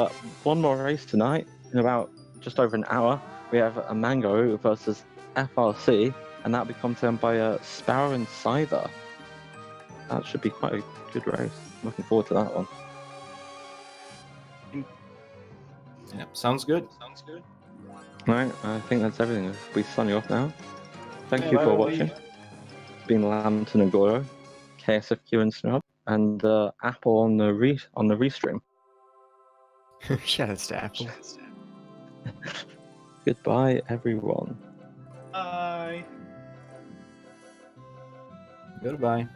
S2: one more race tonight in about just over an hour. We have a Mango versus FRC, and that'll be confirmed by Sparrow and Scyther. That should be quite a good race. Looking forward to that one.
S10: Yeah, sounds good.
S2: Right, I think that's everything. We sign you off now. Thank you
S3: Bye.
S2: for watching. It's been Lambton and Goro, KSFQ and Snub, and Apple on the restream.
S1: Shoutouts to Apple.
S2: Goodbye, everyone.
S3: Bye.
S10: Goodbye.